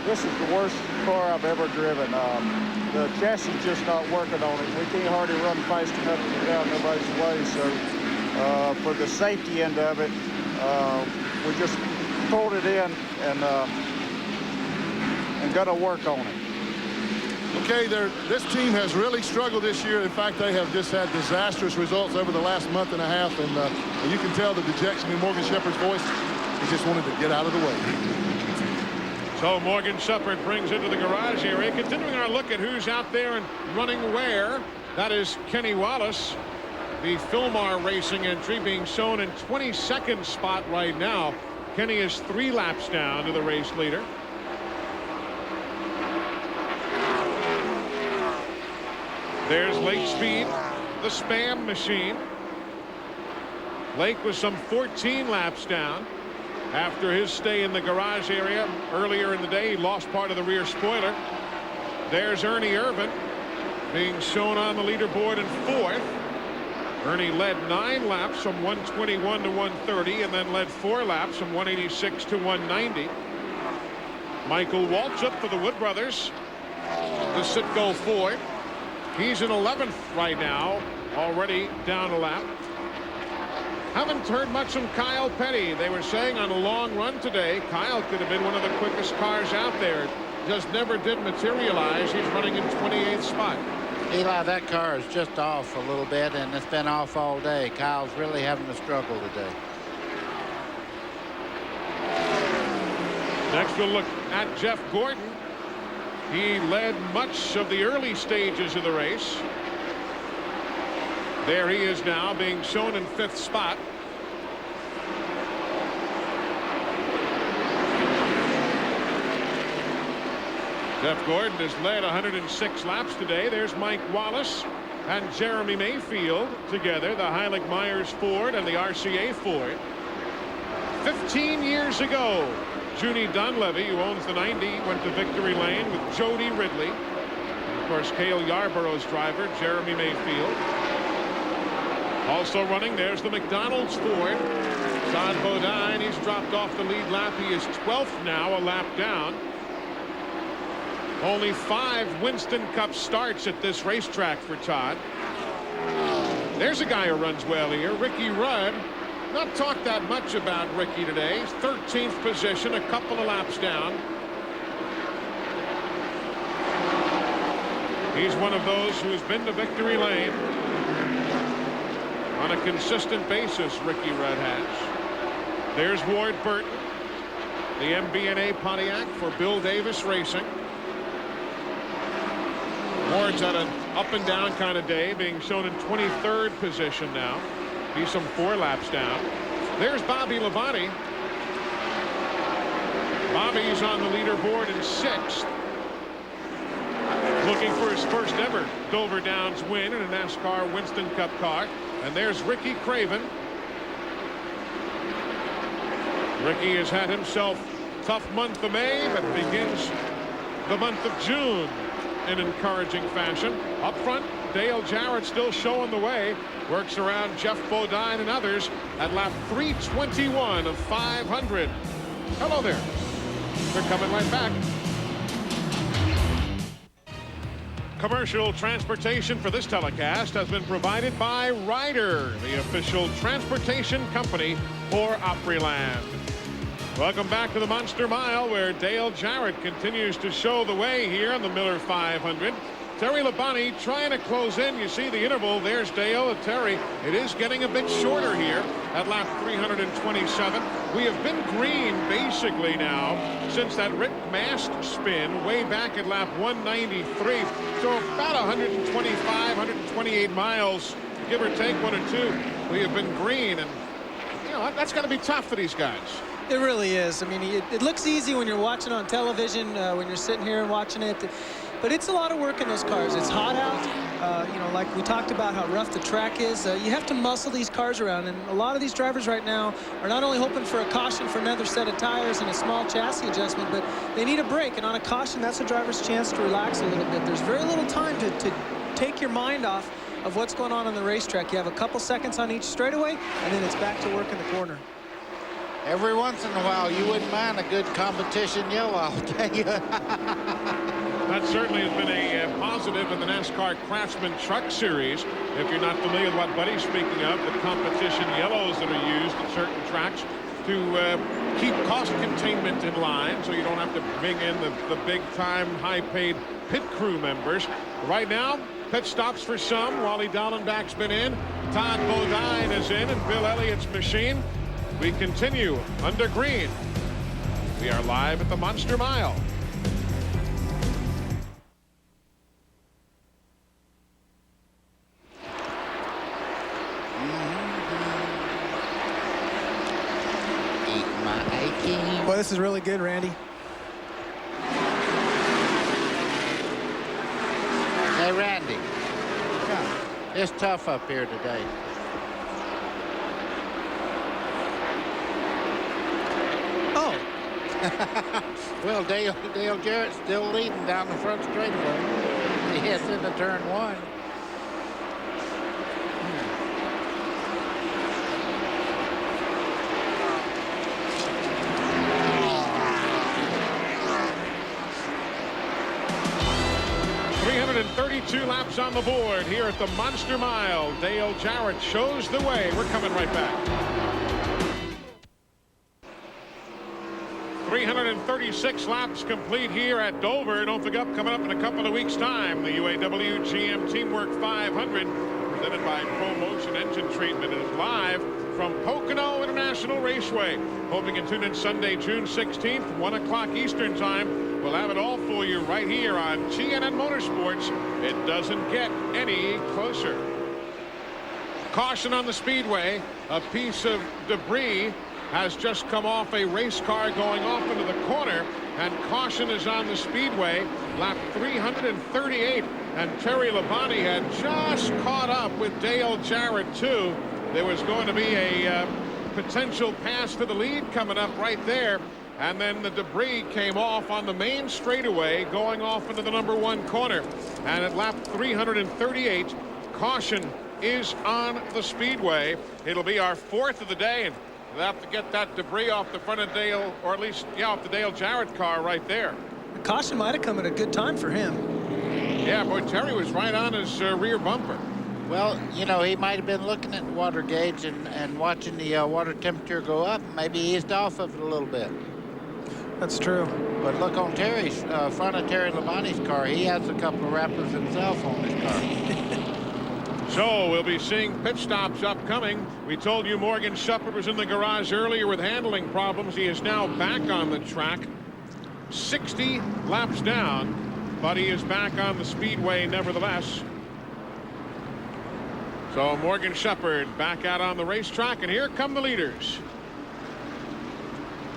this is the worst car I've ever driven. The chassis is just not working on it. We can't hardly run fast enough to get out nobody's way. So for the safety end of it, we just pulled it in and got to work on it. Okay, this team has really struggled this year. In fact, they have just had disastrous results over the last month and a half, and you can tell the dejection in Morgan Shepherd's voice. He just wanted to get out of the way. So Morgan Shepherd brings into the garage area. Continuing our look at who's out there and running where. That is Kenny Wallace, the Philmar Racing entry, being shown in 22nd spot right now. Kenny is 3 laps down to the race leader. There's Lake Speed, the Spam machine. Lake was some 14 laps down after his stay in the garage area earlier in the day. He lost part of the rear spoiler. There's Ernie Irvin being shown on the leaderboard in 4th. Ernie led 9 laps from 121 to 130 and then led 4 laps from 186 to 190. Michael Waltrip for the Wood Brothers, the Citgo Ford. He's in 11th right now, already down a lap. Haven't heard much from Kyle Petty. They were saying on a long run today, Kyle could have been one of the quickest cars out there. Just never did materialize. He's running in 28th spot. Eli, that car is just off a little bit, and it's been off all day. Kyle's really having a struggle today. Next we'll look at Jeff Gordon. He led much of the early stages of the race. There he is now, being shown in 5th spot. Jeff Gordon has led 106 laps today. There's Mike Wallace and Jeremy Mayfield together, the Heilig Myers Ford and the RCA Ford. 15 years ago, Junie Dunleavy, who owns the 90, went to victory lane with Jody Ridley. And of course, Cale Yarborough's driver, Jeremy Mayfield. Also running, there's the McDonald's Ford. Todd Bodine, he's dropped off the lead lap. He is 12th now, a lap down. Only 5 Winston Cup starts at this racetrack for Todd. There's a guy who runs well here, Ricky Rudd. Not talked that much about Ricky today. 13th position, a couple of laps down. He's one of those who's been to victory lane on a consistent basis. Ricky Rudd has. There's Ward Burton. the MB&A Pontiac for Bill Davis Racing. Ward's had an up and down kind of day, being shown in 23rd position now. Be some 4 laps down. There's Bobby Labonte. Bobby's on the leaderboard in 6th. Looking for his first ever Dover Downs win in a NASCAR Winston Cup car. And there's Ricky Craven. Ricky has had himself a tough month of May, but begins the month of June in encouraging fashion. Up front, Dale Jarrett still showing the way. Works around Jeff Bodine and others at lap 321 of 500. Hello there. They're coming right back. Commercial transportation for this telecast has been provided by Ryder, the official transportation company for Opryland. Welcome back to the Monster Mile, where Dale Jarrett continues to show the way here on the Miller 500. Terry Labonte trying to close in. You see the interval. There's Dale and Terry. It is getting a bit shorter here at lap 327. We have been green basically now since that Rick Mast spin way back at lap 193. So about 125, 128 miles, give or take 1 or 2. We have been green, and you know that's going to be tough for these guys. It really is. I mean, it looks easy when you're watching on television, when you're sitting here and watching it. But it's a lot of work in those cars. It's hot out. You know, like we talked about how rough the track is. You have to muscle these cars around. And a lot of these drivers right now are not only hoping for a caution for another set of tires and a small chassis adjustment, but they need a break. And on a caution, that's a driver's chance to relax a little bit. There's very little time to take your mind off of what's going on the racetrack. You have a couple seconds on each straightaway, and then it's back to work in the corner. Every once in a while, you wouldn't mind a good competition yellow, I'll tell you. That certainly has been a positive in the NASCAR Craftsman Truck Series. If you're not familiar with what Buddy's speaking of, the competition yellows that are used at certain tracks to keep cost containment in line, so you don't have to bring in the big-time, high-paid pit crew members. Right now, pit stops for some. Wally Dallenbach's been in. Todd Bodine is in, and Bill Elliott's machine. We continue under green. We are live at the Monster Mile. Boy, this is really good, Randy. Hey, Randy. It's tough up here today. Oh. Well, Dale Jarrett's still leading down the front straightaway. He heads into turn 1. Two laps on the board here at the Monster Mile. Dale Jarrett shows the way. We're coming right back. 336 laps complete here at Dover. Don't forget, coming up in a couple of weeks' time, the UAW GM Teamwork 500, presented by ProMotion Engine Treatment, is live from Pocono International Raceway. Hope you can tune in Sunday, June 16th, 1 o'clock Eastern Time. We'll have it all for you right here on GNN Motorsports. It doesn't get any closer. Caution on the speedway. A piece of debris has just come off a race car going off into the corner, and caution is on the speedway. Lap 338, and Terry Labonte had just caught up with Dale Jarrett too. There was going to be a potential pass to the lead coming up right there. And then the debris came off on the main straightaway going off into the number 1 corner. And at lap 338, caution is on the speedway. It'll be our 4th of the day, and we'll have to get that debris off the front of Dale, or at least, yeah, off the Dale Jarrett car right there. The caution might have come at a good time for him. Yeah, boy, Terry was right on his rear bumper. Well, you know, he might have been looking at the water gauge and watching the water temperature go up. Maybe eased off of it a little bit. That's true. But look on Terry's front of Terry Labonte's car. He has a couple of wrappers himself on his car. So we'll be seeing pit stops upcoming. We told you Morgan Shepherd was in the garage earlier with handling problems. He is now back on the track, 60 laps down, but he is back on the speedway nevertheless. So Morgan Shepherd back out on the racetrack, and here come the leaders.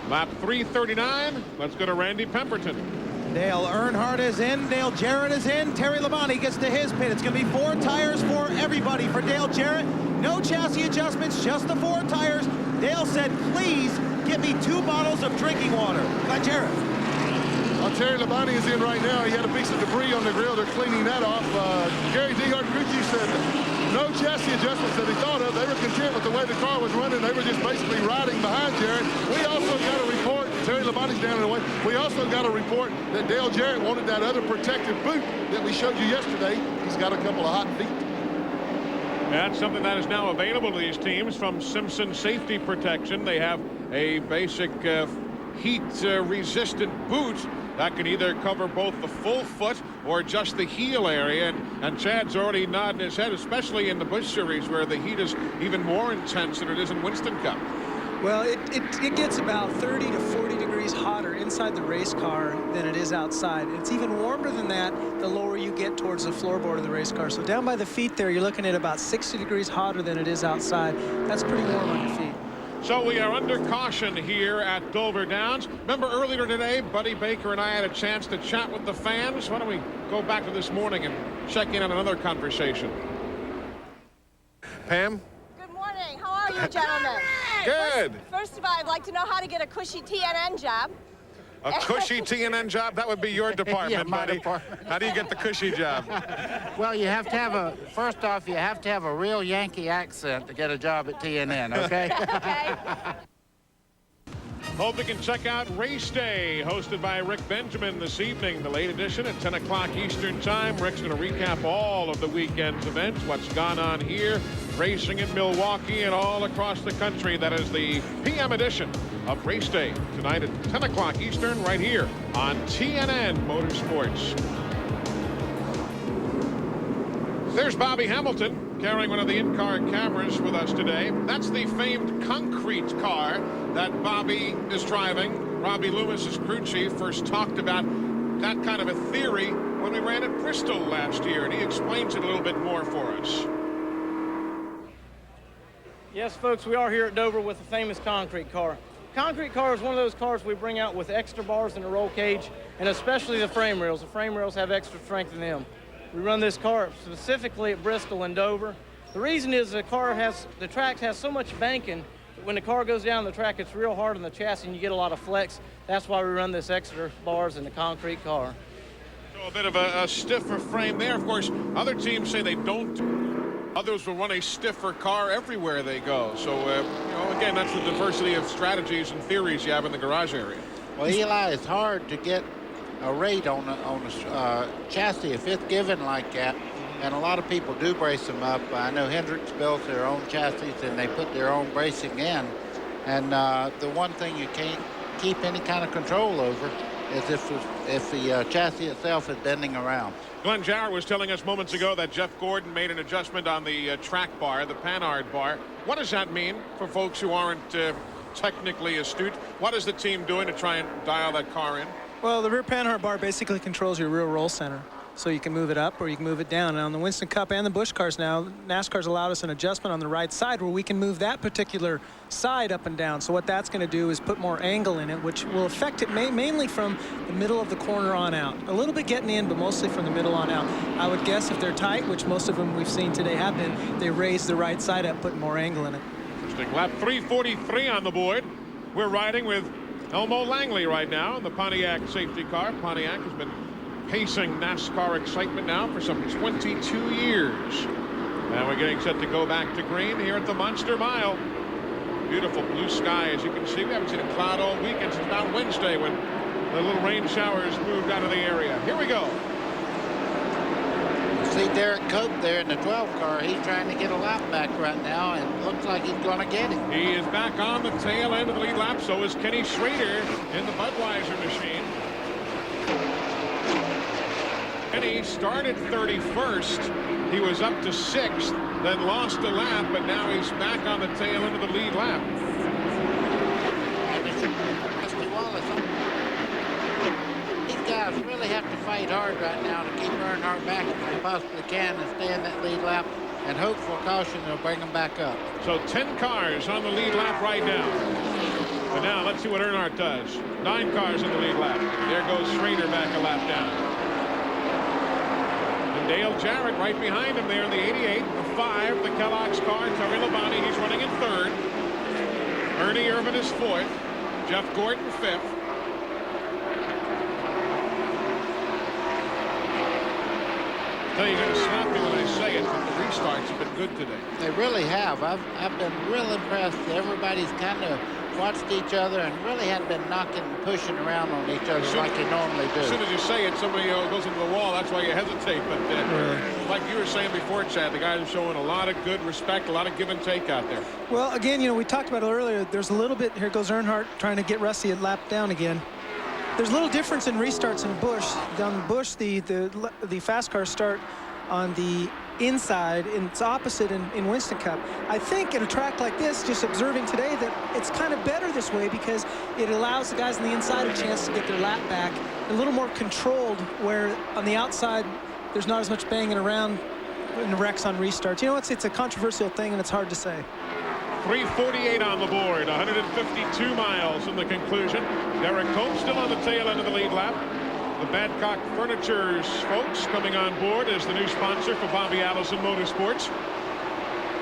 Lap 339. Let's go to Randy Pemberton. Dale Earnhardt is in. Dale Jarrett is in. Terry Labonte gets to his pit. It's going to be 4 tires for everybody. For Dale Jarrett, no chassis adjustments, just the 4 tires. Dale said, please get me 2 bottles of drinking water. By Jarrett. Well, Terry Labonte is in right now. He had a piece of debris on the grill. They're cleaning that off. Gary DeHart-Ritchie said no chassis adjustments that he thought of. They were content with the way the car was running. They were just basically riding behind Jarrett. We also got a report. Terry Labonte's down in the way. We also got a report that Dale Jarrett wanted that other protective boot that we showed you yesterday. He's got a couple of hot feet. That's something that is now available to these teams from Simpson Safety Protection. They have a basic heat-resistant boot that can either cover both the full foot or just the heel area. And Chad's already nodding his head, especially in the Busch Series where the heat is even more intense than it is in Winston Cup. Well, it gets about 30 to 40 degrees hotter inside the race car than it is outside. It's even warmer than that the lower you get towards the floorboard of the race car. So down by the feet there, you're looking at about 60 degrees hotter than it is outside. That's pretty warm on your feet. So we are under caution here at Dover Downs. Remember earlier today, Buddy Baker and I had a chance to chat with the fans. Why don't we go back to this morning and check in on another conversation. Pam? Good morning. How are you, gentlemen? Good. First of all, I'd like to know how to get a cushy TNN job. A cushy TNN job? That would be your department, Yeah, my buddy. department. How do you get the cushy job? Well, you have to have first off, you have to have a real Yankee accent to get a job at TNN, okay? Okay. Hope you can check out Race Day, hosted by Rick Benjamin this evening, the late edition at 10 o'clock Eastern Time. Rick's going to recap all of the weekend's events, what's gone on here, racing in Milwaukee and all across the country. That is the PM edition of Race Day, tonight at 10 o'clock Eastern, right here on TNN Motorsports. There's Bobby Hamilton carrying one of the in-car cameras with us today. That's the famed concrete car that Bobby is driving. Robbie Loomis's crew chief first talked about that kind of a theory when we ran at Bristol last year, and he explains it a little bit more for us. Yes, folks, we are here at Dover with the famous concrete car. Concrete car is one of those cars we bring out with extra bars in the roll cage, and especially the frame rails. The frame rails have extra strength in them. We run this car specifically at Bristol and Dover. The reason is the track has so much banking that when the car goes down the track, it's real hard on the chassis and you get a lot of flex. That's why we run this extra bars in the concrete car. So a bit of a stiffer frame there. Of course, other teams say they don't. Others will run a stiffer car everywhere they go. So, again, that's the diversity of strategies and theories you have in the garage area. Well, Eli, it's hard to get a rate on a chassis if it's given like that, and a lot of people do brace them up. I know Hendricks built their own chassis and they put their own bracing in, and the one thing you can't keep any kind of control over is if the chassis itself is bending around. Glenn Jarrett was telling us moments ago that Jeff Gordon made an adjustment on the track bar, the Panhard bar. What does that mean for folks who aren't technically astute? What is the team doing to try and dial that car in? Well, the rear Panhard bar basically controls your rear roll center. So you can move it up or you can move it down. And on the Winston Cup and the Busch cars now, NASCAR's allowed us an adjustment on the right side where we can move that particular side up and down. So what that's going to do is put more angle in it, which will affect it mainly from the middle of the corner on out. A little bit getting in, but mostly from the middle on out. I would guess if they're tight, which most of them we've seen today have been, they raise the right side up, putting more angle in it. Interesting. Lap 343 on the board. We're riding with Elmo Langley right now in the Pontiac safety car. Pontiac has been pacing NASCAR excitement now for some 22 years. Now we're getting set to go back to green here at the Monster Mile. Beautiful blue sky, as you can see. We haven't seen a cloud all weekend since about Wednesday when the little rain showers moved out of the area. Here we go. See Derek Cope there in the 12 car. He's trying to get a lap back right now, and looks like he's going to get it. He is back on the tail end of the lead lap. So is Kenny Schrader in the Budweiser machine. Kenny started 31st. He was up to 6th, then lost a lap, but now he's back on the tail end of the lead lap. These guys really have to fight hard right now to keep Earnhardt back if they possibly can and stay in that lead lap, and hope for caution they'll bring them back up. So 10 cars on the lead lap right now. But now let's see what Earnhardt does. 9 cars on the lead lap. There goes Schrader back a lap down. And Dale Jarrett right behind him there in the 88. The 5, the Kellogg's car. Terry Labonte, he's running in 3rd. Ernie Irvan is 4th. Jeff Gordon 5th. I tell you, you're going to slap me when I say it, but the restarts have been good today. They really have. I've been real impressed. Everybody's kind of watched each other and really hadn't been knocking and pushing around on each other like they normally do. As soon as you say it, somebody goes into the wall. That's why you hesitate. But like you were saying before, Chad, the guys are showing a lot of good respect, a lot of give and take out there. Well, again, you know, we talked about it earlier. There's a little bit, here goes Earnhardt trying to get Rusty a lap down again. There's a little difference in restarts in Busch. On Busch, the fast cars start on the inside, and it's opposite in Winston Cup. I think in a track like this, just observing today, that it's kind of better this way because it allows the guys on the inside a chance to get their lap back, a little more controlled, where on the outside there's not as much banging around in the wrecks on restarts. You know, it's a controversial thing, and it's hard to say. 3:48 on the board, 152 miles in the conclusion. Derek Cope still on the tail end of the lead lap. The Badcock Furniture's folks coming on board as the new sponsor for Bobby Allison Motorsports.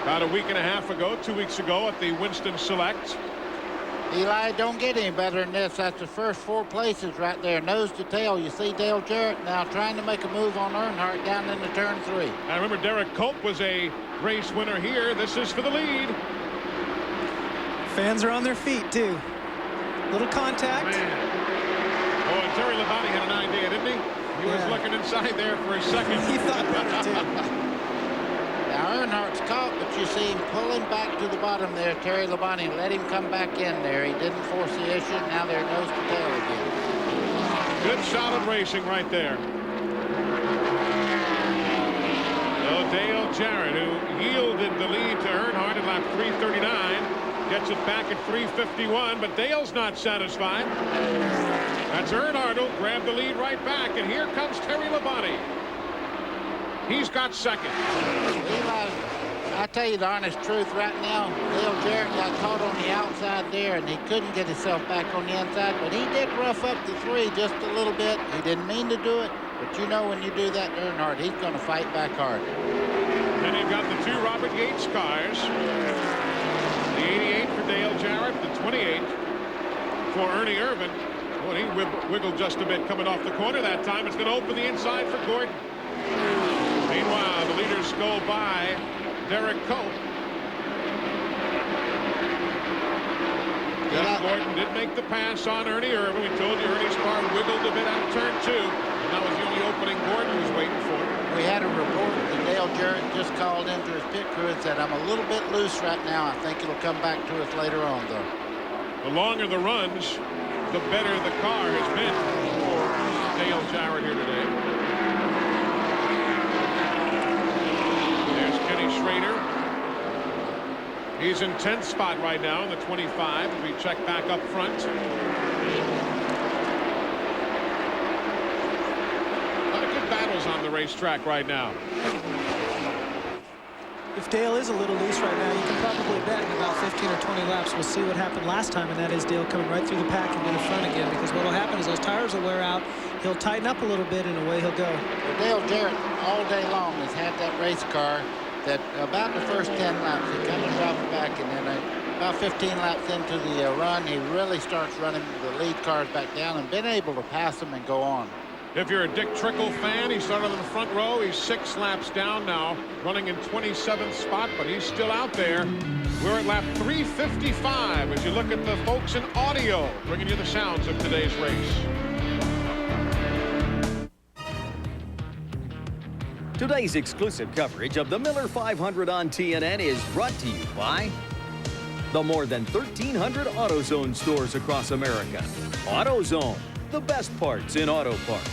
About a week and a half ago, 2 weeks ago at the Winston Select. Eli, don't get any better than this. That's the first 4 places right there, nose to tail. You see Dale Jarrett now trying to make a move on Earnhardt down into turn 3. I remember Derek Cope was a race winner here. This is for the lead. Fans are on their feet, too. Little contact. Man. Oh, and Terry Labonte had an idea, didn't he? He was looking inside there for a second. He thought about it, too. Now, Earnhardt's caught, but you see him pulling back to the bottom there, Terry Labonte. Let him come back in there. He didn't force the issue. Now they're nose to tail again. Good solid racing right there. So Dale Jarrett, who yielded the lead to Earnhardt at lap 339, gets it back at 351, but Dale's not satisfied. That's Earnhardt who'll grab the lead right back, and here comes Terry Labonte. He's got second. Eli, I tell you the honest truth right now, Dale Jarrett got caught on the outside there, and he couldn't get himself back on the inside, but he did rough up the 3 just a little bit. He didn't mean to do it, but you know when you do that to Earnhardt, he's going to fight back hard. Then you've got the 2 Robert Yates cars. The 88 for Dale Jarrett, the 28 for Ernie Irvan. Well, he wiggled just a bit coming off the corner that time. It's going to open the inside for Gordon. Meanwhile, the leaders go by Derek Cope. Jeff Gordon did make the pass on Ernie Irvan. We told you Ernie's car wiggled a bit out of turn 2. And that was the only opening Gordon was waiting for. We had a report that Dale Jarrett just called into his pit crew and said, I'm a little bit loose right now. I think it'll come back to us later on, though. The longer the runs, the better the car has been for Dale Jarrett here today. There's Kenny Schrader. He's in 10th spot right now in the 25. We check back up front. A lot of good battles on the racetrack right now. If Dale is a little loose right now, you can probably bet in about 15 or 20 laps we'll see what happened last time, and that is Dale coming right through the pack and to the front again, because what will happen is those tires will wear out, he'll tighten up a little bit, and away he'll go. Dale Jarrett all day long has had that race car that about the first 10 laps he kind of drops back, and then about 15 laps into the run he really starts running the lead cars back down and been able to pass them and go on. If you're a Dick Trickle fan, he started in the front row. He's 6 laps down now, running in 27th spot, but he's still out there. We're at lap 355 as you look at the folks in audio, bringing you the sounds of today's race. Today's exclusive coverage of the Miller 500 on TNN is brought to you by the more than 1,300 AutoZone stores across America. AutoZone, the best parts in auto parts.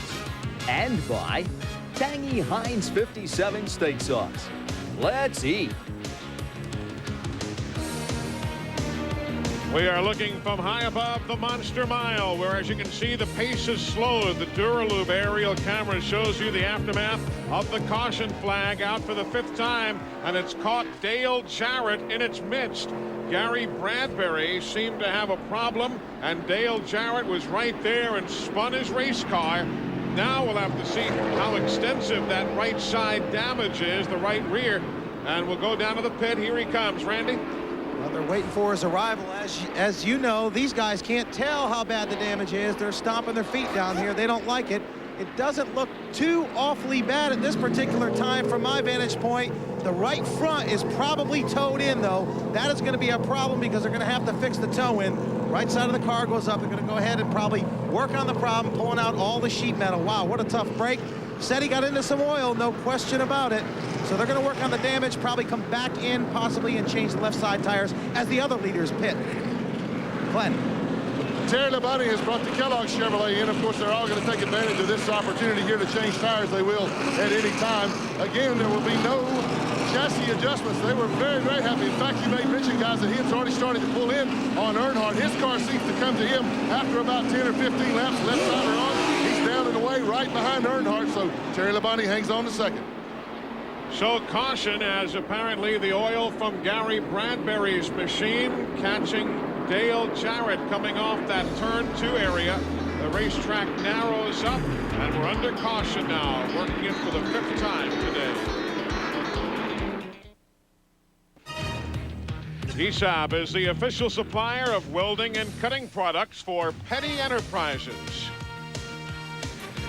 And by tangy Heinz 57 steak sauce. Let's eat. We are looking from high above the Monster Mile, where, as you can see, the pace is slowed. The Duralube aerial camera shows you the aftermath of the caution flag out for the 5th time, and it's caught Dale Jarrett in its midst. Gary Bradbury seemed to have a problem, and Dale Jarrett was right there and spun his race car. Now we'll have to see how extensive that right side damage is, the right rear, and we'll go down to the pit. Here he comes, Randy. Well, they're waiting for his arrival. As you know, these guys can't tell how bad the damage is. They're stomping their feet down here. They don't like it. It doesn't look too awfully bad at this particular time from my vantage point. The right front is probably towed in, though. That is going to be a problem because they're going to have to fix the toe in. Right side of the car goes up. They're going to go ahead and probably work on the problem, pulling out all the sheet metal. Wow, what a tough break. Said he got into some oil, no question about it. So they're going to work on the damage, probably come back in possibly and change the left side tires as the other leaders pit. Glenn. Terry Labonte has brought the Kellogg Chevrolet in. Of course, they're all going to take advantage of this opportunity here to change tires. They will at any time. Again, there will be no chassis adjustments. They were very, very happy. In fact, you may mention, guys, that he has already started to pull in on Earnhardt. His car seems to come to him after about 10 or 15 laps. Left side are on. He's down and away right behind Earnhardt. So Terry Labonte hangs on to second. So caution, as apparently the oil from Gary Bradbury's machine catching Dale Jarrett coming off that turn 2 area. The racetrack narrows up, and we're under caution now, working it for the 5th time today. ESAB is the official supplier of welding and cutting products for Petty Enterprises.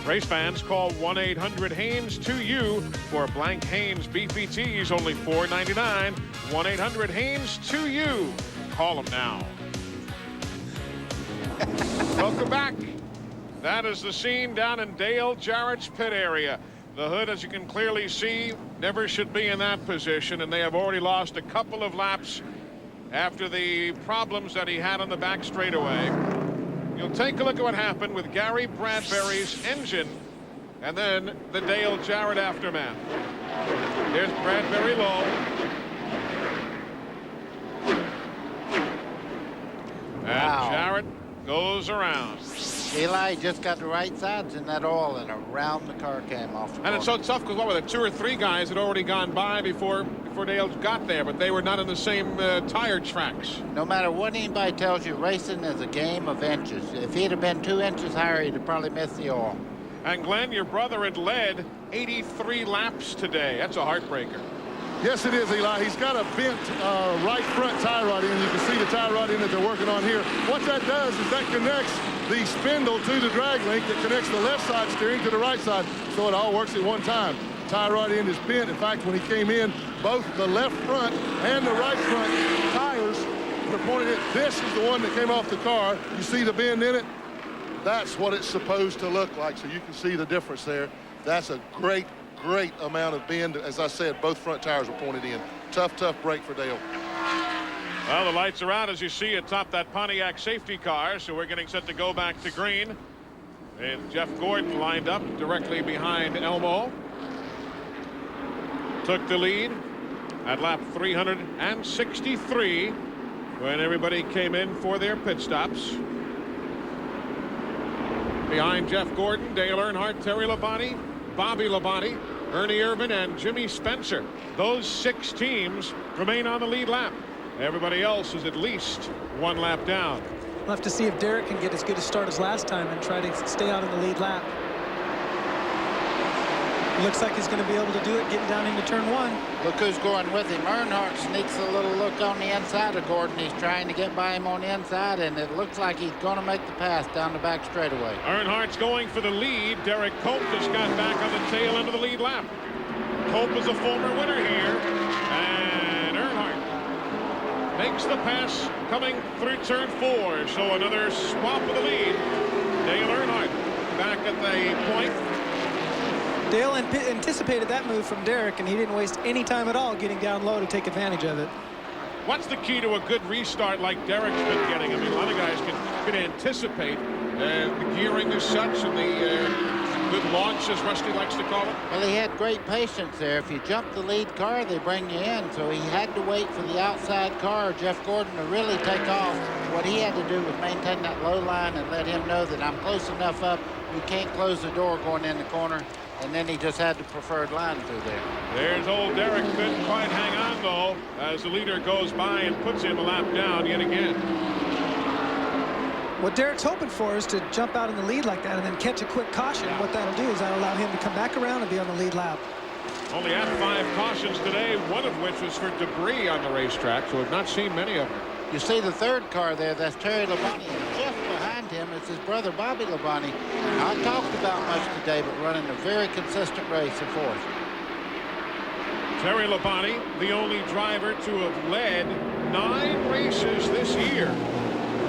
Race fans, call 1-800-HAINES-2U for blank Haines BPTs, only $4.99. 1-800-HAINES-2U. Call them now. Welcome back. That is the scene down in Dale Jarrett's pit area. The hood, as you can clearly see, never should be in that position, and they have already lost a couple of laps after the problems that he had on the back straightaway. You'll take a look at what happened with Gary Bradbury's engine and then the Dale Jarrett aftermath. Here's Bradbury low. And Jarrett goes around. Eli just got the right sides in that oil, and around the car came off the And it's so tough because, what were there, 2 or 3 guys had already gone by before Dale got there, but they were not in the same tire tracks. No matter what anybody tells you, racing is a game of inches. If he'd have been 2 inches higher, he'd have probably missed the oil. And Glenn, your brother had led 83 laps today. That's a heartbreaker. Yes, it is, Eli. He's got a bent right front tie rod in. You can see the tie rod in that they're working on here. What that does is that connects the spindle to the drag link that connects the left side steering to the right side, so it all works at one time. Tie rod end is bent. In fact, when he came in, both the left front and the right front tires were pointed at. This is the one that came off the car. You see the bend in it? That's what it's supposed to look like, so you can see the difference there. That's a great amount of bend. As I said, both front tires were pointed in. Tough break for Dale. Well, the lights are out, as you see, atop that Pontiac safety car, so we're getting set to go back to green. And Jeff Gordon lined up directly behind Elmo. Took the lead at lap 363 when everybody came in for their pit stops. Behind Jeff Gordon, Dale Earnhardt, Terry Labonte, Bobby Labonte, Ernie Irvin, and Jimmy Spencer. Those 6 teams remain on the lead lap. Everybody else is at least 1 lap down. We'll have to see if Derek can get as good a start as last time and try to stay out in the lead lap. Looks like he's going to be able to do it, getting down into turn 1. Look who's going with him. Earnhardt sneaks a little look on the inside of Gordon. He's trying to get by him on the inside, and it looks like he's going to make the pass down the back straightaway. Earnhardt's going for the lead. Derek Cope just got back on the tail end of the lead lap. Cope is a former winner here, and Earnhardt makes the pass coming through turn 4. So another swap of the lead. Dale Earnhardt back at the point. Dale anticipated that move from Derek, and he didn't waste any time at all getting down low to take advantage of it. What's the key to a good restart like Derek's been getting? I mean, a lot of guys can anticipate the gearing is such and the good launch, as Rusty likes to call it? Well, he had great patience there. If you jump the lead car, they bring you in. So he had to wait for the outside car, Jeff Gordon, to really take off. What he had to do was maintain that low line and let him know that I'm close enough up. You can't close the door going in the corner. And then he just had the preferred line through there. There's old Derek. Couldn't quite hang on, though, as the leader goes by and puts him a lap down yet again. What Derek's hoping for is to jump out in the lead like that and then catch a quick caution. What that'll do is that'll allow him to come back around and be on the lead lap. Only had 5 cautions today, one of which was for debris on the racetrack, so we've not seen many of them. You see the third car there, that's Terry Labonte. And just behind him is his brother, Bobby Labonte. Not talked about much today, but running a very consistent race in fourth. Terry Labonte, the only driver to have led 9 races this year.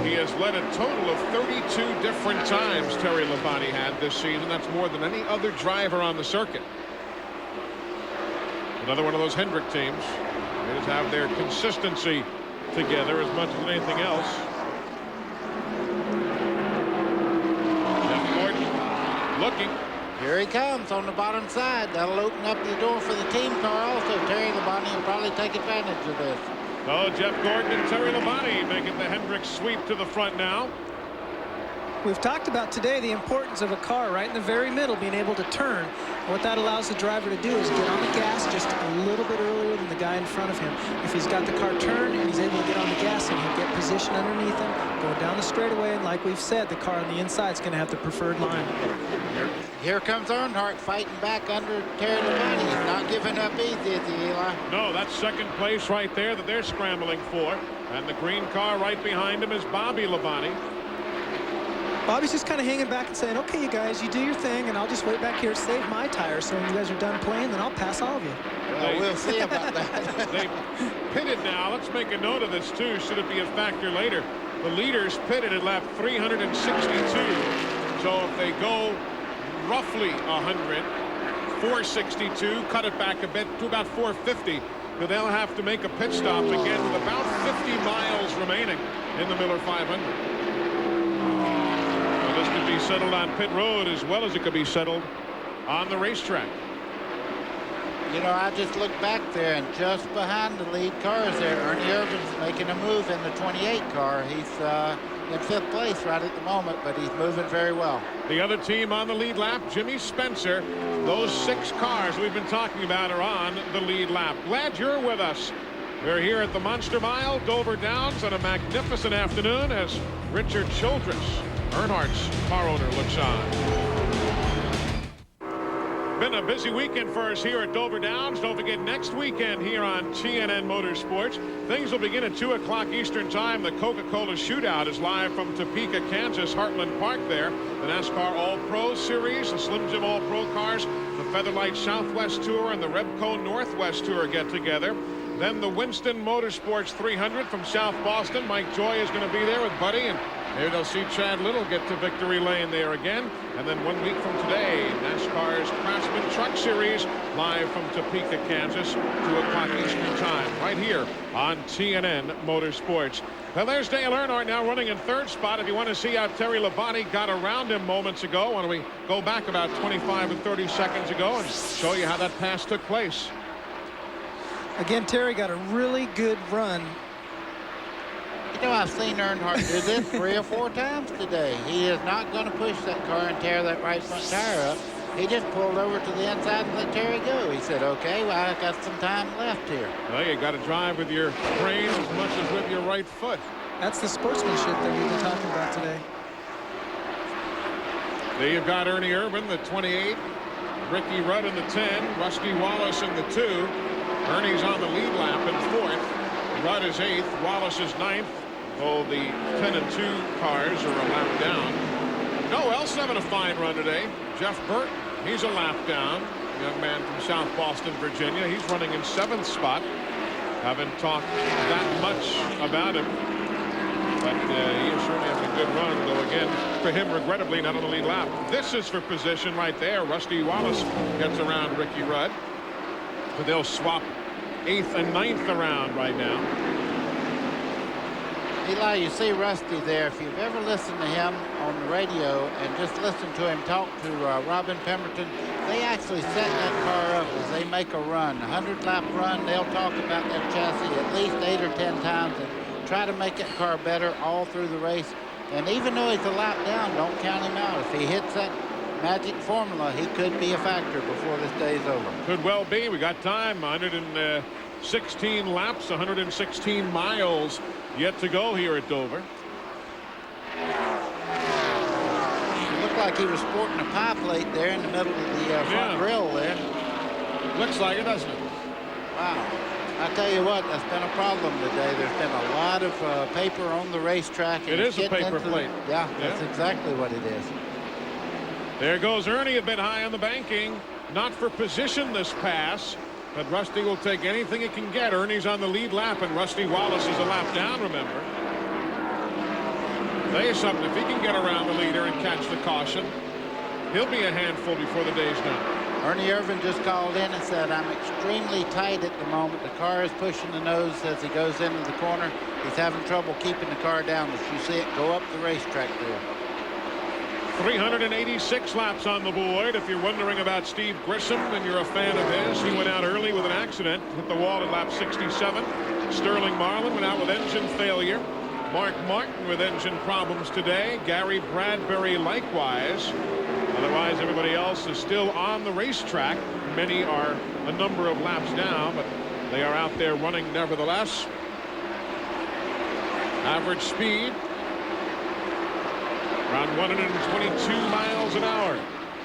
He has led a total of 32 different times, Terry Labonte had this season. That's more than any other driver on the circuit. Another one of those Hendrick teams. They just have their consistency together as much as anything else. Jeff Gordon looking. Here he comes on the bottom side. That'll open up the door for the team car also. Terry Labonte will probably take advantage of this. So Jeff Gordon and Terry Labonte making the Hendrick sweep to the front now. We've talked about today the importance of a car right in the very middle being able to turn. What that allows the driver to do is get on the gas just a little bit earlier than the guy in front of him. If he's got the car turned and he's able to get on the gas, and he'll get position underneath him, go down the straightaway, and like we've said, the car on the inside is going to have the preferred line. Here comes Earnhardt fighting back under Terry Labonte. He's not giving up easy, is he, Eli? No, that's second place right there that they're scrambling for. And the green car right behind him is Bobby Labonte. Bobby's just kind of hanging back and saying, okay, you guys, you do your thing, and I'll just wait back here to save my tires. So when you guys are done playing, then I'll pass all of you. Well, we'll see about that. They pitted now. Let's make a note of this, too, should it be a factor later. The leaders pitted at lap 362. So if they go roughly 100, 462, cut it back a bit to about 450, but they'll have to make a pit stop again with about 50 miles remaining in the Miller 500. This could be settled on pit road as well as it could be settled on the racetrack. You know, I just looked back there, and just behind the lead cars there, Ernie Irvin's making a move in the 28 car. He's in 5th place right at the moment, but he's moving very well. The other team on the lead lap, Jimmy Spencer. Those 6 cars we've been talking about are on the lead lap. Glad you're with us. We're here at the Monster Mile, Dover Downs, on a magnificent afternoon as Richard Childress, Earnhardt's car owner, looks on. Been a busy weekend for us here at Dover Downs. Don't forget, next weekend here on TNN Motorsports, things will begin at 2 o'clock Eastern Time. The Coca-Cola Shootout is live from Topeka, Kansas, Heartland Park there. The NASCAR All-Pro Series, the Slim Jim All-Pro cars, the Featherlight Southwest Tour, and the Repco Northwest Tour get together. Then the Winston Motorsports 300 from South Boston. Mike Joy is going to be there with Buddy, and maybe they'll see Chad Little get to victory lane there again. And then 1 week from today, NASCAR's Craftsman Truck Series live from Topeka, Kansas, 2 o'clock Eastern Time, right here on TNN Motorsports. Well, there's Dale Earnhardt now running in 3rd spot. If you want to see how Terry Labonte got around him moments ago, why don't we go back about 25 and 30 seconds ago and show you how that pass took place. Again, Terry got a really good run. You know, I've seen Earnhardt do this 3 or 4 times today. He is not going to push that car and tear that right front tire up. He just pulled over to the inside and let Terry go. He said, okay, well, I got some time left here. Well, you got to drive with your brain as much as with your right foot. That's the sportsmanship that we've been talking about today. There you've got Ernie Irvin, the 28, Ricky Rudd in the 10, Rusty Wallace in the 2. Ernie's on the lead lap in 4th. Rudd is 8th. Wallace is 9th. Oh, the 10 and 2 cars are a lap down. Noel else having a fine run today. Jeff Burton, he's a lap down. Young man from South Boston, Virginia. He's running in 7th spot. Haven't talked that much about him, but he is certainly having a good run, though again, for him, regrettably, not on the lead lap. This is for position right there. Rusty Wallace gets around Ricky Rudd. So they'll swap 8th and 9th around right now. Eli, you see Rusty there. If you've ever listened to him on the radio and just listened to him talk to Robin Pemberton, they actually set that car up as they make a run, a 100-lap run. They'll talk about that chassis at least 8 or 10 times and try to make that car better all through the race. And even though he's a lap down, don't count him out. If he hits that magic formula, he could be a factor before this day's over. Could well be. We got time. 116 laps, 116 miles yet to go here at Dover. It looked like he was sporting a pie plate there in the middle of the front grill there. Looks like it, doesn't it? Wow. I tell you what, that's been a problem today. There's been a lot of paper on the racetrack. It is a paper plate. Yeah, that's exactly what it is. There goes Ernie a bit high on the banking. Not for position this pass, but Rusty will take anything he can get. Ernie's on the lead lap, and Rusty Wallace is a lap down, remember. Tell you something, if he can get around the leader and catch the caution, he'll be a handful before the day's done. Ernie Irvin just called in and said, I'm extremely tight at the moment. The car is pushing the nose as he goes into the corner. He's having trouble keeping the car down as you see it go up the racetrack there. 386 laps on the board. If you're wondering about Steve Grissom and you're a fan of his, he went out early with an accident, hit the wall at lap 67. Sterling Marlin went out with engine failure. Mark Martin with engine problems today. Gary Bradbury likewise. Otherwise, everybody else is still on the racetrack. Many are a number of laps down, but they are out there running nevertheless. Average speed around 122 miles an hour.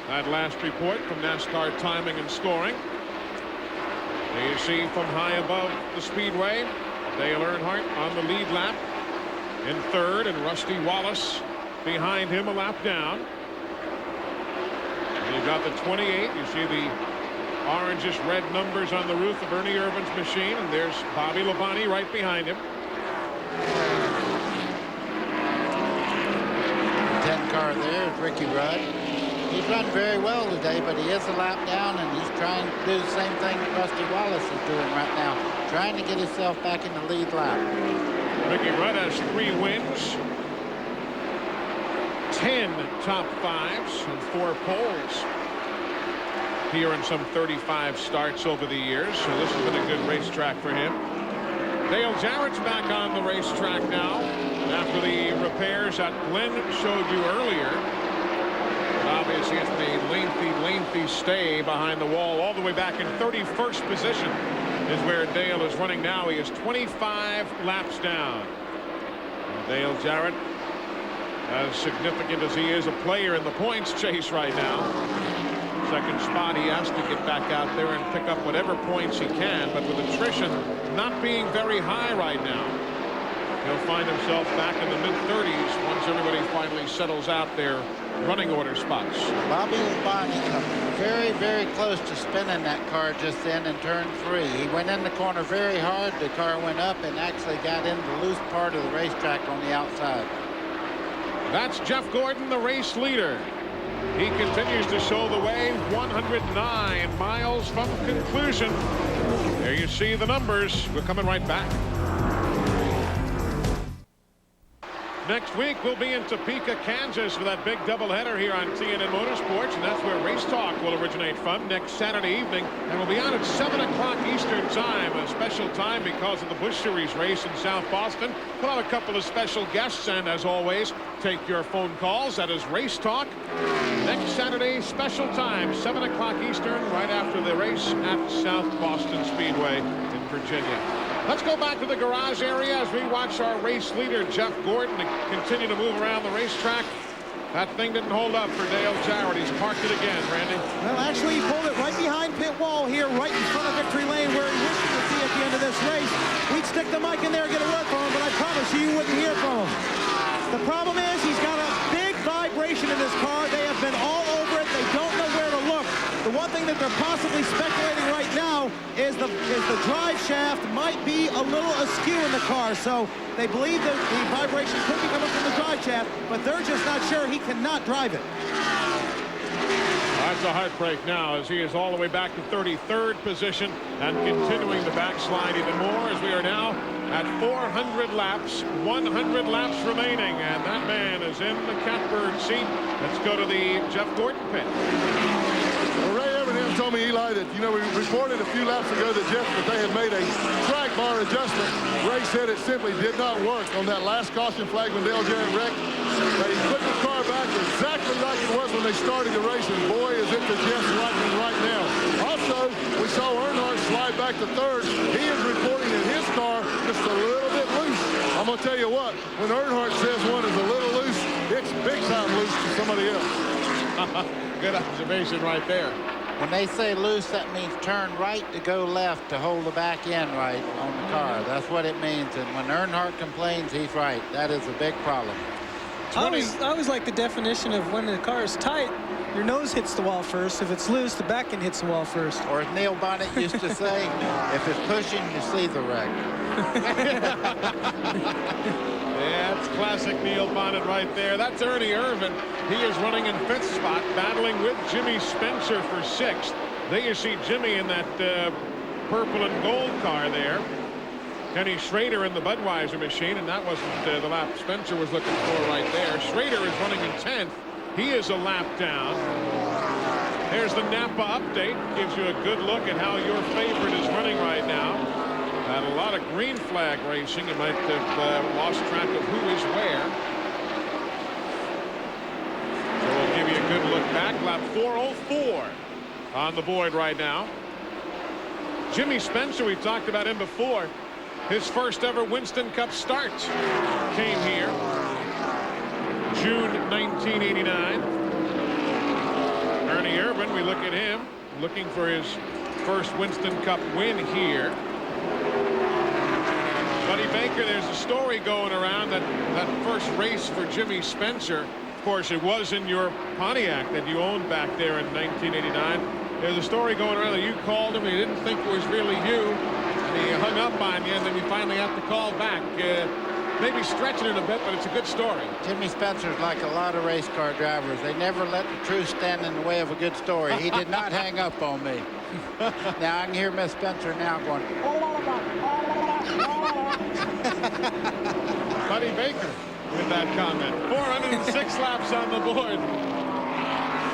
That last report from NASCAR Timing and Scoring. There you see from high above the speedway, Dale Earnhardt on the lead lap in third, and Rusty Wallace behind him a lap down. And you've got the 28. You see the orangish red numbers on the roof of Ernie Irvin's machine, and there's Bobby Labonte right behind him. 10 car there is Ricky Rudd. He's run very well today, but he is a lap down, and he's trying to do the same thing that Rusty Wallace is doing right now, trying to get himself back in the lead lap. Ricky Rudd has 3 wins, 10 top 5s, and 4 poles here in some 35 starts over the years. So this has been a good racetrack for him. Dale Jarrett's back on the racetrack now after the repairs that Glenn showed you earlier. But obviously it's the lengthy stay behind the wall all the way back in 31st position is where Dale is running now. He is 25 laps down. And Dale Jarrett, as significant as he is a player in the points chase right now, second spot, he has to get back out there and pick up whatever points he can. But with attrition not being very high right now, he'll find himself back in the mid-30s once everybody finally settles out their running order spots. Bobby Labonte come very, very close to spinning that car just then in turn 3. He went in the corner very hard. The car went up and actually got into the loose part of the racetrack on the outside. That's Jeff Gordon, the race leader. He continues to show the way, 109 miles from conclusion. There you see the numbers. We're coming right back. Next week, we'll be in Topeka, Kansas for that big doubleheader here on TNN Motorsports, and that's where Race Talk will originate from next Saturday evening. And we'll be on at 7 o'clock Eastern Time, a special time because of the Busch Series race in South Boston. We'll have a couple of special guests, and as always, take your phone calls. That is Race Talk. Next Saturday, special time, 7 o'clock Eastern, right after the race at South Boston Speedway in Virginia. Let's go back to the garage area as we watch our race leader, Jeff Gordon, continue to move around the racetrack. That thing didn't hold up for Dale Jarrett. He's parked it again, Randy. Well, actually, he pulled it right behind pit wall here, right in front of victory lane, where he wished to see at the end of this race. We'd stick the mic in there and get a word from him, but I promise you wouldn't hear from him. The problem is he's got a big vibration in this car. They have been all over it. They don't know where to look. The one thing that they're possibly speculating right now is the drive shaft might be a little askew in the car. So they believe that the vibration could be coming from the drive shaft, but they're just not sure. He cannot drive it. That's a heartbreak now as he is all the way back to 33rd position and continuing the backslide even more as we are now at 400 laps, 100 laps remaining, and that man is in the catbird seat. Let's go to the Jeff Gordon pit. Well, Ray Evernham told me, Eli, that, we reported a few laps ago that they had made a track bar adjustment. Ray said it simply did not work on that last caution flag when Dale Jarrett wrecked. They put the car back exactly like it was when they started the race, and boy, is it to Jeff's liking right now. Also, we saw Earnhardt slide back to third. He is reporting that his car just a little bit loose. I'm going to tell you what, when Earnhardt says one is a little loose, it's big time loose to somebody else. Good observation right there. When they say loose, that means turn right to go left to hold the back end right on the car. That's what it means. And when Earnhardt complains, he's right. That is a big problem. I always like the definition of when the car is tight, your nose hits the wall first. If it's loose, the back end hits the wall first. Or as Neil Bonnet used to say, if it's pushing, you see the wreck. Yeah, it's classic Neil Bonnet right there. That's Ernie Irvan. He is running in 5th spot, battling with Jimmy Spencer for 6th. There you see Jimmy in that purple and gold car there. Kenny Schrader in the Budweiser machine, and that wasn't the lap Spencer was looking for right there. Schrader is running in 10th. He is a lap down. There's the Napa update. Gives you a good look at how your favorite is running right now. And a lot of green flag racing. You might have lost track of who is where. So we'll give you a good look back. Lap 404 on the board right now. Jimmy Spencer, we talked about him before. His first ever Winston Cup start came here June 1989. Ernie Irvan, we look at him looking for his first Winston Cup win here. Buddy Baker, there's a story going around that first race for Jimmy Spencer, of course, it was in your Pontiac that you owned back there in 1989. There's a story going around that you called him, and you didn't think it was really you. He hung up on you, and then you finally have to call back. Maybe stretching it a bit, but it's a good story. Jimmy Spencer's like a lot of race car drivers. They never let the truth stand in the way of a good story. He did not hang up on me. Now I can hear Miss Spencer now going. Buddy Baker with that comment. 406 laps on the board.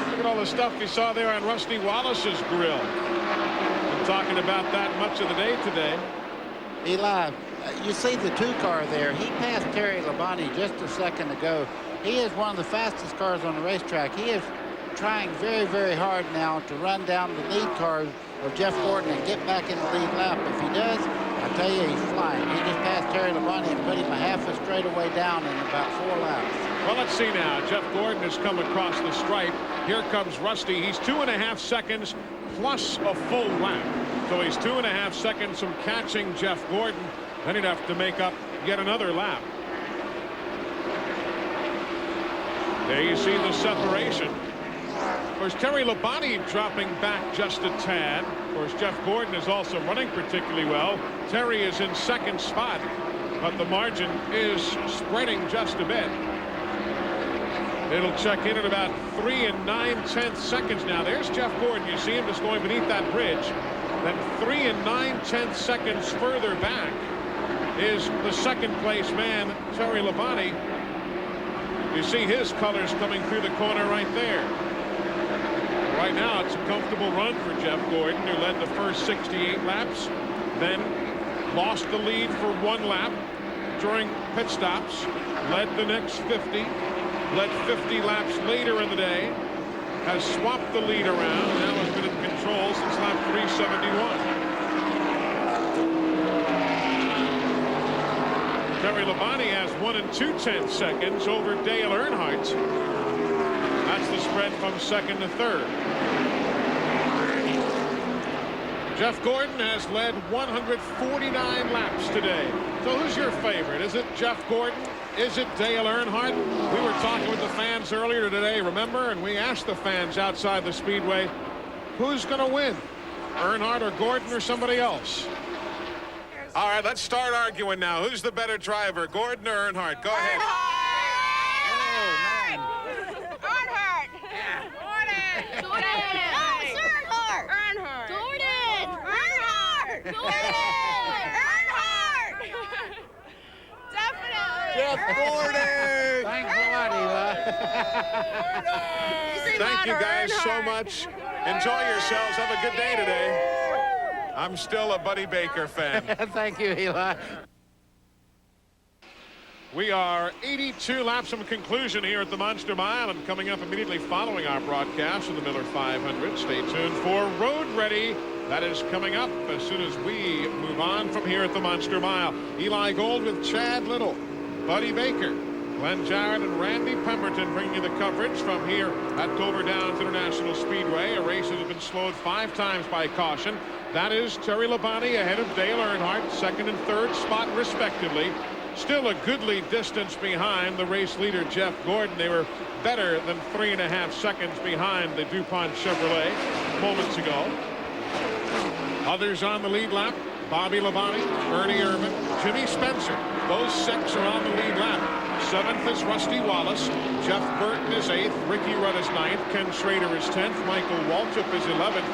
Look at all the stuff you saw there on Rusty Wallace's grill. Talking about that much of the day today. Eli, you see the 2 car there. He passed Terry Labonte just a second ago. He is one of the fastest cars on the racetrack. He is trying very, very hard now to run down the lead cars of Jeff Gordon and get back in the lead lap. If he does, I tell you, he's flying. He just passed Terry Labonte and put him a half a straightaway down in about 4 laps. Well, let's see now. Jeff Gordon has come across the stripe. Here comes Rusty. He's 2.5 seconds plus a full lap. So he's 2.5 seconds from catching Jeff Gordon. Then he'd have to make up yet another lap. There you see the separation. Of course, Terry Labonte dropping back just a tad. Of course, Jeff Gordon is also running particularly well. Terry is in 2nd spot, but the margin is spreading just a bit. It'll check in at about 3 9/10 seconds now. There's Jeff Gordon. You see him just going beneath that bridge. Then 3 9/10 seconds further back is the 2nd place man, Terry Labonte. You see his colors coming through the corner right there. Right now, it's a comfortable run for Jeff Gordon, who led the first 68 laps, then lost the lead for 1 lap during pit stops, led the next 50. Led 50 laps later in the day, has swapped the lead around, now has been in control since lap 371. Terry Labonte has 1 2/10 seconds over Dale Earnhardt. That's the spread from 2nd to 3rd. Jeff Gordon has led 149 laps today. So who's your favorite? Is it Jeff Gordon? Is it Dale Earnhardt? We were talking with the fans earlier today, remember? And we asked the fans outside the speedway, who's going to win? Earnhardt or Gordon or somebody else? All right, let's start arguing now. Who's the better driver, Gordon or Earnhardt? Go ahead. Earnhardt! Yeah. Gordon! Gordon! Thanks a lot, Eli. Thank you guys so much. Enjoy yourselves. Have a good day today. I'm still a Buddy Baker fan. Thank you, Eli. We are 82 laps from conclusion here at the Monster Mile, and coming up immediately following our broadcast of the Miller 500. Stay tuned for Road Ready. That is coming up as soon as we move on from here at the Monster Mile. Eli Gold with Chad Little, Buddy Baker, Glenn Jarrett, and Randy Pemberton bringing you the coverage from here at Dover Downs International Speedway, a race that has been slowed 5 times by caution. That is Terry Labonte ahead of Dale Earnhardt, second and third spot respectively. Still a goodly distance behind the race leader, Jeff Gordon. They were better than 3.5 seconds behind the DuPont Chevrolet moments ago. Others on the lead lap, Bobby Labonte, Ernie Irvan, Jimmy Spencer. Those 6 are on the lead lap. 7th is Rusty Wallace. Jeff Burton is 8th. Ricky Rudd is 9th. Ken Schrader is 10th. Michael Waltrip is 11th.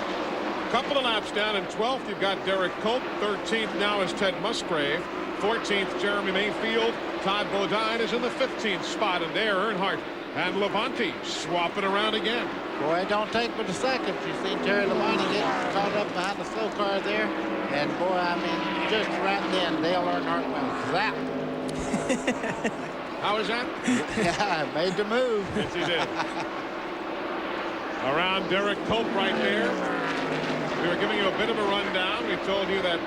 A couple of laps down in 12th, you've got Derek Cope. 13th now is Ted Musgrave. 14th, Jeremy Mayfield. Todd Bodine is in the 15th spot, and there Earnhardt and Labonte swapping around again. Boy, it don't take but a second. You see Terry Labonte get caught up behind the slow car there, and boy, I mean, just right then, Dale Earnhardt went zap. How was that? Yeah, made the move. Yes, he did. Around Derek Cope right there. We were giving you a bit of a rundown. We told you that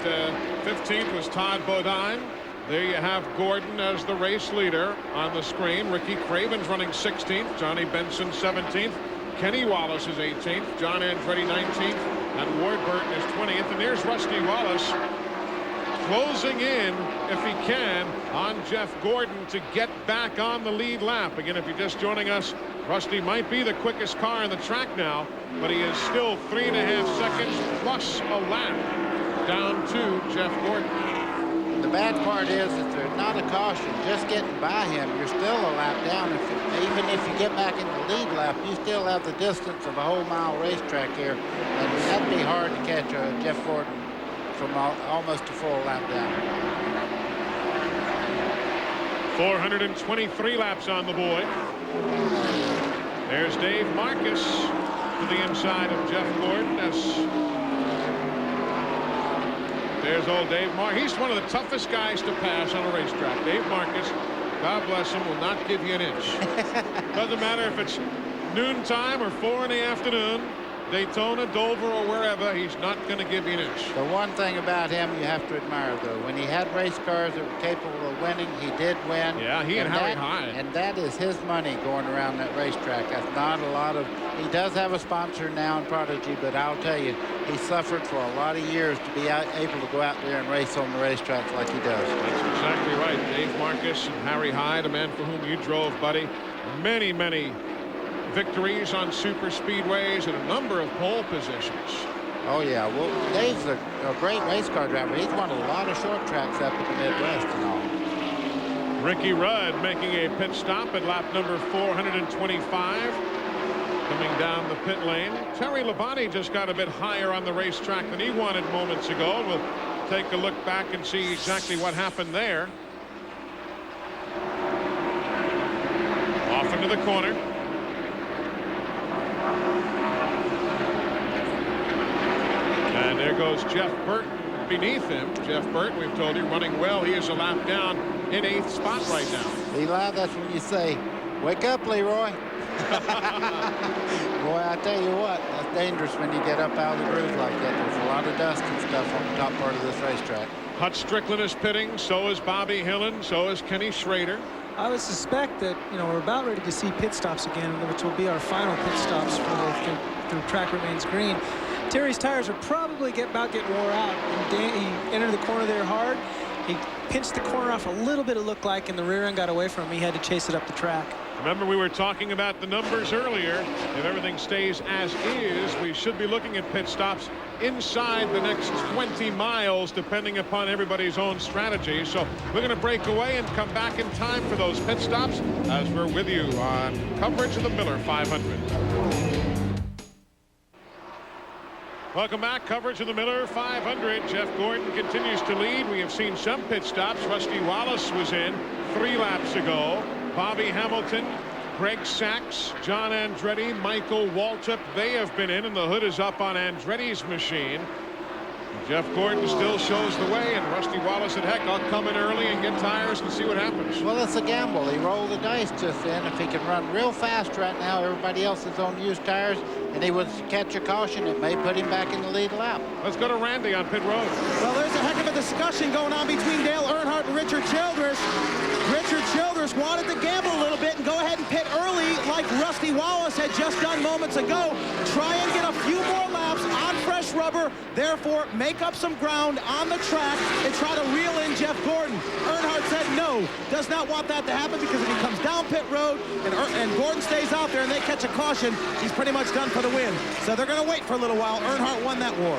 15th was Todd Bodine. There you have Gordon as the race leader on the screen. Ricky Craven's running 16th. Johnny Benson 17th. Kenny Wallace is 18th. John Andretti 19th. And Ward Burton is 20th. And there's Rusty Wallace closing in, if he can, on Jeff Gordon to get back on the lead lap. Again, if you're just joining us, Rusty might be the quickest car on the track now, but he is still 3.5 seconds plus a lap down to Jeff Gordon. The bad part is that there's not a caution. Just getting by him, you're still a lap down. Even if you get back in the lead lap, you still have the distance of a whole mile racetrack here, and that'd be hard to catch Jeff Gordon from almost a full lap down. 423 laps on the board. There's Dave Marcus to the inside of Jeff Gordon. There's old Dave Marcus. He's one of the toughest guys to pass on a racetrack. Dave Marcus, God bless him, will not give you an inch. Doesn't matter if it's noontime or 4 in the afternoon. Daytona, Dover, or wherever, he's not going to give you an inch. The one thing about him you have to admire, though, when he had race cars that were capable of winning, he did win. Yeah, he and Harry Hyde. And that is his money going around that racetrack. That's not a lot of... He does have a sponsor now in Prodigy, but I'll tell you, he suffered for a lot of years to be able to go out there and race on the racetracks like he does. That's exactly right. Dave Marcus and Harry Hyde, a man for whom you drove, buddy. Many, many victories on super speedways and a number of pole positions. Oh yeah, well, Dave's a great race car driver. He's won a lot of short tracks up in the Midwest and all. Ricky Rudd making a pit stop at lap number 425, coming down the pit lane. Terry Labonte just got a bit higher on the racetrack than he wanted moments ago. We'll take a look back and see exactly what happened there. Off into the corner. And there goes Jeff Burton beneath him. Jeff Burton, we've told you, running well. He is a lap down in 8th spot right now. Eli, that's when you say, wake up, Leroy. Boy, I tell you what, that's dangerous when you get up out of the groove like that. There's a lot of dust and stuff on the top part of this racetrack. Hut Strickland is pitting. So is Bobby Hillen. So is Kenny Schrader. I would suspect that, we're about ready to see pit stops again, which will be our final pit stops for the track remains green. Terry's tires are probably about getting wore out. And he entered the corner there hard. He pinched the corner off a little bit, it looked like, and the rear end got away from him. He had to chase it up the track. Remember, we were talking about the numbers earlier. If everything stays as is, we should be looking at pit stops inside the next 20 miles, depending upon everybody's own strategy. So we're going to break away and come back in time for those pit stops as we're with you on coverage of the Miller 500. Welcome back. Coverage of the Miller 500. Jeff Gordon continues to lead. We have seen some pit stops. Rusty Wallace was in 3 laps ago. Bobby Hamilton, Greg Sachs, John Andretti, Michael Waltrip, they have been in, and the hood is up on Andretti's machine. Jeff Gordon still shows the way, and Rusty Wallace said, heck, I'll come in early and get tires and see what happens. Well, it's a gamble. He rolled the dice just then. If he can run real fast right now, everybody else is on used tires, and he would catch a caution, it may put him back in the lead lap. Let's go to Randy on pit road. Well, there's a heck of a discussion going on between Dale Earnhardt and Richard Childress. Richard Childress wanted to gamble a little bit and go ahead and pit early like Rusty Wallace had just done moments ago. Try and get a few more laps on fresh rubber, therefore make up some ground on the track and try to reel in Jeff Gordon. Earnhardt said no, does not want that to happen, because if he comes down pit road and Gordon stays out there and they catch a caution, he's pretty much done for the win. So they're going to wait for a little while. Earnhardt won that war.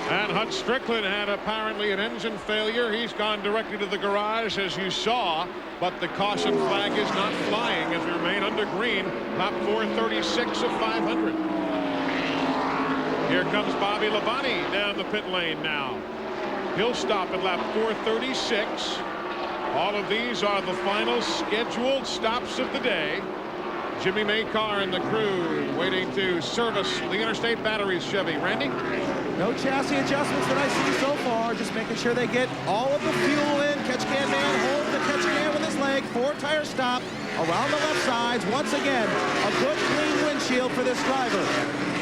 And Hut Strickland had apparently an engine failure. He's gone directly to the garage, as you saw, but the caution flag is not flying as we remain under green. Lap 436 of 500. Here comes Bobby Labonte down the pit lane now. He'll stop at lap 436. All of these are the final scheduled stops of the day. Jimmy Maycar and the crew waiting to service the Interstate Batteries Chevy. Randy? No chassis adjustments that I see so far. Just making sure they get all of the fuel in. Catch can man holds the catch can with his leg. 4-tire stop around the left sides. Once again, a good clean windshield for this driver.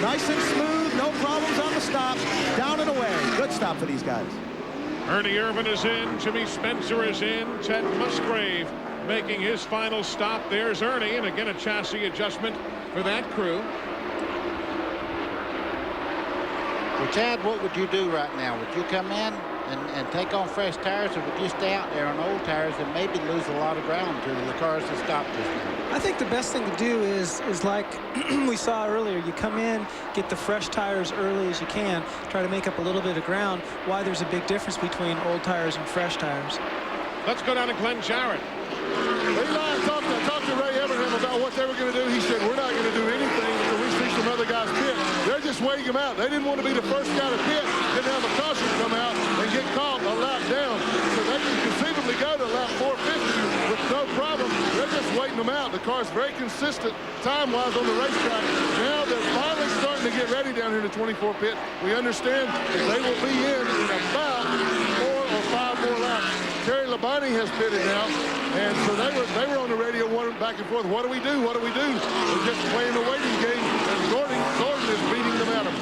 Nice and smooth. No problems on the stop. Down and away. Good stop for these guys. Ernie Irvin is in. Jimmy Spencer is in. Ted Musgrave making his final stop. There's Ernie, and again a chassis adjustment for that crew. Well, Chad, what would you do right now? Would you come in and take on fresh tires, or would you stay out there on old tires and maybe lose a lot of ground to the cars that stopped just now? I think the best thing to do is like we saw earlier. You come in, get the fresh tires early as you can, try to make up a little bit of ground. Why there's a big difference between old tires and fresh tires. Let's go down to Glenn Jarrett. Eli talked to Ray Evernham about what they were going to do. He said, we're not going to do anything until we see some other guys pit. They're just waiting them out. They didn't want to be the first guy to pit, then have a caution come out and get caught a lap down. So they can conceivably go to lap 450 with no problem. They're just waiting them out. The car's very consistent time-wise on the racetrack. Now they're finally starting to get ready down here in the 24 pit. We understand that they will be in about 4 or 5 more laps. Terry Labonte has pitted now, and so they were on the radio back and forth. What do we do? What do we do? We're just playing the waiting game, and Gordon is beating them at him.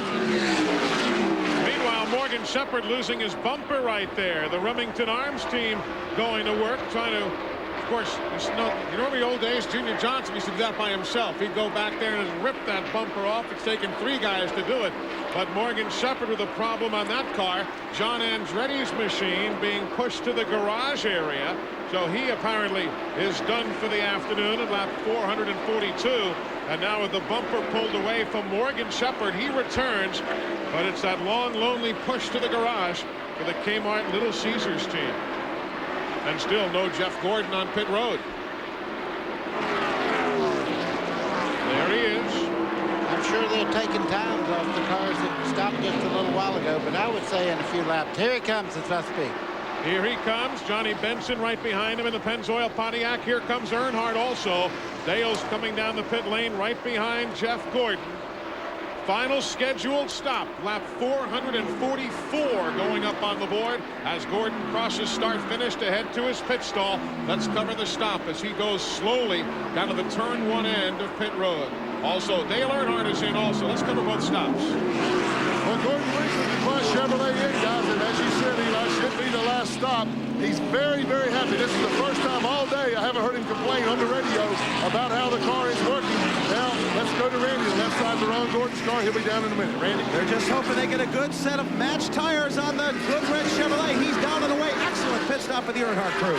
Meanwhile, Morgan Shepherd losing his bumper right there. The Remington Arms team going to work, trying to, of course, you know, in the old days, Junior Johnson used to do that by himself. He'd go back there and rip that bumper off. It's taken 3 guys to do it. But Morgan Shepherd with a problem on that car. John Andretti's machine being pushed to the garage area. So he apparently is done for the afternoon at lap 442. And now with the bumper pulled away from Morgan Shepherd, he returns. But it's that long, lonely push to the garage for the Kmart Little Caesars team. And still no Jeff Gordon on pit road. There he is. I'm sure they're taking times off the cars that stopped just a little while ago, but I would say in a few laps. Here he comes as I speak. Here he comes. Johnny Benson right behind him in the Pennzoil Pontiac. Here comes Earnhardt also. Dale's coming down the pit lane right behind Jeff Gordon. Final scheduled stop, lap 444 going up on the board as Gordon crosses start-finish to head to his pit stall. Let's cover the stop as he goes slowly down to the turn 1 end of pit road. Also, Dale Earnhardt is in also. Let's cover both stops. Well, Gordon recently brought Chevrolet in, guys, and as you said, Eli, should be the last stop. He's very, very happy. This is the first time all day I haven't heard him complain on the radio about how the car is working. Now, let's go to Randy, the left side of Ron Gordon's car. He'll be down in a minute. Randy? They're just hoping they get a good set of matched tires on the good red Chevrolet. He's down and away. Excellent pit stop for the Earnhardt crew.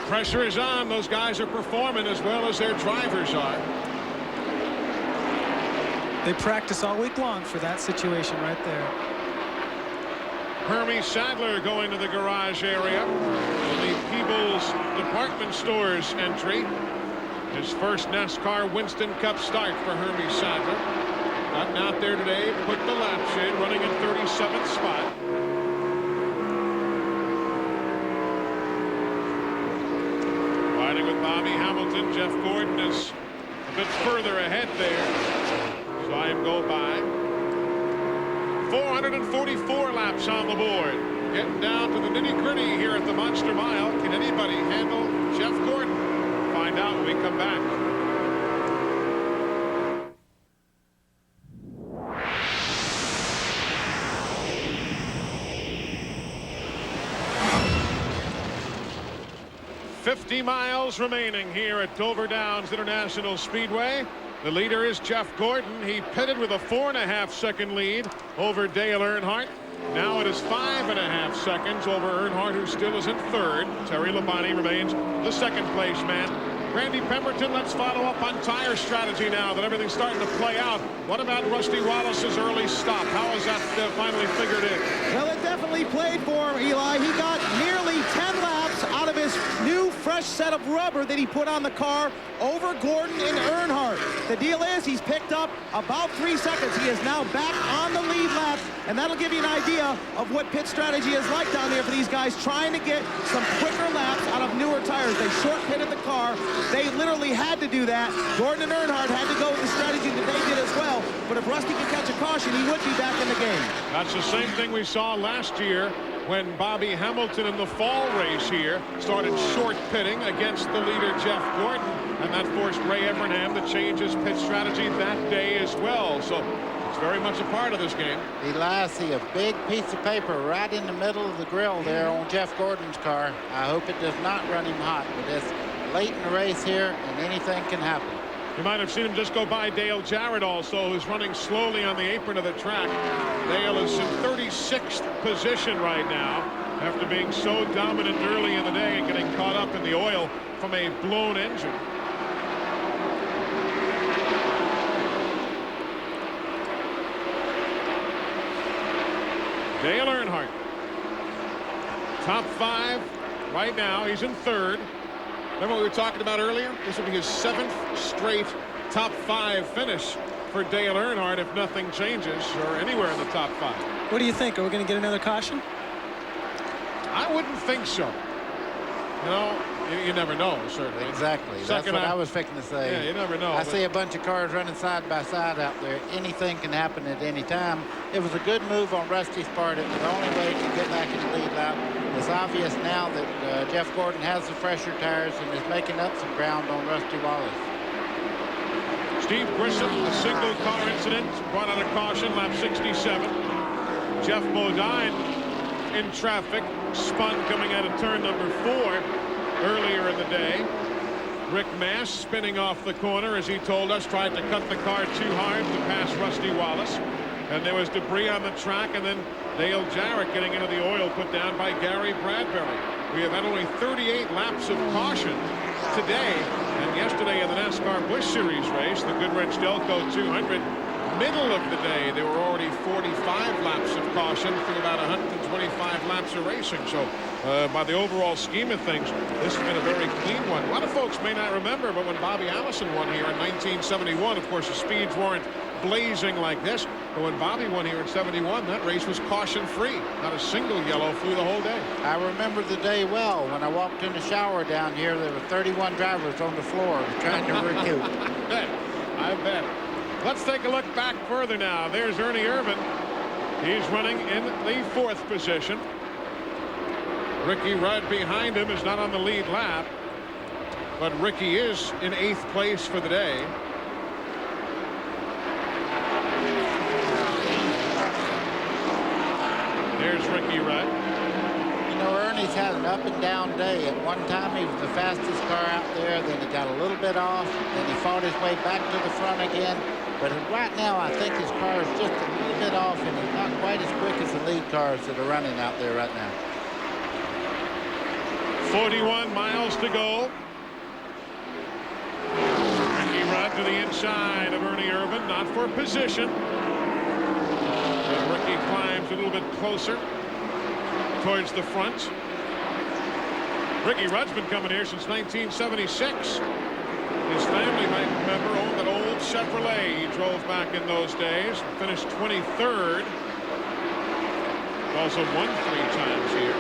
Pressure is on. Those guys are performing as well as their drivers are. They practice all week long for that situation right there. Hermie Sadler going to the garage area for the Peebles Department Stores entry. His first NASCAR Winston Cup start for Hermie Sadler. Gotten out there today, put the laps in, running in 37th spot. Riding with Bobby Hamilton. Jeff Gordon is a bit further ahead there. Saw him go by. 444 laps on the board. Getting down to the nitty-gritty here at the Monster Mile. Can anybody handle Jeff Gordon? Find out when we come back. $50 miles remaining here at Dover Downs International Speedway. The leader is Jeff Gordon. He pitted with a 4.5-second lead over Dale Earnhardt. Now it is 5.5 seconds over Earnhardt, who still is in third. Terry Labonte remains the second place man. Randy Pemberton, let's follow up on tire strategy now that everything's starting to play out. What about Rusty Wallace's early stop? How is that finally figured in? Well, it definitely played for him, Eli. He got nearly 10 laps out of his new fresh set of rubber that he put on the car over Gordon and Earnhardt. The deal is he's picked up about 3 seconds. He is now back on the lead lap, and that'll give you an idea of what pit strategy is like down there for these guys trying to get some quicker laps out of newer tires. They short pitted the car. They literally had to do that. Gordon and Earnhardt had to go with the strategy that they did as well. But if Rusty could catch a caution, he would be back in the game. That's the same thing we saw last year when Bobby Hamilton in the fall race here started short pitting against the leader Jeff Gordon, and that forced Ray Evernham to change his pit strategy that day as well. So it's very much a part of this game. Eli, I see a big piece of paper right in the middle of the grill there on Jeff Gordon's car. I hope it does not run him hot, but it's late in the race here, and anything can happen. You might have seen him just go by Dale Jarrett also, who's running slowly on the apron of the track. Dale is in 36th position right now after being so dominant early in the day and getting caught up in the oil from a blown engine. Dale Earnhardt, top 5 right now. He's in third. Remember what we were talking about earlier? This will be his 7th straight top 5 finish for Dale Earnhardt if nothing changes or anywhere in the top 5. What do you think? Are we going to get another caution? I wouldn't think so. You know, you never know, certainly. Exactly. That's what I was fixing to say. Yeah, you never know. I see a bunch of cars running side by side out there. Anything can happen at any time. It was a good move on Rusty's part. It was the only way to get back in the lead lap. It's obvious now that Jeff Gordon has the fresher tires and is making up some ground on Rusty Wallace. Steve Grissom, a single car incident, brought out a caution, lap 67. Jeff Bodine in traffic, spun coming out of turn number 4 earlier in the day. Rick Mass spinning off the corner, as he told us, tried to cut the car too hard to pass Rusty Wallace. And there was debris on the track, and then Dale Jarrett getting into the oil put down by Gary Bradbury. We have had only 38 laps of caution today, and yesterday in the NASCAR Busch Series race, the Goodwrench Delco 200, middle of the day, there were already 45 laps of caution through about 125 laps of racing. So by the overall scheme of things, this has been a very clean one. A lot of folks may not remember, but when Bobby Allison won here in 1971, of course, the speeds weren't blazing like this. But when Bobby won here in 71, that race was caution-free. Not a single yellow flew the whole day. I remember the day well. When I walked in the shower down here, there were 31 drivers on the floor trying to recoup. I bet. Let's take a look back further now. There's Ernie Irvan. He's running in the 4th position. Ricky Rudd behind him is not on the lead lap, but Ricky is in 8th place for the day. There's Ricky Rudd. You know, Ernie's had an up and down day. At one time, he was the fastest car out there. Then he got a little bit off. Then he fought his way back to the front again. But right now, I think his car is just a little bit off, and he's not quite as quick as the lead cars that are running out there right now. 41 miles to go. Ricky Rudd to the inside of Ernie Irvan, not for position. But Ricky climbs a little bit closer towards the front. Ricky Rudd's been coming here since 1976. His family might remember owned that old Chevrolet. He drove back in those days. Finished 23rd. Also won 3 times here.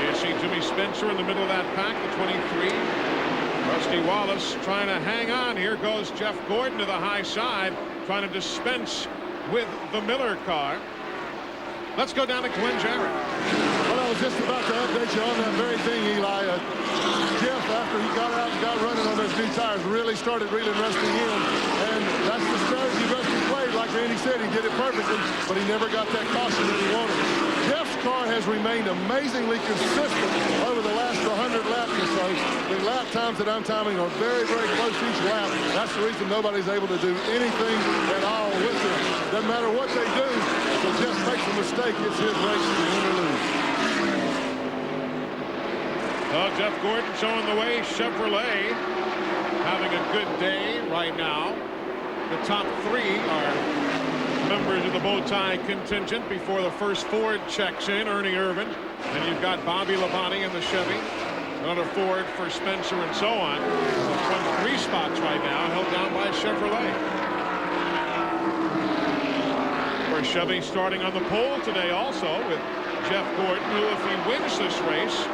You see Jimmy Spencer in the middle of that pack, the 23. Rusty Wallace trying to hang on. Here goes Jeff Gordon to the high side, trying to dispense with the Miller car. Let's go down to Glenn Jarrett. Well, I was just about to update you on that very thing, Eli. Jeff, after he got out and got running on those new tires, really started reeling Rusty in. And that's the strategy Rusty played. Like Randy said, he did it perfectly, but he never got that caution that he wanted. Jeff's car has remained amazingly consistent over the last 100 laps or so. The lap times that I'm timing are very, very close each lap. That's the reason nobody's able to do anything at all with them. Doesn't matter what they do. So Jeff makes a mistake, it's his race to win or lose. Well, Jeff Gordon showing the way. Chevrolet having a good day right now. The top 3 are members of the bow tie contingent before the first Ford checks in. Ernie Irvan. And you've got Bobby Labonte in the Chevy. Another Ford for Spencer and so on. The front 3 spots right now held down by Chevrolet. For Chevy starting on the pole today also with Jeff Gordon, who if he wins this race,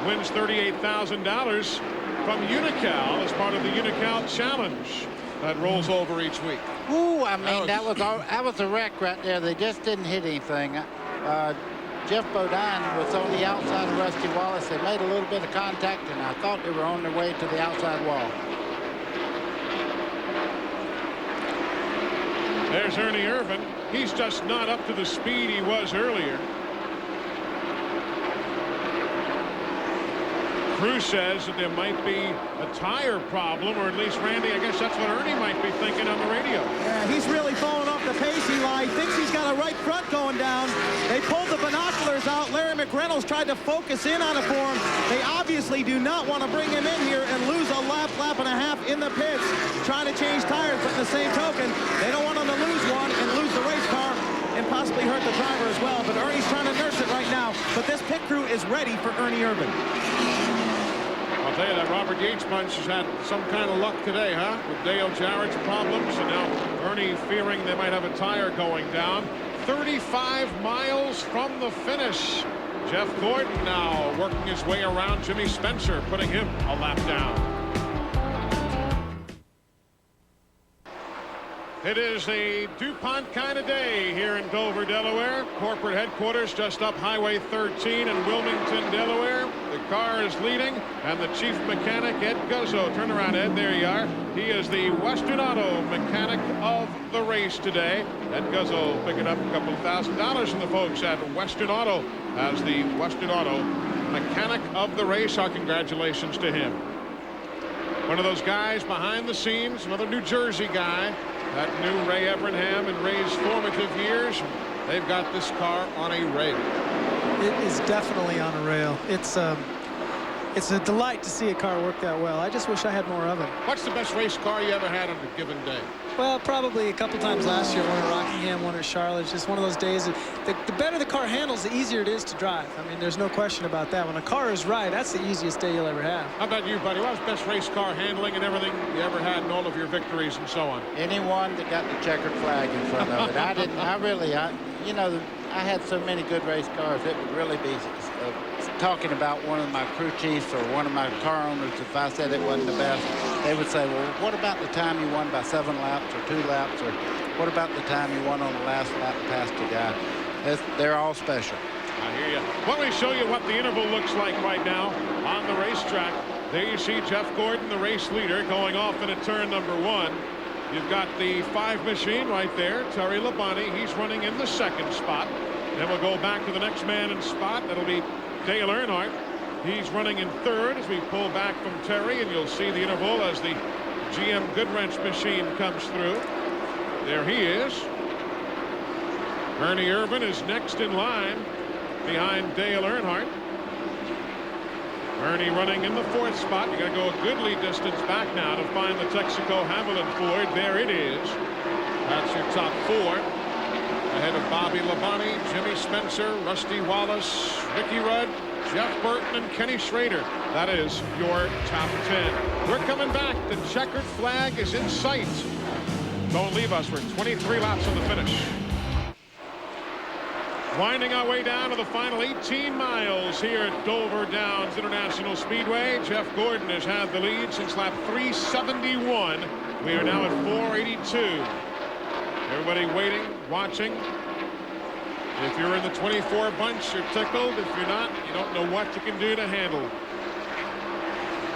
wins $38,000 from Unical as part of the Unical Challenge that rolls over each week. Ooh, I mean, that was a wreck right there. They just didn't hit anything. Jeff Bodine was on the outside of Rusty Wallace. They made a little bit of contact, and I thought they were on their way to the outside wall. There's Ernie Irvan. He's just not up to the speed he was earlier. Crew says that there might be a tire problem, or at least Randy, I guess that's what Ernie might be thinking on the radio. Yeah, he's really falling off the pace, Eli. Thinks he's got a right front going down. They pulled the binoculars out. Larry McReynolds tried to focus in on it for him. They obviously do not want to bring him in here and lose a lap and a half in the pits trying to change tires. But in the same token, they don't want him to lose one and lose the race car and possibly hurt the driver as well. But Ernie's trying to nurse it right now. But this pit crew is ready for Ernie Irvan. I'll tell you that Robert Yates bunch has had some kind of luck today, huh? With Dale Jarrett's problems, and now Ernie fearing they might have a tire going down. 35 miles from the finish. Jeff Gordon now working his way around Jimmy Spencer, putting him a lap down. It is a DuPont kind of day here in Dover, Delaware. Corporate headquarters just up Highway 13 in Wilmington, Delaware. The car is leading, and the chief mechanic, Ed Guzzo. Turn around, Ed. There you are. He is the Western Auto mechanic of the race today. Ed Guzzo picking up a couple of $1,000 from the folks at Western Auto as the Western Auto mechanic of the race. Our congratulations to him. One of those guys behind the scenes, another New Jersey guy. That knew Ray Evernham in Ray's formative years. They've got this car on a rail. It is definitely on a rail. It's a delight to see a car work that well. I just wish I had more of it. What's the best race car you ever had on a given day? Well, probably a couple times last year, one at Rockingham, one at Charlotte. It's just one of those days that the better the car handles, the easier it is to drive. I mean, there's no question about that. When a car is right, that's the easiest day you'll ever have. How about you, buddy? What was the best race car handling and everything you ever had in all of your victories and so on? Anyone that got the checkered flag in front of it. You know, I had so many good race cars. It would really be talking about one of my crew chiefs or one of my car owners. If I said it wasn't the best, they would say, well, what about the time you won by 7 laps or 2 laps, or what about the time you won on the last lap past the guy? They're all special. I hear you. Why don't we show you what the interval looks like right now on the racetrack. There you see Jeff Gordon, the race leader, going off into turn number 1. You've got the 5 machine right there, Terry Labonte. He's running in the 2nd spot. Then we'll go back to the next man in spot. That'll be Dale Earnhardt. He's running in 3rd as we pull back from Terry, and you'll see the interval as the GM Goodwrench machine comes through. There he is. Ernie Irvan is next in line behind Dale Earnhardt. Ernie running in the 4th spot. You got to go a goodly distance back now to find the Texaco Havoline Ford. There it is. That's your top 4. Ahead of Bobby Labonte, Jimmy Spencer, Rusty Wallace, Ricky Rudd, Jeff Burton and Kenny Schrader. That is your top 10. We're coming back. The checkered flag is in sight. Don't leave us. We're 23 laps on the finish. Winding our way down to the final 18 miles here at Dover Downs International Speedway. Jeff Gordon has had the lead since lap 371. We are now at 482. Everybody waiting, watching. If you're in the 24 bunch, you're tickled. If you're not, you don't know what you can do to handle.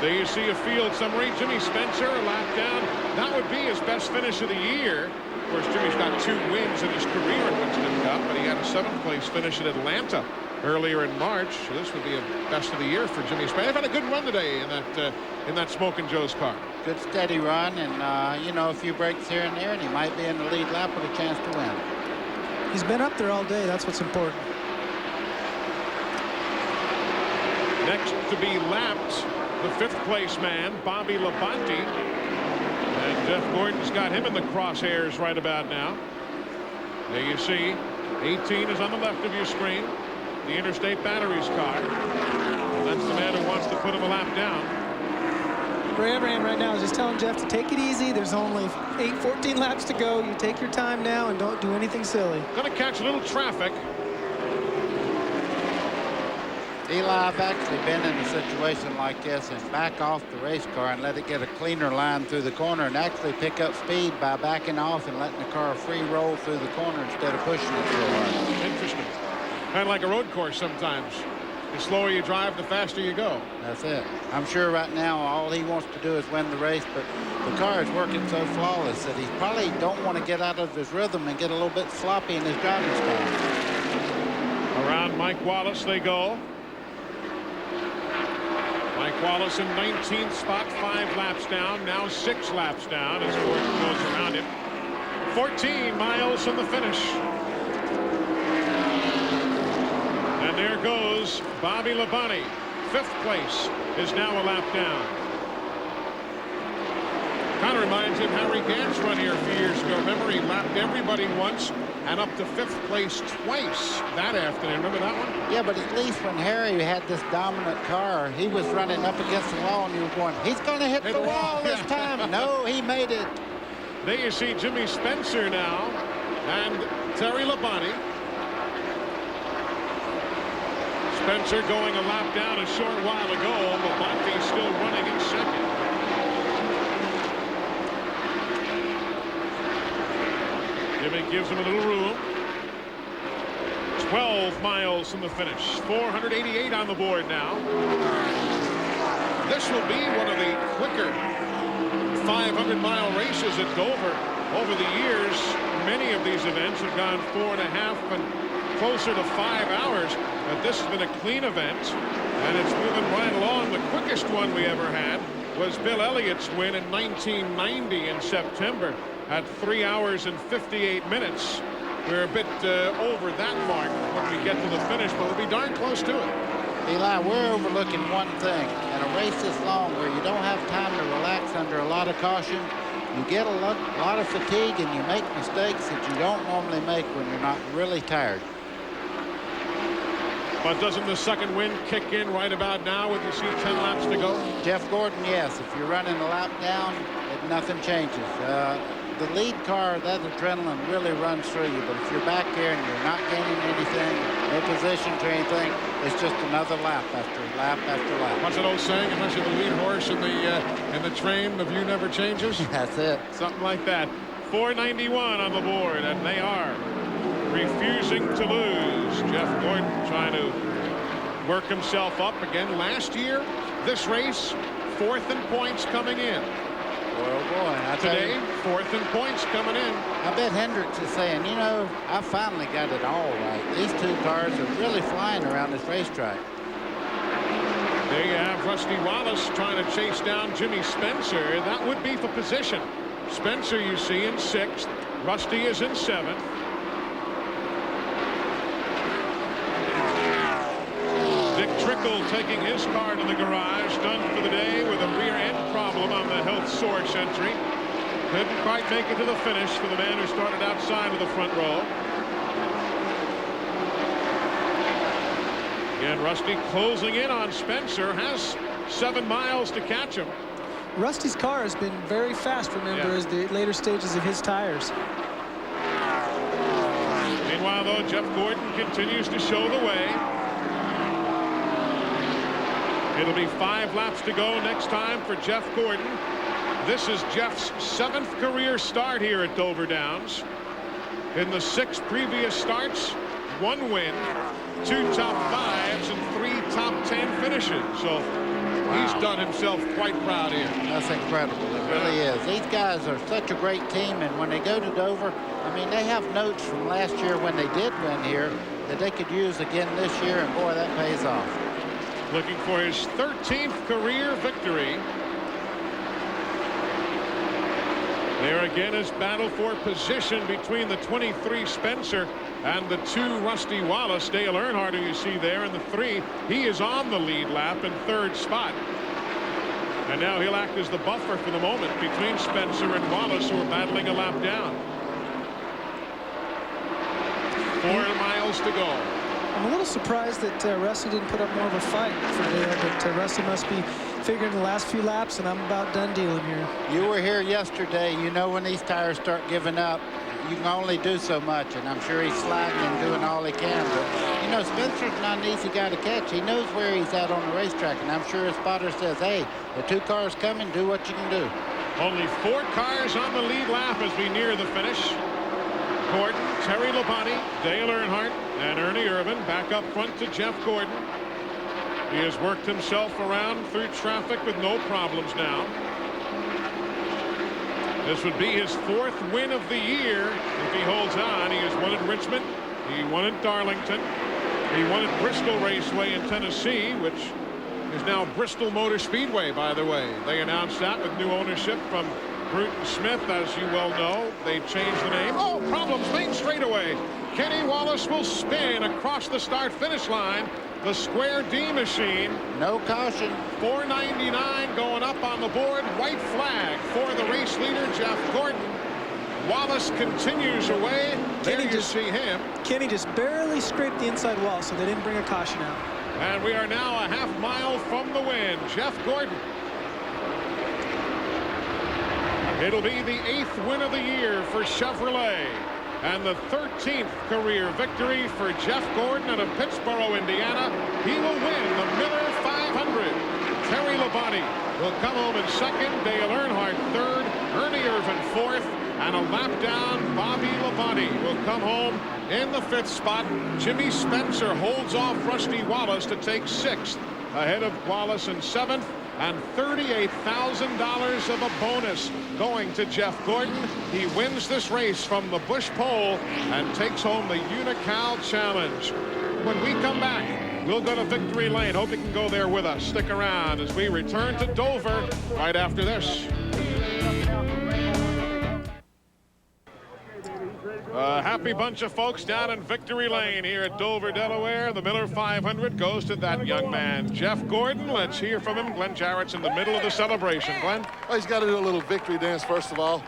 There you see a field summary. Jimmy Spencer, a lap down. That would be his best finish of the year. Of course, Jimmy's got 2 wins in his career in Winston Cup, but he had a 7th-place finish at Atlanta earlier in March. So this would be a best of the year for Jimmy Spencer. They've had a good run today in that Smokin' Joe's car. Good steady run, and you know, a few breaks here and there, and he might be in the lead lap with a chance to win. He's been up there all day. That's what's important. Next to be lapped, the 5th-place man, Bobby Labonte. And Jeff Gordon's got him in the crosshairs right about now. There you see, 18 is on the left of your screen. The Interstate Batteries car. That's the man who wants to put him a lap down. Ray Abraham right now is just telling Jeff to take it easy. There's only 14 laps to go. You take your time now and don't do anything silly. Going to catch a little traffic. Eli, I've actually been in a situation like this and back off the race car and let it get a cleaner line through the corner and actually pick up speed by backing off and letting the car free roll through the corner instead of pushing it so hard. Interesting. Kind of like a road course sometimes. The slower you drive, the faster you go. That's it. I'm sure right now all he wants to do is win the race, but the car is working so flawless that he probably don't want to get out of his rhythm and get a little bit sloppy in his driving style. Around Mike Wallace they go. Mike Wallace in 19th spot, 5 laps down, now 6 laps down as Gordon goes around him. 14 miles from the finish. And there goes Bobby Labonte. 5th place is now a lap down. Kind of reminds me of Harry Gant's run here a few years ago. Remember, he lapped everybody once and up to 5th place twice that afternoon. Remember that one? Yeah, but at least when Harry had this dominant car, he was running up against the wall and he was going, he's going to hit the wall this time. No, he made it. There you see Jimmy Spencer now and Terry Labonte. Spencer going a lap down a short while ago. Labonte still running in second. Jimmy gives him a little room. 12 miles from the finish. 488 on the board now. This will be one of the quicker 500-mile races at Dover. Over the years, many of these events have gone 4.5 and closer to 5 hours. But this has been a clean event, and it's moving right along. The quickest one we ever had was Bill Elliott's win in 1990 in September at 3 hours and 58 minutes. We're a bit over that mark when we get to the finish, but we'll be darn close to it. Eli, we're overlooking one thing. In a race this long where you don't have time to relax under a lot of caution, you get a lot of fatigue and you make mistakes that you don't normally make when you're not really tired. But doesn't the second wind kick in right about now when you see 10 laps to go? Jeff Gordon, yes. If you're running a lap down, nothing changes. The lead car, that adrenaline really runs through you. But if you're back there and you're not gaining anything, no position to anything, it's just another lap after lap after lap. What's that old saying? Unless you're the lead horse in the train, the view never changes. That's it. Something like that. 491 on the board, and they are refusing to lose. Jeff Gordon trying to work himself up again. Last year, this race, 4th in points coming in. Oh boy, today, 4th in points coming in. I bet Hendricks is saying, you know, I finally got it all right. These 2 cars are really flying around this racetrack. There you have Rusty Wallace trying to chase down Jimmy Spencer. That would be for position. Spencer, you see, in 6th. Rusty is in 7th. Dick Trickle taking his car to the garage, done for the day with a rear end problem on the health source entry. Couldn't quite make it to the finish for the man who started outside of the front row. Again, Rusty closing in on Spencer, has 7 miles to catch him. Rusty's car has been very fast, remember, as the later stages of his tires. Meanwhile, though, Jeff Gordon continues to show the way. It'll be 5 laps to go next time for Jeff Gordon. This is Jeff's 7th career start here at Dover Downs. In the 6 previous starts, 1 win, 2 top 5s, and 3 top 10 finishes. So he's done himself quite proud here. That's incredible. It really is. These guys are such a great team, and when they go to Dover, I mean, they have notes from last year when they did win here that they could use again this year, and boy, that pays off. Looking for his 13th career victory. There again is battle for position between the 23 Spencer and the 2 Rusty Wallace. Dale Earnhardt, who you see there in the 3, he is on the lead lap in 3rd spot. And now he'll act as the buffer for the moment between Spencer and Wallace, who are battling a lap down. 4 miles to go. I'm a little surprised that Rusty didn't put up more of a fight for Dale, but Rusty must be figuring the last few laps, and I'm about done dealing here. You were here yesterday. You know when these tires start giving up, you can only do so much, and I'm sure he's sliding and doing all he can. But, you know, Spencer's not an easy guy to catch. He knows where he's at on the racetrack, and I'm sure his spotter says, hey, the 2 cars coming, do what you can do. Only 4 cars on the lead lap as we near the finish. Gordon, Terry Labonte, Dale Earnhardt, and Ernie Irvin back up front to Jeff Gordon. He has worked himself around through traffic with no problems now. This would be his 4th win of the year if he holds on. He has won at Richmond. He won at Darlington. He won at Bristol Raceway in Tennessee, which is now Bristol Motor Speedway, by the way. They announced that with new ownership from Bruton Smith, as you well know. They changed the name. Oh, problems, main straightaway. Kenny Wallace will spin across the start-finish line. The Square D machine. No caution. 499 going up on the board. White flag for the race leader, Jeff Gordon. Wallace continues away. There you see him. Kenny just barely scraped the inside wall, so they didn't bring a caution out. And we are now a half mile from the win. Jeff Gordon. It'll be the 8th win of the year for Chevrolet, and the 13th career victory for Jeff Gordon out of Pittsboro, Indiana. He will win the Miller 500. Terry Labonte will come home in 2nd, Dale Earnhardt 3rd, Ernie Irvin 4th, and a lap down, Bobby Labonte will come home in the 5th spot. Jimmy Spencer holds off Rusty Wallace to take 6th, ahead of Wallace in 7th. And $38,000 of a bonus going to Jeff Gordon. He wins this race from the Busch pole and takes home the Unical Challenge. When we come back, we'll go to Victory Lane. Hope you can go there with us. Stick around as we return to Dover right after this. A happy bunch of folks down in Victory Lane here at Dover, Delaware. The Miller 500 goes to that young man, Jeff Gordon. Let's hear from him. Glenn Jarrett's in the middle of the celebration. Glenn? Well, he's got to do a little victory dance, first of all.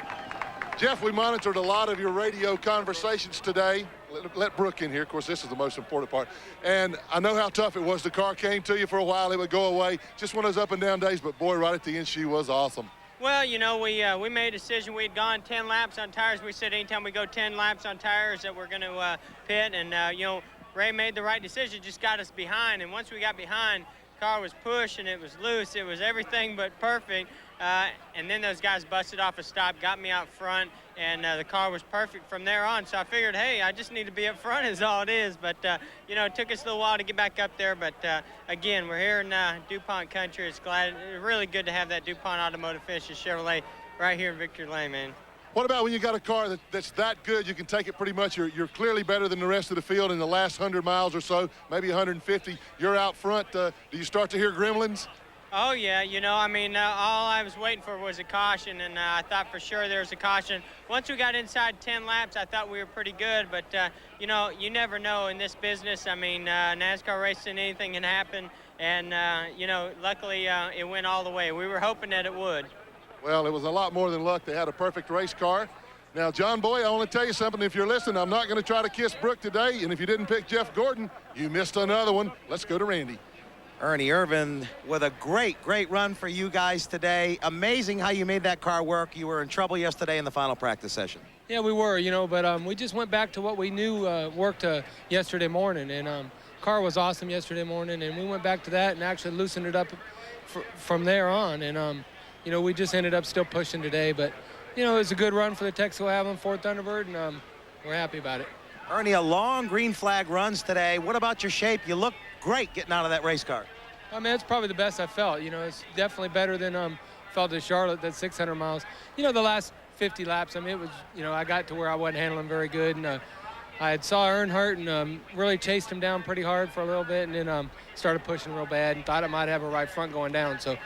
Jeff, we monitored a lot of your radio conversations today. Let Brooke in here. Of course, this is the most important part. And I know how tough it was. The car came to you for a while. It would go away. Just one of those up and down days. But, boy, right at the end, she was awesome. Well, you know, we made a decision. We'd gone 10 laps on tires. We said anytime we go 10 laps on tires that we're going to pit. And, you know, Ray made the right decision, just got us behind. And once we got behind, the car was pushed and it was loose. It was everything but perfect. And then those guys busted off a stop, got me out front, and the car was perfect from there on. So I figured, hey, I just need to be up front is all it is. But, you know, it took us a little while to get back up there. But, again, we're here in DuPont country. It's really good to have that DuPont Automotive finish at Chevrolet right here in Victory Lane, man. What about when you got a car that's that good, you can take it pretty much, you're clearly better than the rest of the field in the last 100 miles or so, maybe 150, you're out front. Do you start to hear gremlins? Oh, yeah, you know, I mean, all I was waiting for was a caution, and I thought for sure there was a caution. Once we got inside 10 laps, I thought we were pretty good, but, you know, you never know in this business. I mean, NASCAR racing, anything can happen, and, you know, luckily it went all the way. We were hoping that it would. Well, it was a lot more than luck. They had a perfect race car. Now, John Boy, I want to tell you something. If you're listening, I'm not going to try to kiss Brooke today. And if you didn't pick Jeff Gordon, you missed another one. Let's go to Randy. Ernie Irvin with a great run for you guys today. Amazing how you made that car work. You were in trouble yesterday in the final practice session. Yeah, we were, you know, but we just went back to what we knew worked yesterday morning. And car was awesome yesterday morning, and we went back to that and actually loosened it up from there on. And, you know, we just ended up still pushing today. But, you know, it was a good run for the Texaco Avalon Ford Thunderbird, and we're happy about it. Ernie, a long green flag runs today. What about your shape? You look great getting out of that race car. I mean, it's probably the best I felt. You know, it's definitely better than felt at Charlotte, that 600 miles. You know, the last 50 laps, I mean, it was, you know, I got to where I wasn't handling very good, and I had saw Earnhardt and really chased him down pretty hard for a little bit, and then started pushing real bad and thought I might have a right front going down, so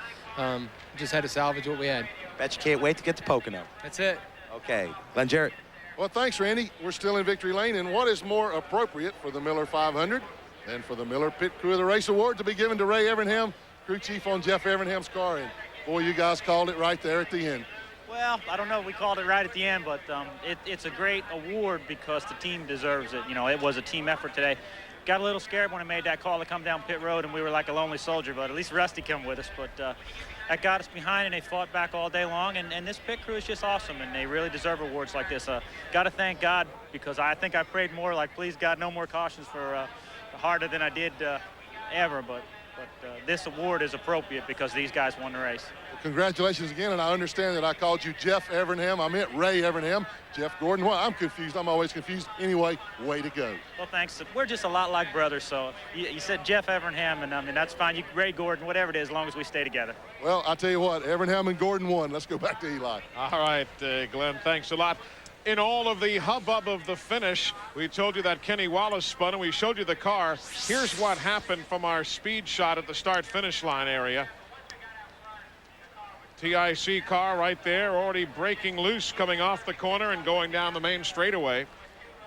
just had to salvage what we had. Bet you can't wait to get to Pocono. That's it. Okay, Glenn Jarrett. Well, thanks, Randy. We're still in victory lane, and what is more appropriate for the Miller 500 than for the Miller Pit Crew of the Race Award to be given to Ray Evernham, crew chief on Jeff Evernham's car, and boy, you guys called it right there at the end. Well, I don't know if we called it right at the end, but it's a great award because the team deserves it. You know, it was a team effort today. Got a little scared when I made that call to come down pit road, and we were like a lonely soldier, but at least Rusty came with us. But that got us behind, and they fought back all day long, and this pit crew is just awesome, and they really deserve awards like this. Got to thank God, because I think I prayed more like, please, God, no more cautions for harder than I did ever, but this award is appropriate because these guys won the race. Well, congratulations again, and I understand that I called you Jeff Evernham. I meant Ray Evernham. Jeff Gordon. Well, I'm confused. I'm always confused. Anyway, way to go. Well, thanks. We're just a lot like brothers, so you said Jeff Evernham, and I mean, that's fine. You Ray Gordon, whatever it is, as long as we stay together. Well, I'll tell you what, Evernham and Gordon won. Let's go back to Eli. All right, Glenn, thanks a lot. In all of the hubbub of the finish, we told you that Kenny Wallace spun, and we showed you the car. Here's what happened from our speed shot at the start-finish line area. TIC car right there, already breaking loose, coming off the corner and going down the main straightaway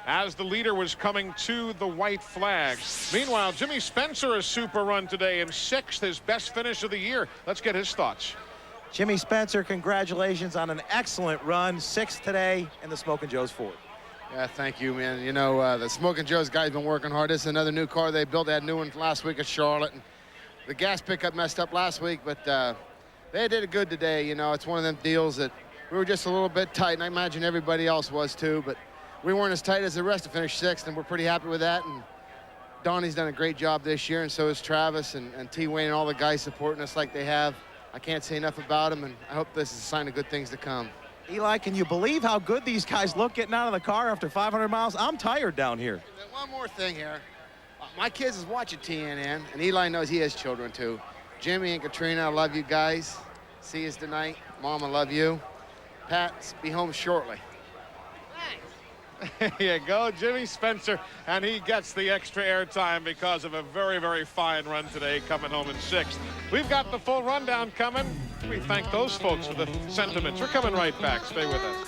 as the leader was coming to the white flag. Meanwhile, Jimmy Spencer, a super run today in 6th, his best finish of the year. Let's get his thoughts. Jimmy Spencer, congratulations on an excellent run. 6th today in the Smokin' Joe's Ford. Yeah, thank you, man. You know, the Smokin' Joe's guys been working hard. This is another new car they built. They had a new one last week at Charlotte. And the gas pickup messed up last week, but they did it good today. You know, it's one of them deals that we were just a little bit tight, and I imagine everybody else was too, but we weren't as tight as the rest to finish 6th, and we're pretty happy with that. And Donnie's done a great job this year, and so has Travis and T-Wayne and all the guys supporting us like they have. I can't say enough about them, and I hope this is a sign of good things to come. Eli, can you believe how good these guys look getting out of the car after 500 miles? I'm tired down here. One more thing here. My kids is watching TNN, and Eli knows he has children too. Jimmy and Katrina, I love you guys. See you tonight. Mom, I love you. Pat, be home shortly. There you go, Jimmy Spencer, and he gets the extra airtime because of a very, very fine run today, coming home in 6th. We've got the full rundown coming. We thank those folks for the sentiments. We're coming right back. Stay with us.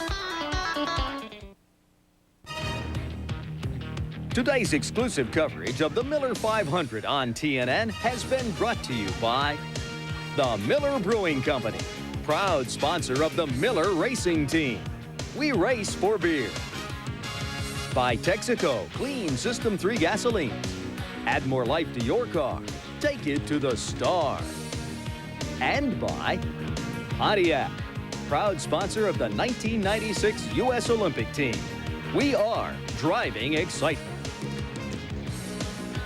Today's exclusive coverage of the Miller 500 on TNN has been brought to you by the Miller Brewing Company, proud sponsor of the Miller Racing Team. We race for beer. By Texaco Clean System 3 gasoline. Add more life to your car. Take it to the star. And by Pontiac, proud sponsor of the 1996 U.S. Olympic team. We are driving excitement.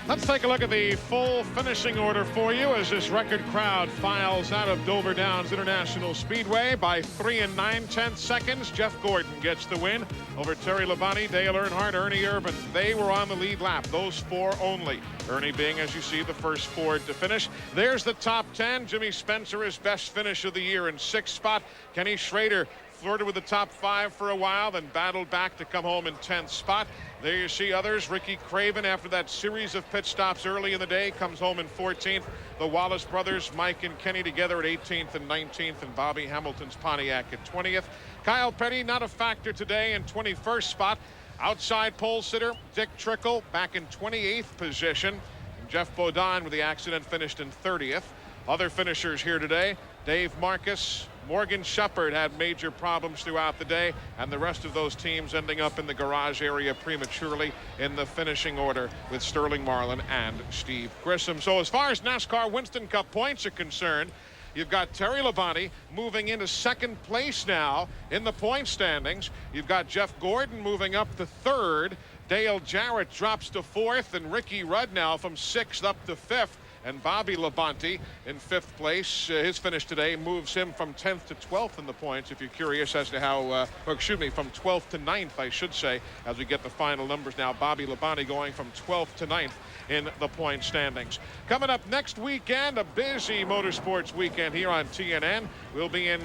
Let's take a look at the full finishing order for you as this record crowd files out of Dover Downs International Speedway by 3 9/10 seconds. Jeff Gordon gets the win over Terry Labonte, Dale Earnhardt, Ernie Irvin. They were on the lead lap, those 4 only. Ernie being, as you see, the first Ford to finish. There's the top 10. Jimmy Spencer, his best finish of the year in 6th spot. Kenny Schrader flirted with the top 5 for a while, then battled back to come home in 10th spot. There you see others. Ricky Craven, after that series of pit stops early in the day, comes home in 14th. The Wallace brothers, Mike and Kenny, together at 18th and 19th, and Bobby Hamilton's Pontiac at 20th. Kyle Petty, not a factor today, in 21st spot. Outside pole sitter Dick Trickle back in 28th position. And Jeff Bodine, with the accident, finished in 30th. Other finishers here today: Dave Marcus, Morgan Shepherd had major problems throughout the day, and the rest of those teams ending up in the garage area prematurely in the finishing order with Sterling Marlin and Steve Grissom. So as far as NASCAR Winston Cup points are concerned, you've got Terry Labonte moving into second place now in the point standings. You've got Jeff Gordon moving up to third. Dale Jarrett drops to fourth, and Ricky Rudd now from sixth up to fifth. And Bobby Labonte in fifth place. His finish today moves him from 10th to 12th in the points, if you're curious as to how, or excuse me, from 12th to 9th, I should say, as we get the final numbers now. Bobby Labonte going from 12th to 9th in the point standings. Coming up next weekend, a busy motorsports weekend here on TNN. We'll be in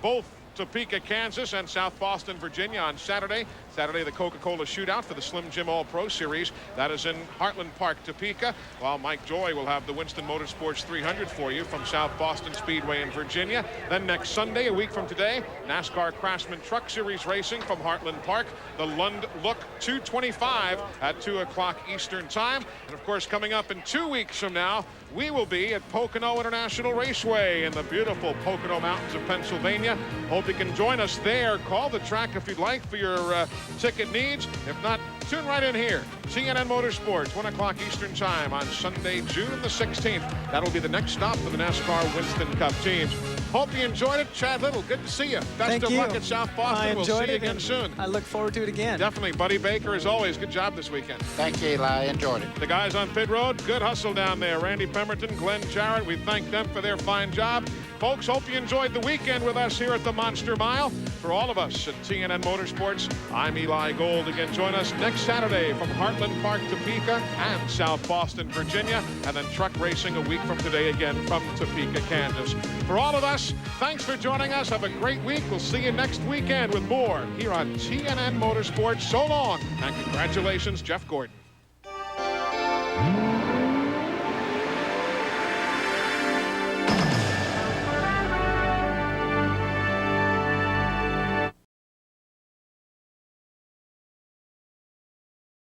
both Topeka, Kansas, and South Boston, Virginia on Saturday. Saturday, the Coca-Cola Shootout for the Slim Jim All-Pro Series. That is in Heartland Park, Topeka, while Mike Joy will have the Winston Motorsports 300 for you from South Boston Speedway in Virginia. Then next Sunday, a week from today, NASCAR Craftsman Truck Series racing from Heartland Park. The Lund Look 225 at 2 o'clock Eastern Time. And, of course, coming up in 2 weeks from now, we will be at Pocono International Raceway in the beautiful Pocono Mountains of Pennsylvania. Hope you can join us there. Call the track if you'd like for your ticket needs. If not, tune right in here. TNN Motorsports, 1 o'clock Eastern Time on Sunday, June the 16th. That'll be the next stop for the NASCAR Winston Cup teams. Hope you enjoyed it. Chad Little, good to see you. Best of luck at South Boston. We'll see you again soon. I look forward to it again. Definitely. Buddy Baker, as always, good job this weekend. Thank you, Eli. Enjoyed it. The guys on pit road, good hustle down there. Randy Pemberton, Glenn Jarrett, we thank them for their fine job. Folks, hope you enjoyed the weekend with us here at the Monster Mile. For all of us at TNN Motorsports, I'm Eli Gold. Again, join us next Saturday from Heartland Park, Topeka, and South Boston, Virginia, and then truck racing a week from today again from Topeka, Kansas. For all of us, thanks for joining us. Have a great week. We'll see you next weekend with more here on TNN Motorsports. So long, and congratulations, Jeff Gordon.